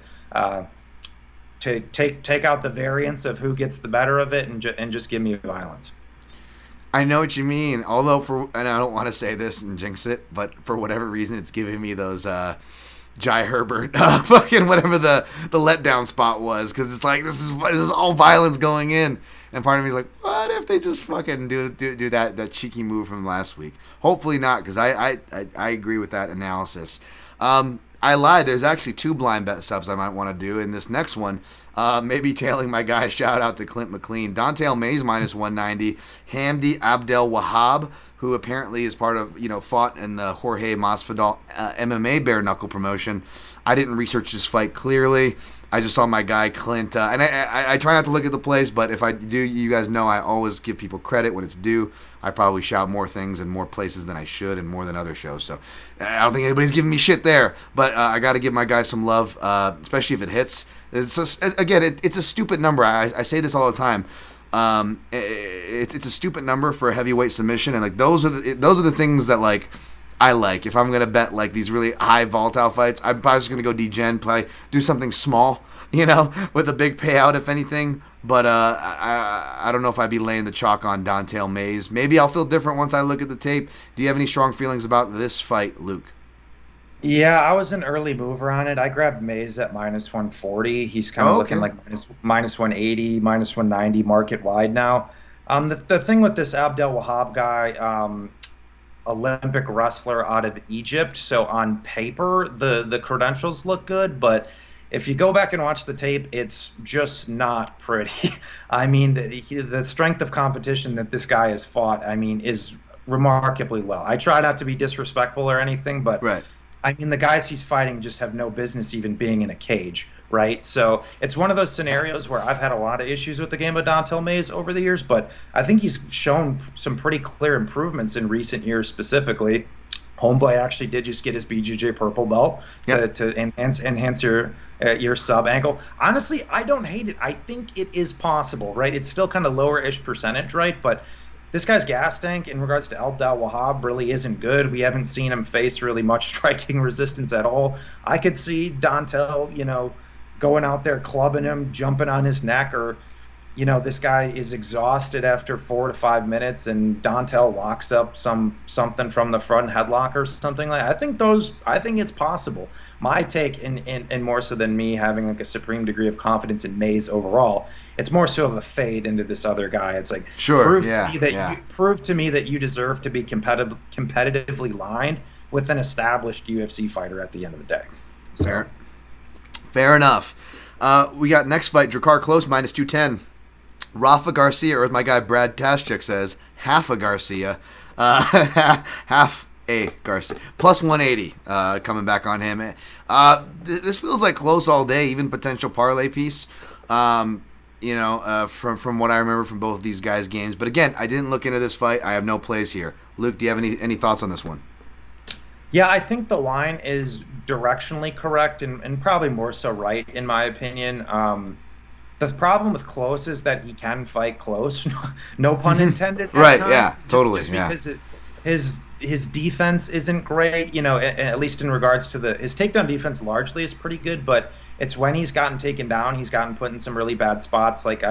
to take out the variance of who gets the better of it and just give me violence. I know what you mean. Although and I don't want to say this and jinx it, but for whatever reason, it's giving me those Jai Herbert, fucking whatever the letdown spot was, because it's like this is all violence going in, and part of me is like, what if they just fucking do that cheeky move from last week? Hopefully not, because I agree with that analysis. I lied. There's actually 2 blind bet subs I might want to do in this next one. Maybe tailing my guy. Shout out to Clint McLean. Don'Tale Mayes minus 190. Hamdi Abdel Wahab, who apparently is part of, fought in the Jorge Masvidal MMA bare knuckle promotion. I didn't research this fight clearly. I just saw my guy Clint, and I try not to look at the place, but if I do, you guys know I always give people credit when it's due. I probably shout more things in more places than I should and more than other shows, so I don't think anybody's giving me shit there, but I got to give my guy some love, especially if it hits. It's a stupid number. I say this all the time. It's a stupid number for a heavyweight submission, and like those are the things that like I like. If I'm gonna bet like these really high volatile fights, I'm probably just gonna go degen, play, do something small, with a big payout if anything. But I don't know if I'd be laying the chalk on Don'Tale Mayes. Maybe I'll feel different once I look at the tape. Do you have any strong feelings about this fight, Luke? Yeah, I was an early mover on it. I grabbed Mayes at minus 140. He's kind of looking like minus 180, minus 190 market wide now. The thing with this Abdel Wahab guy, Olympic wrestler out of Egypt. So on paper, the credentials look good, but if you go back and watch the tape, it's just not pretty. I mean, the strength of competition that this guy has fought, is remarkably low. I try not to be disrespectful or anything, but right. The guys he's fighting just have no business even being in a cage, right? So it's one of those scenarios where I've had a lot of issues with the game of Don'Tale Mayes over the years, but I think he's shown some pretty clear improvements in recent years specifically. Homeboy actually did just get his BJJ purple belt to enhance your sub ankle. Honestly, I don't hate it. I think it is possible, right? It's still kind of lower-ish percentage, right? But this guy's gas tank in regards to Abdel Wahab really isn't good. We haven't seen him face really much striking resistance at all. I could see Don'Tale, going out there clubbing him, jumping on his neck, or this guy is exhausted after 4 to 5 minutes and Don'Tale locks up something from the front headlock or something like that. I think it's possible. My take, and more so than me having like a supreme degree of confidence in Mayes overall, it's more so of a fade into this other guy. It's like, prove to me that you deserve to be competitively lined with an established UFC fighter at the end of the day. So. Fair enough. We got next fight, Drakkar Klose minus 210. Rafa Garcia, or as my guy Brad Tashchuk says, half a Garcia. Half a Garcia. Plus 180 coming back on him. This feels like Klose all day, even potential parlay piece. From what I remember from both of these guys' games. But again, I didn't look into this fight. I have no plays here. Luke, do you have any thoughts on this one? Yeah, I think the line is directionally correct and probably more so right, in my opinion. The problem with Klose is that he can fight close, no pun intended. Right, times, yeah, totally. Just because his defense isn't great, at least in regards to his takedown defense largely is pretty good, but it's when he's gotten taken down, he's gotten put in some really bad spots, like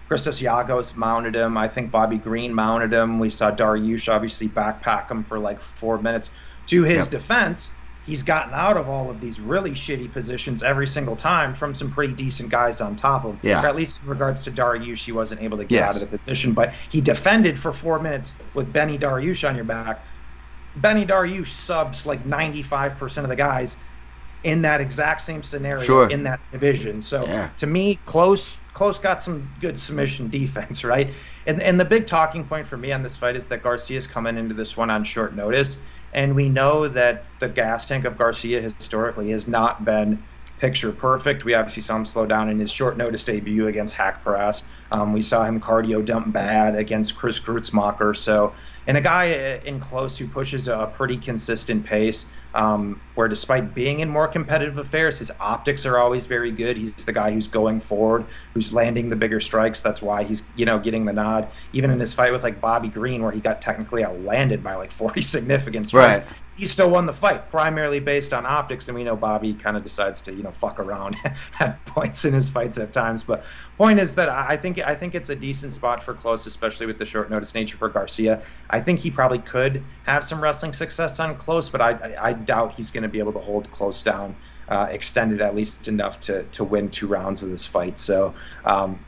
Christos Yagos mounted him. I think Bobby Green mounted him. We saw Dariush obviously backpack him for like 4 minutes. To his defense, he's gotten out of all of these really shitty positions every single time from some pretty decent guys on top of him. Yeah. Or at least in regards to Dariush, he wasn't able to get out of the position, but he defended for 4 minutes with Benny Dariush on your back. Benny Dariush subs like 95% of the guys in that exact same scenario in that division. So to me, Klose got some good submission defense, right? And the big talking point for me on this fight is that Garcia's coming into this one on short notice. And we know that the gas tank of Garcia historically has not been picture perfect. We obviously saw him slow down in his short notice debut against Hack Paras. We saw him cardio dump bad against Chris Grutzmacher. So, and a guy in Klose who pushes a pretty consistent pace, where despite being in more competitive affairs, his optics are always very good. He's the guy who's going forward, who's landing the bigger strikes. That's why he's, getting the nod. Even in his fight with like Bobby Green, where he got technically outlanded by like 40 significant strikes. Right. He still won the fight, primarily based on optics, and we know Bobby kind of decides to, fuck around at points in his fights at times. But point is that I think it's a decent spot for Klose, especially with the short notice nature for Garcia. I think he probably could have some wrestling success on close, but I doubt he's going to be able to hold close down extended at least enough to win 2 rounds of this fight. So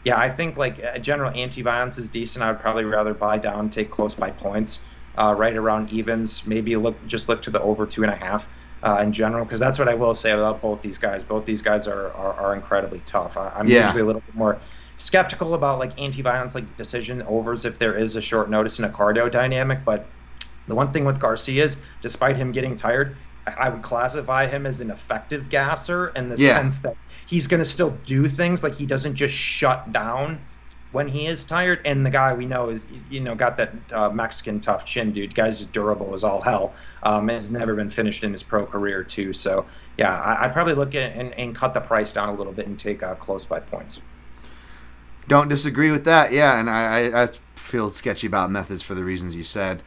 yeah, I think like general anti-violence is decent. I would probably rather buy down, take close by points, right around evens. Maybe look to the over 2.5 in general, because that's what I will say about both these guys. Both these guys are incredibly tough. I'm usually a little bit more skeptical about like anti-violence, like decision overs, if there is a short notice and a cardio dynamic. But the one thing with Garcia is, despite him getting tired, I would classify him as an effective gasser in the sense that he's going to still do things. Like, he doesn't just shut down when he is tired. And the guy we know is, got that Mexican tough chin, dude. Guy's just durable as all hell. Has never been finished in his pro career too. So yeah, I'd probably look at and cut the price down a little bit and take close by points. Don't disagree with that. Yeah, and I feel sketchy about methods for the reasons you said.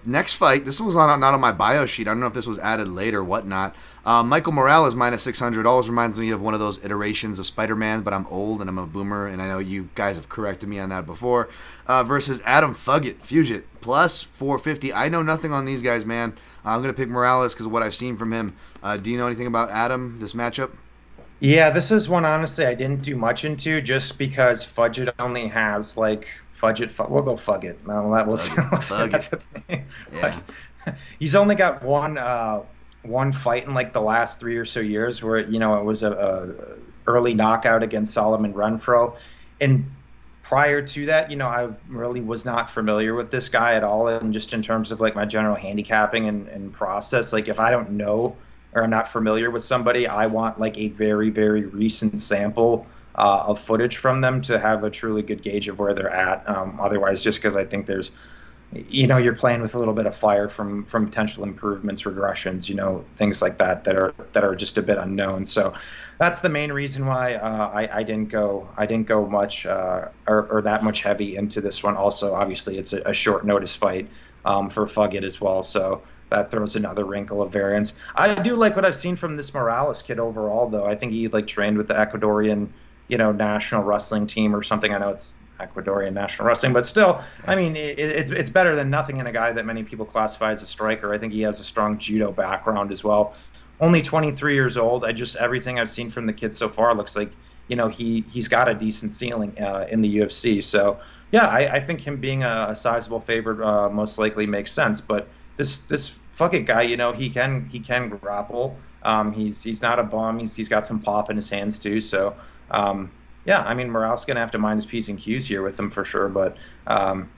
Next fight, this was not on my bio sheet. I don't know if this was added late or whatnot. Michael Morales minus $600 reminds me of one of those iterations of Spider-Man, but I'm old and I'm a boomer, and I know you guys have corrected me on that before. Versus Adam Fugit plus 450. I know nothing on these guys, man. I'm going to pick Morales because of what I've seen from him. Do you know anything about Adam, this matchup? Yeah, this is one, honestly, I didn't do much into, just because Fugit only has like we'll go Fugit. That's the name. Yeah. He's only got one fight in like the last 3 or so years where it was a early knockout against Solomon Renfro, and prior to that, I really was not familiar with this guy at all, and just in terms of like my general handicapping and process, like if I don't know or I'm not familiar with somebody, I want like a very, very recent sample of footage from them to have a truly good gauge of where they're at. Otherwise, just because I think there's, you're playing with a little bit of fire from potential improvements, regressions, things like that are just a bit unknown. So that's the main reason why I didn't go much or that much heavy into this one. Also, obviously, it's a short notice fight for Fugit as well. So that throws another wrinkle of variance. I do like what I've seen from this Morales kid overall, though. I think he like trained with the Ecuadorian, national wrestling team or something. I know it's Ecuadorian national wrestling, but still, I mean, it's better than nothing in a guy that many people classify as a striker. I think he has a strong judo background as well. Only 23 years old. Everything I've seen from the kid so far looks like, he's got a decent ceiling in the UFC. So yeah, I think him being a sizable favorite most likely makes sense. But this Fugit guy, he can grapple. He's not a bum. He's got some pop in his hands too. So yeah, I mean, Morales gonna have to mind his P's and Q's here with him for sure. But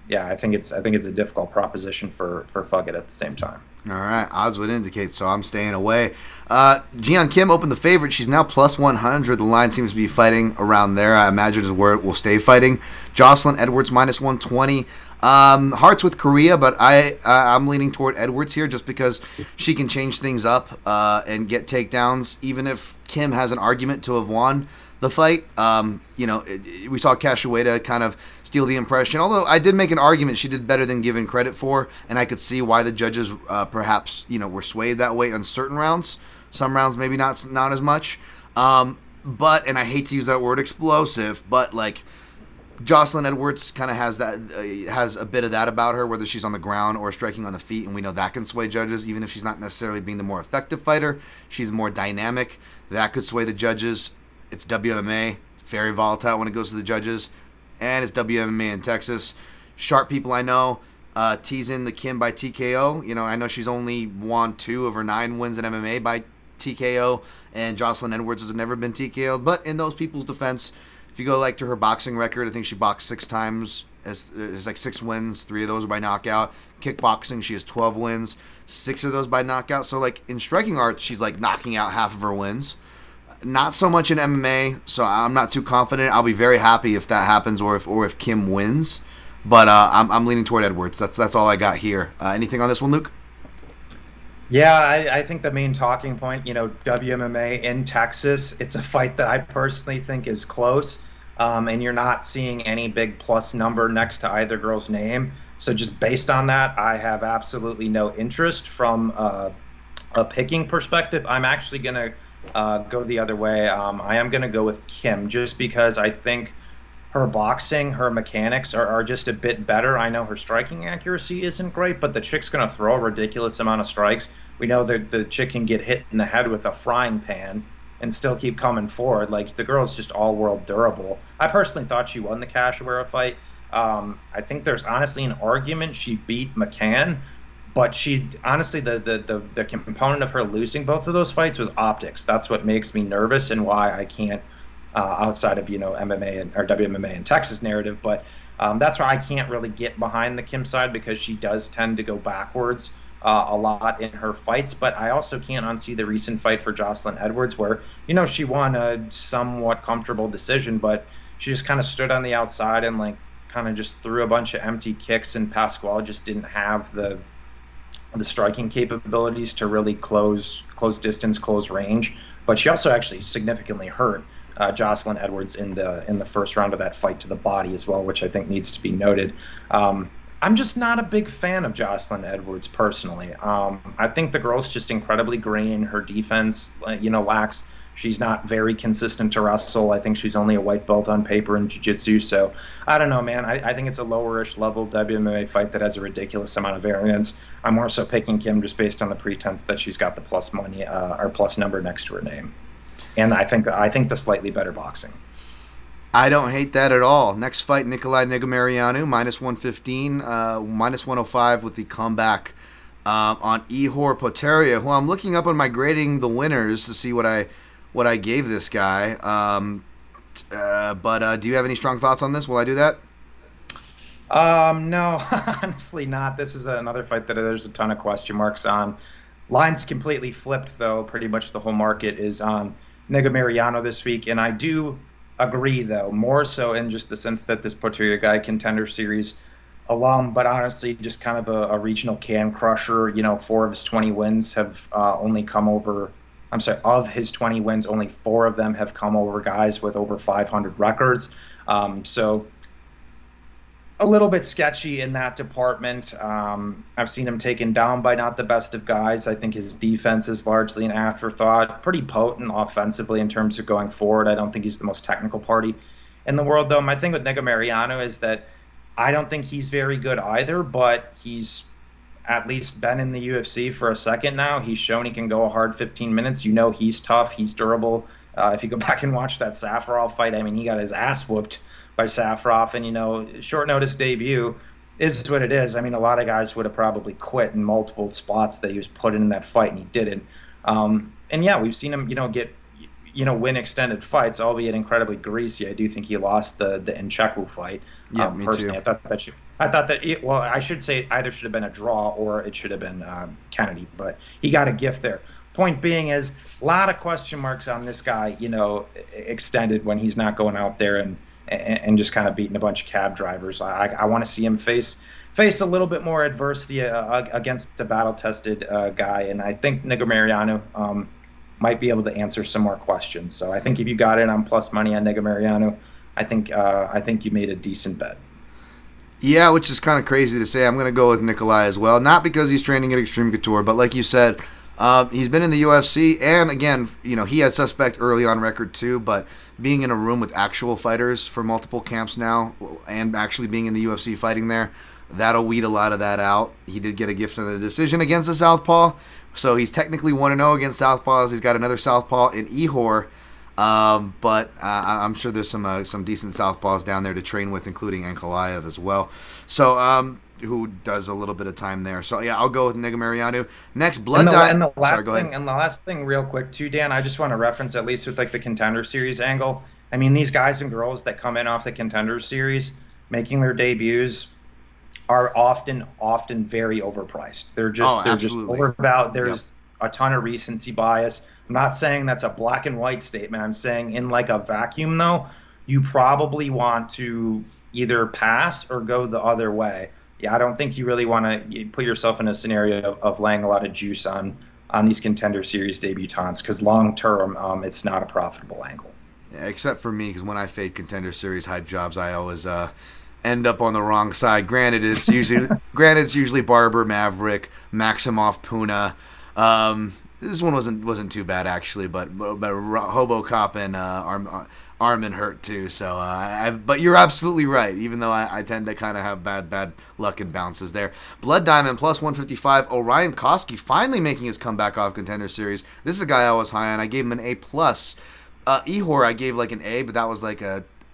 yeah, I think it's a difficult proposition for Fugit at the same time. All right, odds would indicate, so I'm staying away. Jian Kim opened the favorite. She's now plus 100. The line seems to be fighting around there. I imagine is where it will stay fighting. Jocelyn Edwards minus 120. Hearts with Korea, but I'm leaning toward Edwards here just because she can change things up and get takedowns, even if Kim has an argument to have won the fight. We saw Cachoeira kind of steal the impression, although I did make an argument she did better than given credit for, and I could see why the judges perhaps were swayed that way on certain rounds. Some rounds maybe not as much, but, and I hate to use that word explosive, but like Jocelyn Edwards kind of has a bit of that about her, whether she's on the ground or striking on the feet, and we know that can sway judges. Even if she's not necessarily being the more effective fighter, she's more dynamic. That could sway the judges. It's WMMA, very volatile when it goes to the judges, and it's WMMA in Texas. Sharp people I know teasing the Kim by TKO. I know she's only won 2 of her 9 wins in MMA by TKO, and Jocelyn Edwards has never been TKO'd. But in those people's defense, if you go like to her boxing record, I think she boxed 6 times. It's like 6 wins, 3 of those are by knockout. Kickboxing, she has 12 wins, 6 of those by knockout. So like in striking arts, she's like knocking out half of her wins. Not so much in MMA, so I'm not too confident. I'll be very happy if that happens, or if Kim wins. But I'm leaning toward Edwards. That's all I got here. Anything on this one, Luke? Yeah, I think the main talking point, WMMA in Texas, it's a fight that I personally think is close, and you're not seeing any big plus number next to either girl's name. So just based on that, I have absolutely no interest from a picking perspective. I'm actually going to go the other way. I am going to go with Kim just because I think her boxing, her mechanics are just a bit better. I know her striking accuracy isn't great, but the chick's going to throw a ridiculous amount of strikes. We know that the chick can get hit in the head with a frying pan and still keep coming forward. Like, the girl's just all-world durable. I personally thought she won the Cachoeira fight. I think there's honestly an argument she beat McCann, but she honestly, the component of her losing both of those fights was optics. That's what makes me nervous and why I can't, outside of MMA or WMMA and Texas narrative, but that's why I can't really get behind the Kim side, because she does tend to go backwards a lot in her fights. But I also can't unsee the recent fight for Jocelyn Edwards, where she won a somewhat comfortable decision, but she just kind of stood on the outside and like kind of just threw a bunch of empty kicks, and Pasquale just didn't have the striking capabilities to really close distance, close range. But she also actually significantly hurt Jocelyn Edwards in the first round of that fight to the body as well, which I think needs to be noted. I'm just not a big fan of Jocelyn Edwards personally. I think the girl's just incredibly green. Her defense, lacks. She's not very consistent to wrestle. I think she's only a white belt on paper in jiu-jitsu. So I don't know, man. I think it's a lower-ish level WMA fight that has a ridiculous amount of variance. I'm more so picking Kim just based on the pretense that she's got the plus money or plus number next to her name. And I think the slightly better boxing. I don't hate that at all. Next fight, Nikolai Negumereanu, minus 115, minus 105 with the comeback on Ihor Potieria, who I'm looking up on my grading the winners to see what I gave this guy. But do you have any strong thoughts on this? Will I do that? No, honestly not. This is another fight that there's a ton of question marks on. Line's completely flipped, though. Pretty much the whole market is on Negumereanu this week, and I do agree, though, more so in just the sense that this Potieria guy, Contender Series alum, but honestly just kind of a regional can crusher. 4 of his 20 wins have only come over. I'm sorry, of his 20 wins, only 4 of them have come over guys with over 500 records. So a little bit sketchy in that department. I've seen him taken down by not the best of guys. I think his defense is largely an afterthought. Pretty potent offensively in terms of going forward. I don't think he's the most technical party in the world, though. My thing with Negumereanu is that I don't think he's very good either, but he's at least been in the UFC for a second now. He's shown he can go a hard 15 minutes. He's tough. He's durable. If you go back and watch that Safarov fight, I mean, he got his ass whooped by Safarov, and short notice debut is what it is. I mean, a lot of guys would have probably quit in multiple spots that he was put in that fight, and he didn't. And yeah, we've seen him, get win extended fights, albeit incredibly greasy. I do think he lost the Ncheku fight. Yeah, me personally, too. I thought that I should say it either should have been a draw or it should have been Kennedy, but he got a gift there. Point being is a lot of question marks on this guy, extended when he's not going out there and just kind of beating a bunch of cab drivers. I want to see him face a little bit more adversity against a battle-tested guy, and I think Negumereanu might be able to answer some more questions. So I think if you got in on plus money on Negumereanu, I think you made a decent bet. Yeah, which is kind of crazy to say. I'm going to go with Nikolai as well. Not because he's training at Extreme Couture, but like you said, he's been in the UFC, and again, he had suspect early on record too, but being in a room with actual fighters for multiple camps now, and actually being in the UFC fighting there, that'll weed a lot of that out. He did get a gift of the decision against the Southpaw, so he's technically 1-0 against Southpaws. He's got another Southpaw in Ihor, but I'm sure there's some decent Southpaws down there to train with, including Ankalaev as well. So, who does a little bit of time there. So yeah, I'll go with Negumereanu. Next, Blood Diamond. And the last thing real quick too, Dan, I just want to reference, at least with like the Contender Series angle. I mean, these guys and girls that come in off the Contender Series making their debuts are often very overpriced. They're just overvalued. There's a ton of recency bias. I'm not saying that's a black and white statement. I'm saying in like a vacuum though, you probably want to either pass or go the other way. Yeah, I don't think you really want to put yourself in a scenario of laying a lot of juice on these Contender Series debutants, because long term, it's not a profitable angle. Yeah, except for me, because when I fade Contender Series hype jobs, I always end up on the wrong side. Granted, it's usually Barber, Maverick, Maximov, Puna. This one wasn't too bad actually, but Hobocop and Armin hurt too. So, but you're absolutely right. Even though I tend to kind of have bad luck and bounces there. Blood Diamond plus 155. Orion Koski finally making his comeback off Contender Series. This is a guy I was high on. I gave him an A plus. Ihor I gave like an A, but that was like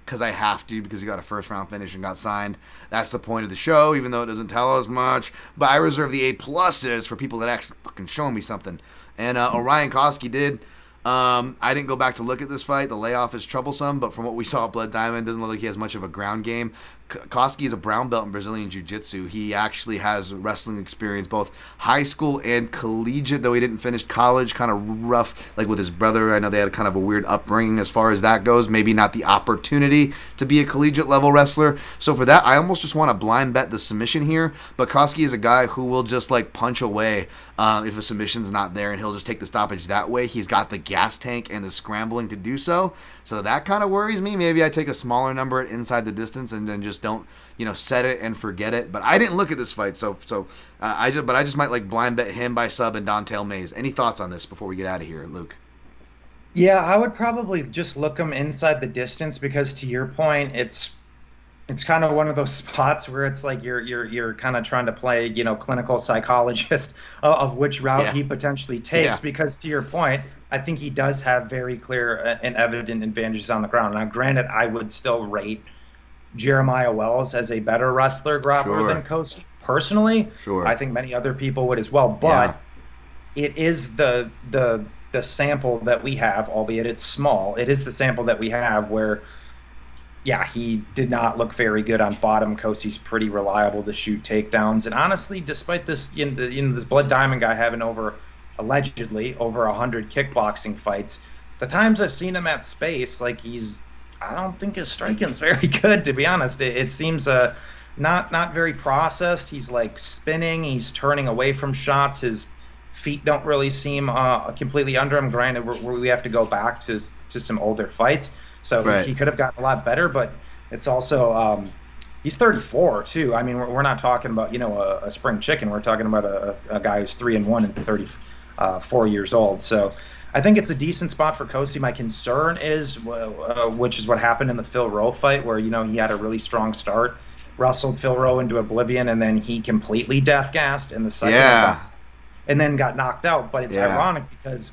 because I have to, because he got a first round finish and got signed. That's the point of the show, even though it doesn't tell us much. But I reserve the A pluses for people that actually fucking show me something. And Orion Koski did. I didn't go back to look at this fight. The layoff is troublesome, but from what we saw at Blood Diamond, it doesn't look like he has much of a ground game. Koski is a brown belt in Brazilian Jiu-Jitsu. He actually has wrestling experience, both high school and collegiate, though he didn't finish college. Kind of rough, like with his brother. I know they had kind of a weird upbringing as far as that goes. Maybe not the opportunity to be a collegiate level wrestler. So for that, I almost just want to blind bet the submission here. But Koski is a guy who will just like punch away if a submission's not there, and he'll just take the stoppage that way. He's got the gas tank and the scrambling to do so. So that kind of worries me. Maybe I take a smaller number at inside the distance and then just don't, set it and forget it. But I didn't look at this fight, so I just might like blind bet him by sub and Dontel Mays. Any thoughts on this before we get out of here, Luke? Yeah, I would probably just look him inside the distance, because to your point, it's kind of one of those spots where it's like you're kind of trying to play, clinical psychologist of which route he potentially takes. Because to your point, I think he does have very clear and evident advantages on the ground. Now, granted, I would still rate Jeremiah Wells as a better wrestler grappler than Koski. Personally, I think many other people would as well. But it is the sample that we have, albeit it's small. It is the sample that we have where, he did not look very good on bottom. Koski's pretty reliable to shoot takedowns. And honestly, despite this, this Blood Diamond guy having allegedly over 100 kickboxing fights, the times I've seen him at space, I don't think his striking's very good, to be honest. It seems not very processed. He's like spinning. He's turning away from shots. His feet don't really seem completely under him. Granted, we have to go back to some older fights, so he could have gotten a lot better. But it's also he's 34 too. I mean, we're not talking about a spring chicken. We're talking about a guy who's 3-1 and 34 years old. So I think it's a decent spot for Koski. My concern is, which is what happened in the Phil Rowe fight, where he had a really strong start, wrestled Phil Rowe into oblivion, and then he completely death-gassed in the second round, and then got knocked out. But it's ironic because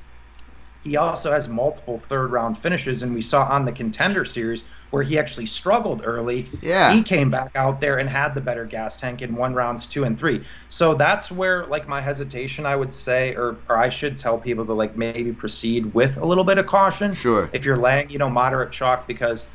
he also has multiple third-round finishes, and we saw on the Contender Series where he actually struggled early. He came back out there and had the better gas tank and won rounds 2 and 3. So that's where my hesitation, I would say, or I should tell people to maybe proceed with a little bit of caution. Sure. If you're laying moderate chalk, because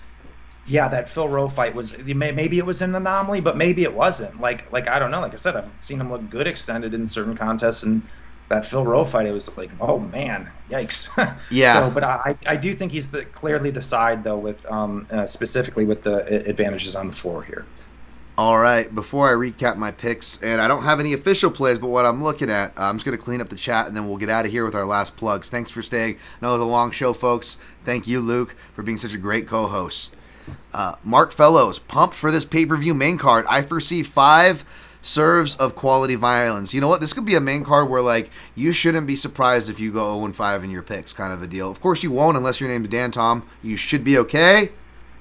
that Phil Rowe fight was, maybe it was an anomaly, but maybe it wasn't. Like I don't know. Like I said, I've seen him look good extended in certain contests, and that Phil Rowe fight, it was like, oh man, yikes. So, but I do think he's clearly the side, though, with specifically with the advantages on the floor here. All right, before I recap my picks, and I don't have any official plays, but what I'm looking at, I'm just going to clean up the chat, and then we'll get out of here with our last plugs. Thanks for staying. I know it was a long show, folks. Thank you, Luke, for being such a great co-host. Mark Fellows, pumped for this pay-per-view main card. I foresee 5 serves of quality violence. You know what? This could be a main card where, you shouldn't be surprised if you go 0-5 in your picks, kind of a deal. Of course, you won't unless your name's Dan Tom. You should be okay.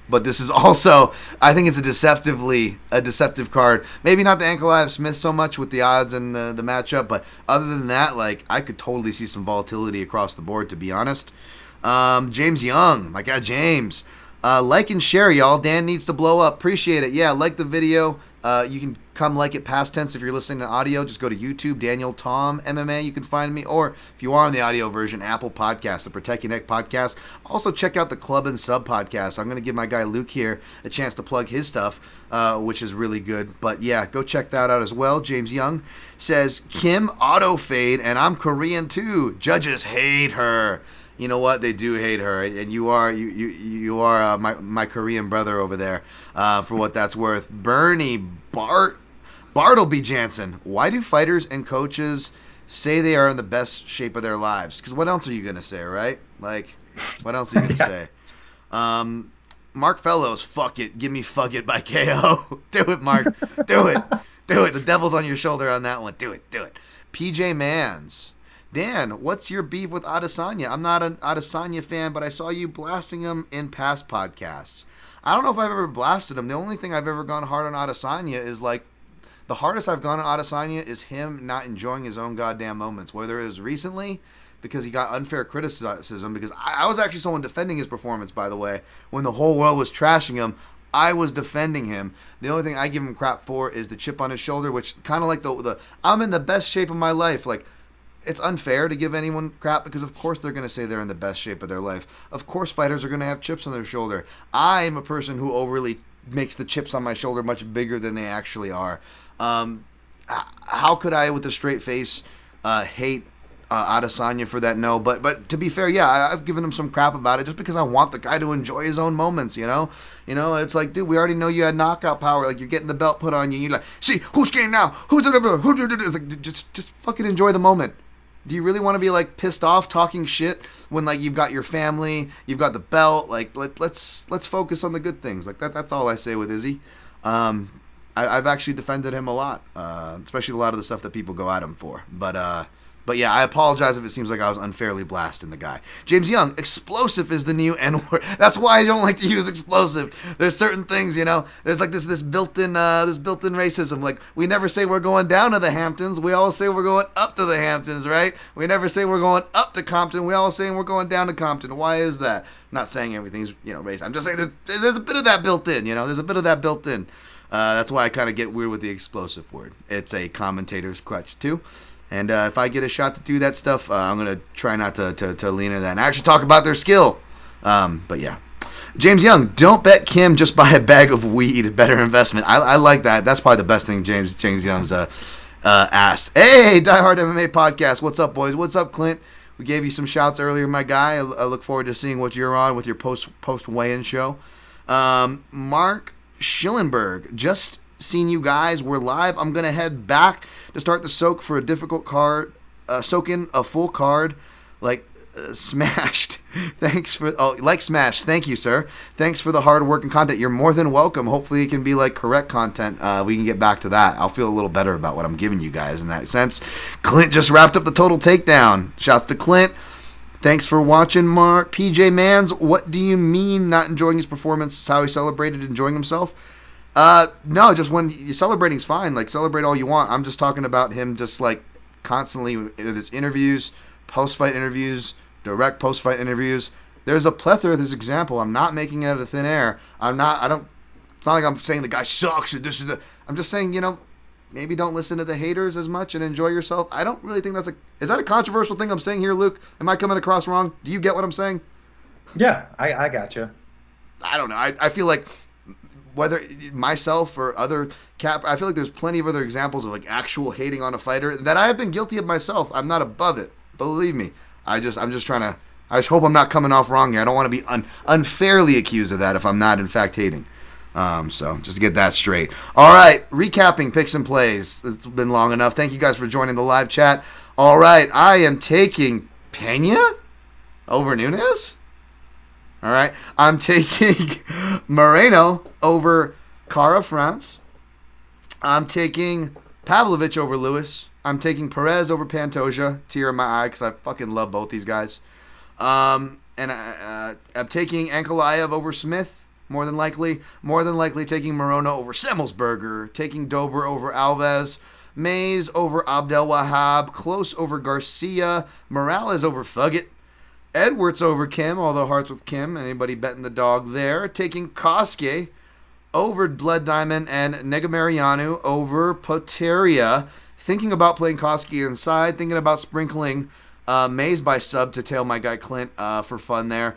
But this is also, I think it's a deceptive card. Maybe not the Ankalaev Smith so much with the odds and the matchup, but other than that, I could totally see some volatility across the board, to be honest. James Young, my guy James. Like and share, y'all. Dan needs to blow up. Appreciate it. Yeah, like the video. You can come like it past tense if you're listening to audio. Just go to YouTube, Daniel Tom MMA. You can find me. Or if you are on the audio version, Apple Podcasts, the Protect Your Neck podcast. Also check out the Club and Sub podcast. I'm going to give my guy Luke here a chance to plug his stuff, which is really good. But yeah, go check that out as well. James Young says, Kim auto fade, and I'm Korean too. Judges hate her. You know what? They do hate her, and you are my Korean brother over there, for what that's worth. Bernie Bartleby Jansen. Why do fighters and coaches say they are in the best shape of their lives? Because what else are you gonna say, right? What else are you gonna say? Mark Fellows, fuck it, give me fuck it by KO. Do it, Mark. Do it. The devil's on your shoulder on that one. Do it. PJ Mans. Dan, what's your beef with Adesanya? I'm not an Adesanya fan, but I saw you blasting him in past podcasts. I don't know if I've ever blasted him. The only thing I've ever gone hard on Adesanya is like, the hardest I've gone on Adesanya is him not enjoying his own goddamn moments. Whether it was recently, because he got unfair criticism, because I was actually someone defending his performance, by the way. When the whole world was trashing him, I was defending him. The only thing I give him crap for is the chip on his shoulder, which kind of like the I'm in the best shape of my life. Like, it's unfair to give anyone crap because, of course, they're going to say they're in the best shape of their life. Of course, fighters are going to have chips on their shoulder. I am a person who overly makes the chips on my shoulder much bigger than they actually are. How could I, with a straight face, hate Adesanya for that? No, but to be fair, yeah, I've given him some crap about it just because I want the guy to enjoy his own moments, you know? It's like, dude, we already know you had knockout power. Like, you're getting the belt put on you. You're like, see, who's getting now? Who's it's like, just fucking enjoy the moment. Do you really want to be, like, pissed off talking shit when, like, you've got your family, you've got the belt? Like, let's focus on the good things. Like, that's all I say with Izzy. I've actually defended him a lot, especially a lot of the stuff that people go at him for. But yeah, I apologize if it seems like I was unfairly blasting the guy. James Young, explosive is the new N-word. That's why I don't like to use explosive. There's certain things, there's like this built-in racism. Like, we never say we're going down to the Hamptons. We always say we're going up to the Hamptons, right? We never say we're going up to Compton. We always say we're going down to Compton. Why is that? I'm not saying everything's, racist. I'm just saying that there's a bit of that built in, There's a bit of that built in. That's why I kind of get weird with the explosive word. It's a commentator's crutch, too. And if I get a shot to do that stuff, I'm going to try not to lean into that and actually talk about their skill. But yeah. James Young, don't bet Kim, just buy a bag of weed. Better investment. I like that. That's probably the best thing James Young's asked. Hey, Die Hard MMA Podcast. What's up, boys? What's up, Clint? We gave you some shouts earlier, my guy. I look forward to seeing what you're on with your post weigh-in show. Mark Schillenberg, just seen you guys. We're live. I'm going to head back to start the soak for a difficult card. Soak in a full card like smashed. Thanks for, smashed. Thank you, sir. Thanks for the hard work and content. You're more than welcome. Hopefully it can be like correct content. We can get back to that. I'll feel a little better about what I'm giving you guys in that sense. Clint just wrapped up the total takedown. Shouts to Clint. Thanks for watching, Mark. PJ Mans, what do you mean not enjoying his performance? It's how he celebrated enjoying himself? No, just when you're celebrating's fine. Like, celebrate all you want. I'm just talking about him just, like, constantly with his interviews, post-fight interviews, direct post-fight interviews. There's a plethora of this example. I'm not making it out of thin air. It's not like I'm saying the guy sucks or this is the, I'm just saying, maybe don't listen to the haters as much and enjoy yourself. I don't really think is that a controversial thing I'm saying here, Luke? Am I coming across wrong? Do you get what I'm saying? Yeah, I got you. I don't know. I feel like whether myself or other I feel like there's plenty of other examples of like actual hating on a fighter that I have been guilty of myself. I'm not above it. Believe me. I just hope I'm not coming off wrong here. I don't want to be unfairly accused of that if I'm not in fact hating. So just to get that straight. All right, recapping picks and plays. It's been long enough. Thank you guys for joining the live chat. All right, I am taking Pena over Nunes. All right, I'm taking Moreno over Cara France. I'm taking Pavlovich over Lewis. I'm taking Perez over Pantoja. Tear in my eye because I fucking love both these guys. And I'm taking Ankalaev over Smith. More than likely taking Moreno over Semmelsberger, taking Dober over Alves, Mays over Abdel Wahab, Close over Garcia, Morales over Fugget, Edwards over Kim, although hearts with Kim, anybody betting the dog there, taking Koske over Blood Diamond, and Negamarianu over Poteria, thinking about playing Koske inside, thinking about sprinkling Mays by sub to tail my guy Clint for fun there.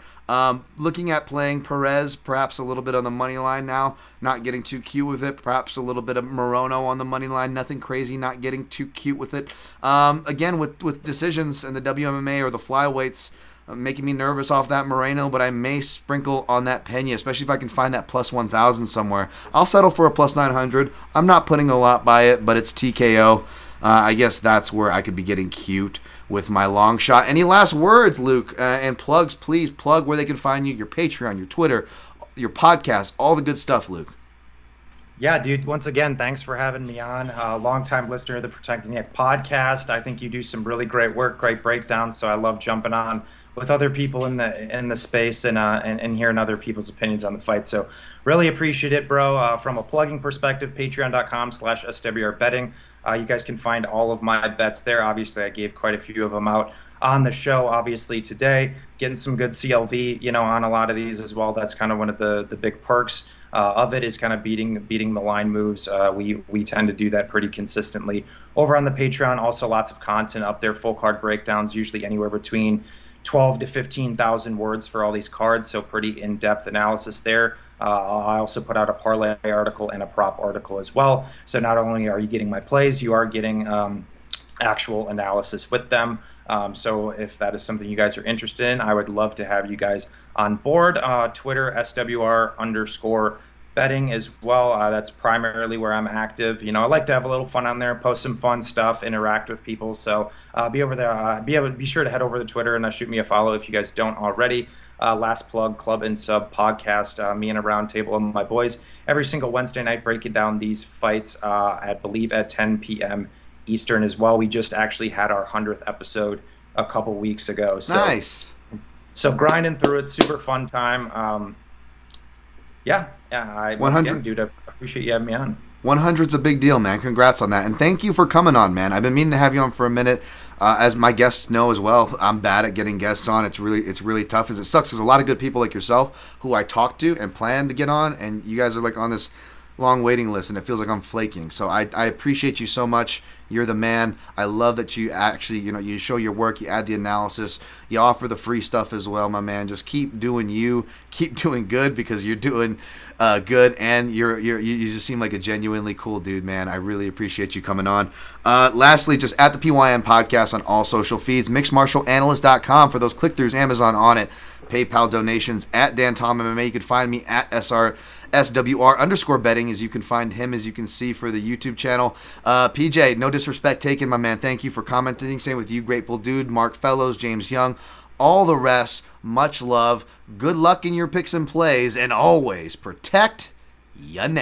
Looking at playing Perez, perhaps a little bit on the money line now, not getting too cute with it. Perhaps a little bit of Moreno on the money line, nothing crazy, not getting too cute with it. Again, with decisions in the WMMA or the flyweights, making me nervous off that Moreno, but I may sprinkle on that Pena, especially if I can find that plus 1,000 somewhere. I'll settle for a plus 900. I'm not putting a lot by it, but it's TKO. I guess that's where I could be getting cute with my long shot. Any last words, Luke? And plugs, please plug where they can find you, your Patreon, your Twitter, your podcast, all the good stuff, Luke. Yeah, dude. Once again, thanks for having me on. Longtime listener of the Protecting Neck podcast. I think you do some really great work, great breakdowns. So I love jumping on with other people in the space and hearing other people's opinions on the fight. So really appreciate it, bro. From a plugging perspective, patreon.com/SWR betting. You guys can find all of my bets there. Obviously, I gave quite a few of them out on the show. Obviously, today getting some good CLV, on a lot of these as well. That's kind of one of the big perks of it, is kind of beating the line moves. We tend to do that pretty consistently over on the Patreon. Also, lots of content up there, full card breakdowns, usually anywhere between 12 to 15,000 words for all these cards, so pretty in-depth analysis there. I also put out a parlay article and a prop article as well. So not only are you getting my plays, you are getting actual analysis with them. So if that is something you guys are interested in, I would love to have you guys on board. Twitter, SWR_betting as well. That's primarily where I'm active. I like to have a little fun on there, post some fun stuff, interact with people. So be over there. Be sure to head over to Twitter and shoot me a follow if you guys don't already. Last plug, Club and Sub podcast. Me and a round table of my boys every single Wednesday night breaking down these fights. I believe at 10 p.m. Eastern as well. We just actually had our 100th episode a couple weeks ago. So, nice. So grinding through it, super fun time. I 100, dude, I appreciate you having me on. 100's a big deal, man. Congrats on that, and thank you for coming on, man. I've been meaning to have you on for a minute. As my guests know as well, I'm bad at getting guests on. It's really tough. As it sucks, there's a lot of good people like yourself who I talk to and plan to get on, and you guys are like on this long waiting list, and it feels like I'm flaking. So I appreciate you so much. You're the man. I love that you actually, you show your work, you add the analysis, you offer the free stuff as well, my man. Just keep doing you, keep doing good, because you're doing good, and you just seem like a genuinely cool dude, man. I really appreciate you coming on. Lastly, just at the PYN podcast on all social feeds, mixedmartialanalyst.com for those click-throughs, Amazon on it, PayPal donations, at Dan Tom MMA. You can find me at SWR_betting, as you can find him, as you can see, for the YouTube channel. PJ, no disrespect taken, my man. Thank you for commenting. Same with you, Grateful Dude, Mark Fellows, James Young, all the rest. Much love. Good luck in your picks and plays, and always protect your neck.